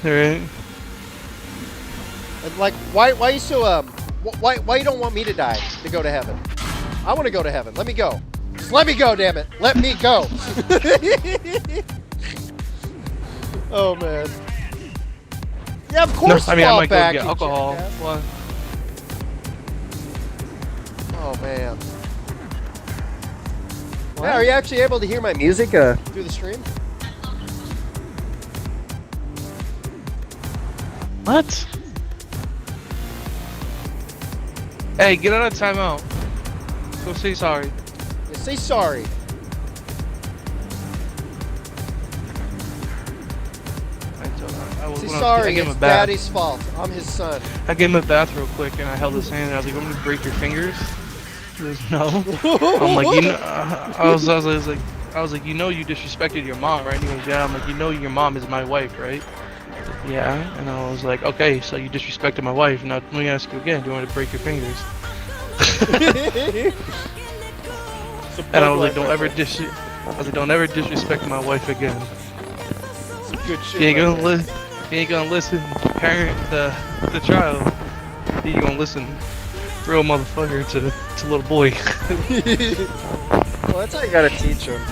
Alright. And like, why you so why you don't want me to die to go to heaven? I want to go to heaven. Let me go. Just let me go, damn it. Let me go. Oh man. Yeah, of No, course. I mean, I fall might go back, get you alcohol. jackass. Well, Oh man. Yeah, are you actually able to hear my music through the stream? what? Hey, get out of timeout. Go say sorry. Yeah, say sorry. Say sorry. I gave him It's a bath. Daddy's fault. I'm his son. I gave him a bath real quick, and I held his hand, and I was like, "Want me to break your fingers?" He goes, "No." I'm like, I was like, you know, you disrespected your mom, right? And he goes, "Yeah." I'm like, you know, your mom is my wife, right? Yeah. And I was like, okay, so you disrespected my wife. Now let me ask you again. Do you want me to break your fingers? And I was like, don't ever disrespect my wife again. Some good shit. You ain't right gonna there. You ain't gonna listen, parent the child. You gonna listen, real motherfucker to little boy. Well, that's how you gotta teach them.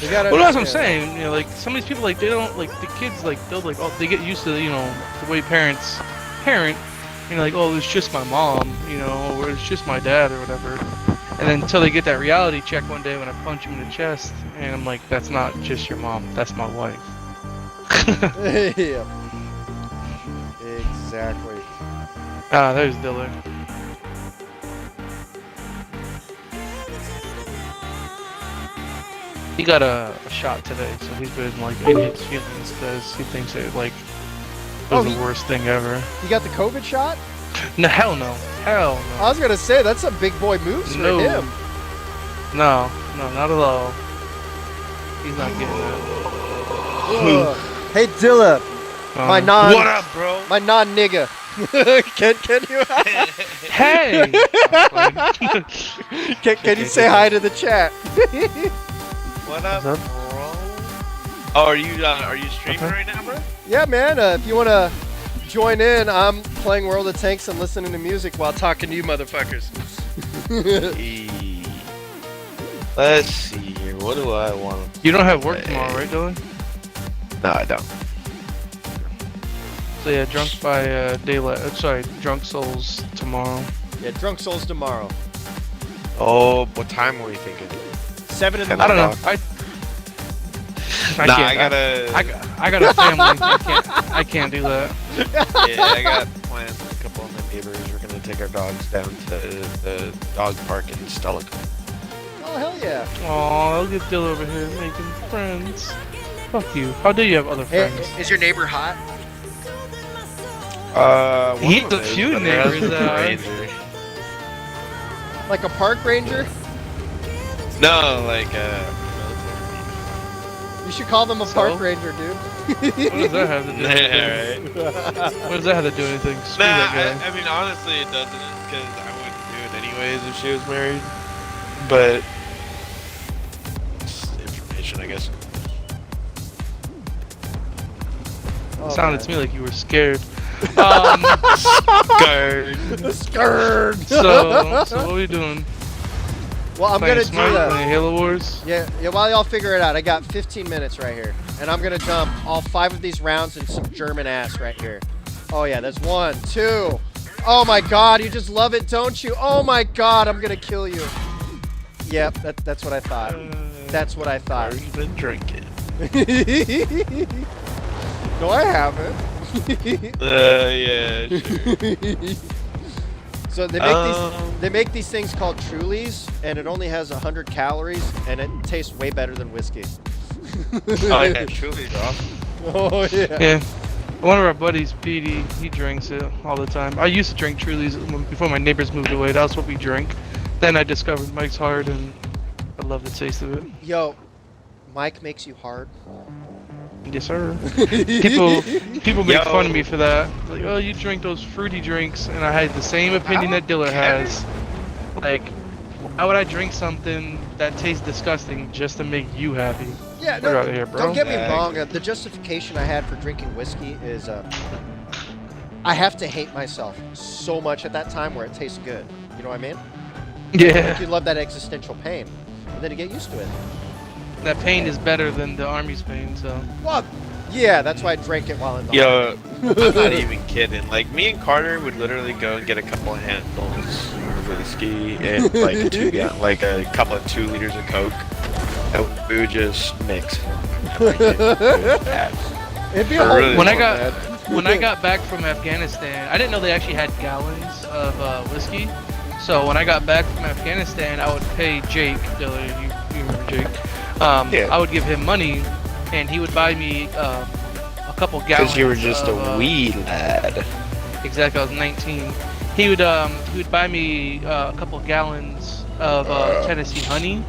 You gotta. Well, that's what I'm understand. saying. You know, like some of these people, like they don't like the kids, like they'll like, oh, they get used to, you know, the way parents parent. You know, like, oh, it's just my mom, you know, or it's just my dad or whatever. And then until they get that reality check one day when I punch him in the chest, and I'm like, that's not just your mom, that's my wife. Yeah. Exactly. Ah, there's Diller. He got a shot today, so he's been like in his feelings because he thinks it like was the worst thing ever. You got the COVID shot? No, hell no, hell no. I was gonna say that's some big boy moves for No. him. No, not at all. He's not getting that. Ugh. Hey Dilla, my What up, bro? my non-nigga. can you Hey! can you say hi to the chat? What up, What's up? bro? Oh, are you streaming right now, bro? Yeah, man. If you wanna join in, I'm playing World of Tanks and listening to music while talking to you, motherfuckers. Let's see here. What do I want? You don't have work tomorrow, right, Dylan? No, I don't. So yeah, drunk by daylight. Sorry, drunk souls tomorrow. Yeah, Drunk Souls tomorrow. Oh, what time were you thinking? 7 in the I I don't morning. know. I Nah, can't. I gotta. I got a family. I can't do that. Yeah, I got plans with a couple of my neighbors. We're gonna take our dogs down to the dog park in Stelico. Oh hell yeah. Aw, I'll get Dylan over here making friends. Fuck you. How do you have other Hey, friends? is your neighbor hot? One He of has a them is, few but her neighbors, husband's a ranger. Like a park ranger? No, like You should call them a So? park ranger, dude. What does that have to do? yeah, Anything? right. What does that have to do with anything? Screw Nah, that guy. I mean honestly, it doesn't, because I wouldn't do it anyways if she was married. But it's information, I guess. Oh, Sounded man. to me like you were scared. Skirt. So what are we doing? Well, I'm Playing gonna do Smite, that. playing Halo Wars? Yeah, while y'all figure it out, I got 15 minutes right here. And I'm gonna dump all 5 of these rounds in some German ass right here. Oh yeah, there's 1, 2. Oh my god, you just love it, don't you? Oh my god, I'm gonna kill you. Yep, that's what I thought. That's what I thought. You've been drinking. No, I haven't. Yeah, sure. So they make these things called Trulies, and it only has 100 calories, and it tastes way better than whiskey. Oh yeah, truly, awesome. Oh yeah. Yeah. One of our buddies, Petey, he drinks it all the time. I used to drink Trulies before my neighbors moved away. That's what we drank. Then I discovered Mike's Hard, and I love the taste of it. Yo, Mike makes you hard. Yes, sir. People make fun of me for that. Like, oh, you drink those fruity drinks, and I had the same opinion that Diller has. Like, why would I drink something that tastes disgusting just to make you happy? Yeah, Get no, out of here, bro. don't get me wrong. The justification I had for drinking whiskey is I have to hate myself so much at that time where it tastes good. You know what I mean? Yeah. Like you love that existential pain, and then you get used to it. That pain is better than the army's pain, so. Well, yeah, that's why I drank it while in the Yo, I'm not even kidding. Like, me and Carter would literally go and get a couple of handfuls of whiskey and like like a couple of 2 liters of Coke. And we would just mix. It'd be a whole Really When I fun, got back from Afghanistan, I didn't know they actually had gallons of whiskey. So when I got back from Afghanistan, I would pay Jake, Diller, you remember Jake? Yeah. I would give him money, and he would buy me a couple gallons. Because you were just of, a wee lad. Exactly, I was 19. He would buy me a couple gallons of Tennessee honey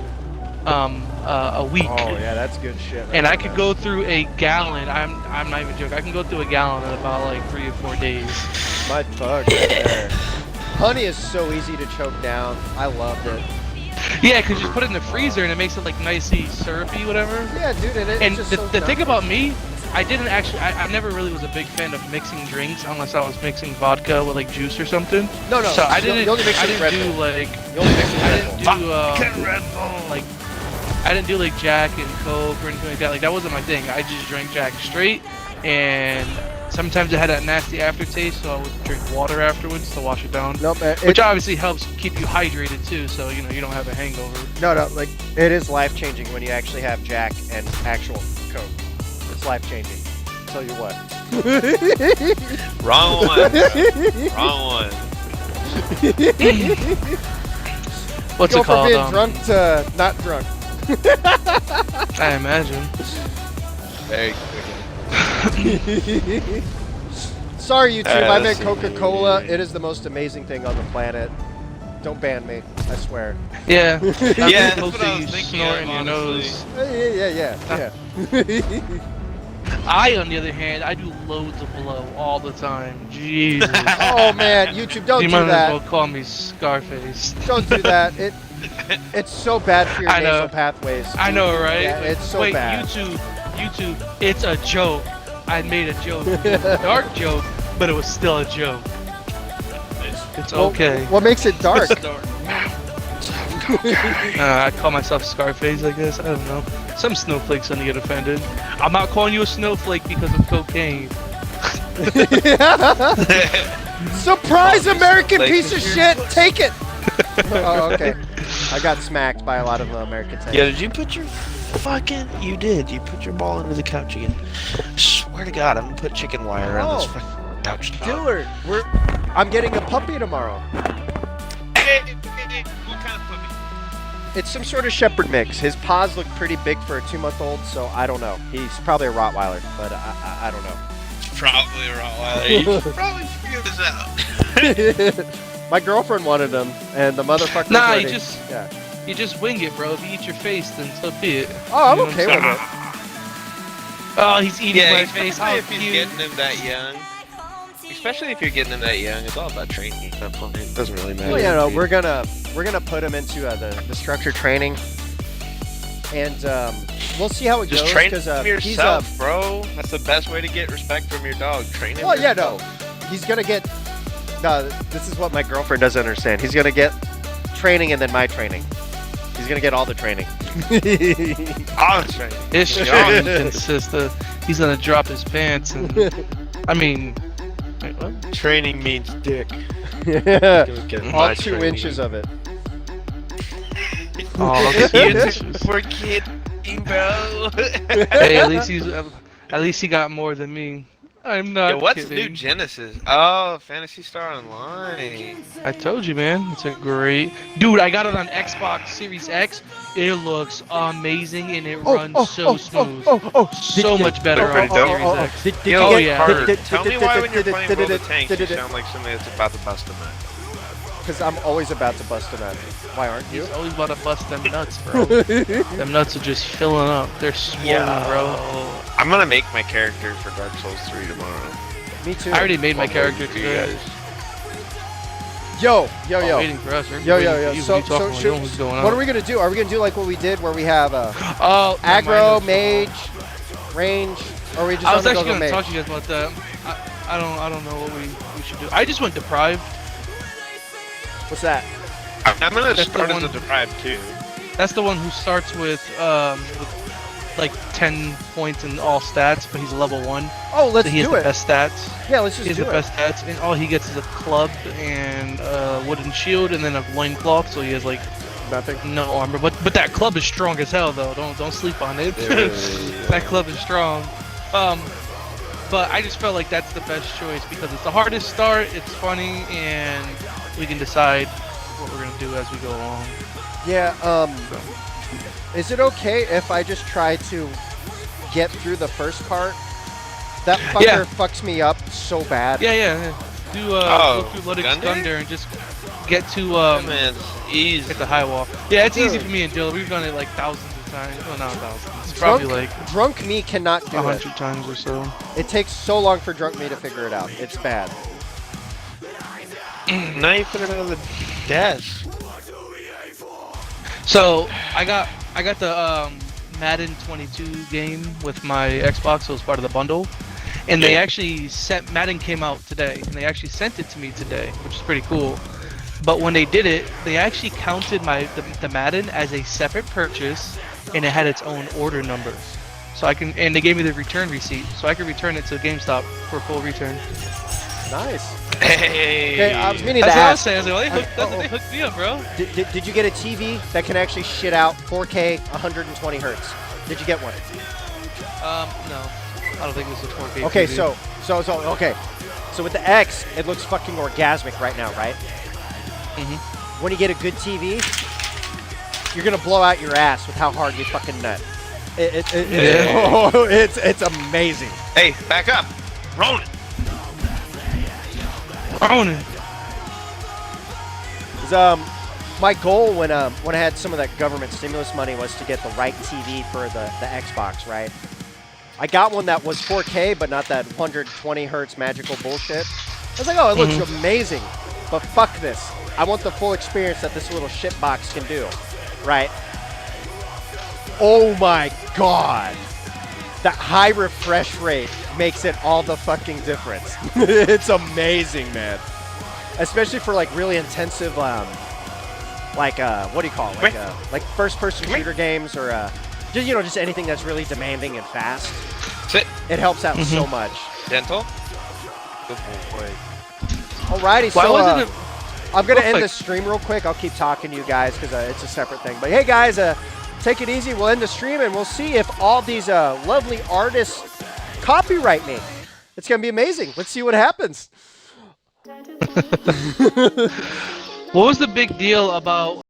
a week. Oh yeah, that's good shit. And I could go through a gallon. I'm not even joking. I can go through a gallon in about like 3 or 4 days. My bug right there. Honey is so easy to choke down. I loved it. Yeah, because you just put it in the freezer and it makes it like nicey syrupy, whatever. Yeah, dude, it's And just the, so the thing nice. about me, I didn't actually, I never really was a big fan of mixing drinks unless I was mixing vodka with like juice or something. No. So I didn't, You only mix I it with Red didn't do Bull. like, You only mix it with I Red didn't Bull. do like, I didn't do like Jack and Coke or anything like that. Like that wasn't my thing. I just drank Jack straight, and sometimes it had that nasty aftertaste, so I would drink water afterwards to wash it down. Nope, Which obviously helps keep you hydrated too, so you know you don't have a hangover. No, like it is life changing when you actually have Jack and actual Coke. It's life changing. Tell you what. Wrong one. Bro. Wrong one. What's Go it called? from being drunk to not drunk. I imagine. Very quickly. Sorry, YouTube. I meant see. Coca-Cola. It is the most amazing thing on the planet. Don't ban me. I swear. Yeah. Yeah, Supposed that's what to I was you thinking snort of, in your honestly. nose. Yeah. I, on the other hand, I do loads of blow all the time. Jesus. Oh man, YouTube, don't You do might as well that. call me Scarface. Don't do that. It's so bad for your I know. nasal pathways. I know, right? Yeah, it's so Wait, bad. YouTube, it's a joke. I made a joke. It was a dark joke, but it was still a joke. It's okay. What makes it dark? I call myself Scarface, I guess. I don't know. Some snowflake's gonna get offended. I'm not calling you a snowflake because of cocaine. Surprise, American Like- piece of shit! Take it! Oh, okay. I got smacked by a lot of American tanks. Yeah, did you put your you did. You put your ball into the couch again. Swear to God, I'm gonna put chicken wire around this Oh. fucking couch. Dillard, I'm getting a puppy tomorrow. Hey, what kind of puppy? It's some sort of shepherd mix. His paws look pretty big for a 2-month-old, so I don't know. He's probably a Rottweiler, but I don't know. It's probably a Rottweiler. You should probably figure this out. My girlfriend wanted him, and the motherfucker. Nah, was you ready. just Yeah. you just wing it, bro. If you eat your face, then so be it. Oh, I'm You know what okay I'm with saying? it. Oh, he's eating Yeah, my face. especially How if he's cute. getting him that young. Especially if you're getting him that young, it's all about training at that point. It doesn't really matter. Well, yeah, no, we're gonna put him into the structured training, and we'll see how it Just goes. train 'cause, him he's yourself, bro. That's the best way to get respect from your dog. Train him. well, yeah, no, yourself. he's gonna get. No, this is what my girlfriend doesn't understand. He's gonna get training and then my training. He's gonna get all the training. I'll train. His strong consists of he's gonna drop his pants and I mean, wait, what? Training means dick. Yeah. Get All my 2 training. inches of it. Oh, Kids, we're kidding, bro. Hey, at least he got more than me. I'm not Yo, what's kidding. new Genesis? Oh, Fantasy Star Online. I told you, man. It's a great... Dude, I got it on Xbox Series X. It looks amazing, and it runs so smooth. So much better on pretty dope. Series X. Did you Yo, yeah. Carter, tell me why when you're playing World of Tanks, you sound like somebody that's about to bust a nut. Because I'm always about to bust a nut. Why aren't you? He's always about to bust them nuts, bro. Them nuts are just filling up. They're swollen, bro. I'm gonna make my character for Dark Souls 3 tomorrow. Me too. I already made my I'll character wait for you today. guys. Yo. Waiting for us. We're Yo. waiting for you. So, You talking about shoot, what's going on. what are we gonna do? Are we gonna do like what we did, where we have Oh, aggro, never mind. mage, range, or are we just I was gonna actually go gonna mage? talk to you guys about that. I don't know what we should do. I just went deprived. What's that? I'm gonna That's the start as one- a deprived too. That's the one who starts with like 10 points in all stats, but he's level 1. Oh, let's So he has do the it. best stats. Yeah, let's He just has do the it. best stats, and all he gets is a club and a wooden shield, and then a loincloth. So he has like Nothing. no armor. But that club is strong as hell, though. Don't sleep on it. That club is strong. But I just felt like that's the best choice because it's the hardest start. It's funny, and we can decide what we're gonna do as we go along. Yeah. Is it okay if I just try to get through the first part? That fucker Yeah. fucks me up so bad. Yeah. Do Oh, go through Ludwig's Gundyr? Thunder and just get to Man, it's easy. get the high wall. Yeah, it's easy Dude. for me and Jill. We've done it like thousands of times. Well, not thousands. It's probably like Drunk me cannot do it. 100 times or so. It takes so long for drunk me to figure it out. It's bad. Now you put it on the desk. So I got the Madden 22 game with my Xbox. So it was part of the bundle, and they actually sent Madden came out today, and they actually sent it to me today, which is pretty cool. But when they did it, they actually counted the Madden as a separate purchase, and it had its own order number. So and they gave me the return receipt, so I could return it to GameStop for full return. Nice. Hey. Okay, I was meaning to That's what I was ask. saying. I was like, well, they hooked me up, bro. Did you get a TV that can actually shit out 4K 120 hertz? Did you get one? No, I don't think it was a 4K. Okay, TV. so with the X, it looks fucking orgasmic right now, right? Mhm. When you get a good TV, you're gonna blow out your ass with how hard you fucking nut. It's amazing. Hey, back up. Roll it. Ronan. My goal when I had some of that government stimulus money was to get the right TV for the Xbox, right? I got one that was 4K, but not that 120 hertz magical bullshit. I was like, oh, it looks amazing, but fuck this. I want the full experience that this little shit box can do, right? Oh my god. That high refresh rate makes it all the fucking difference. It's amazing, man. Especially for like really intensive, what do you call it? Like first-person shooter games or just anything that's really demanding and fast. Sit. It helps out so much. Gentle. Good boy. Alrighty, Why so wasn't it? I'm gonna Real end quick. the stream real quick. I'll keep talking to you guys because it's a separate thing. But hey, guys, take it easy. We'll end the stream and we'll see if all these lovely artists copyright me. It's gonna be amazing. Let's see what happens. What was the big deal about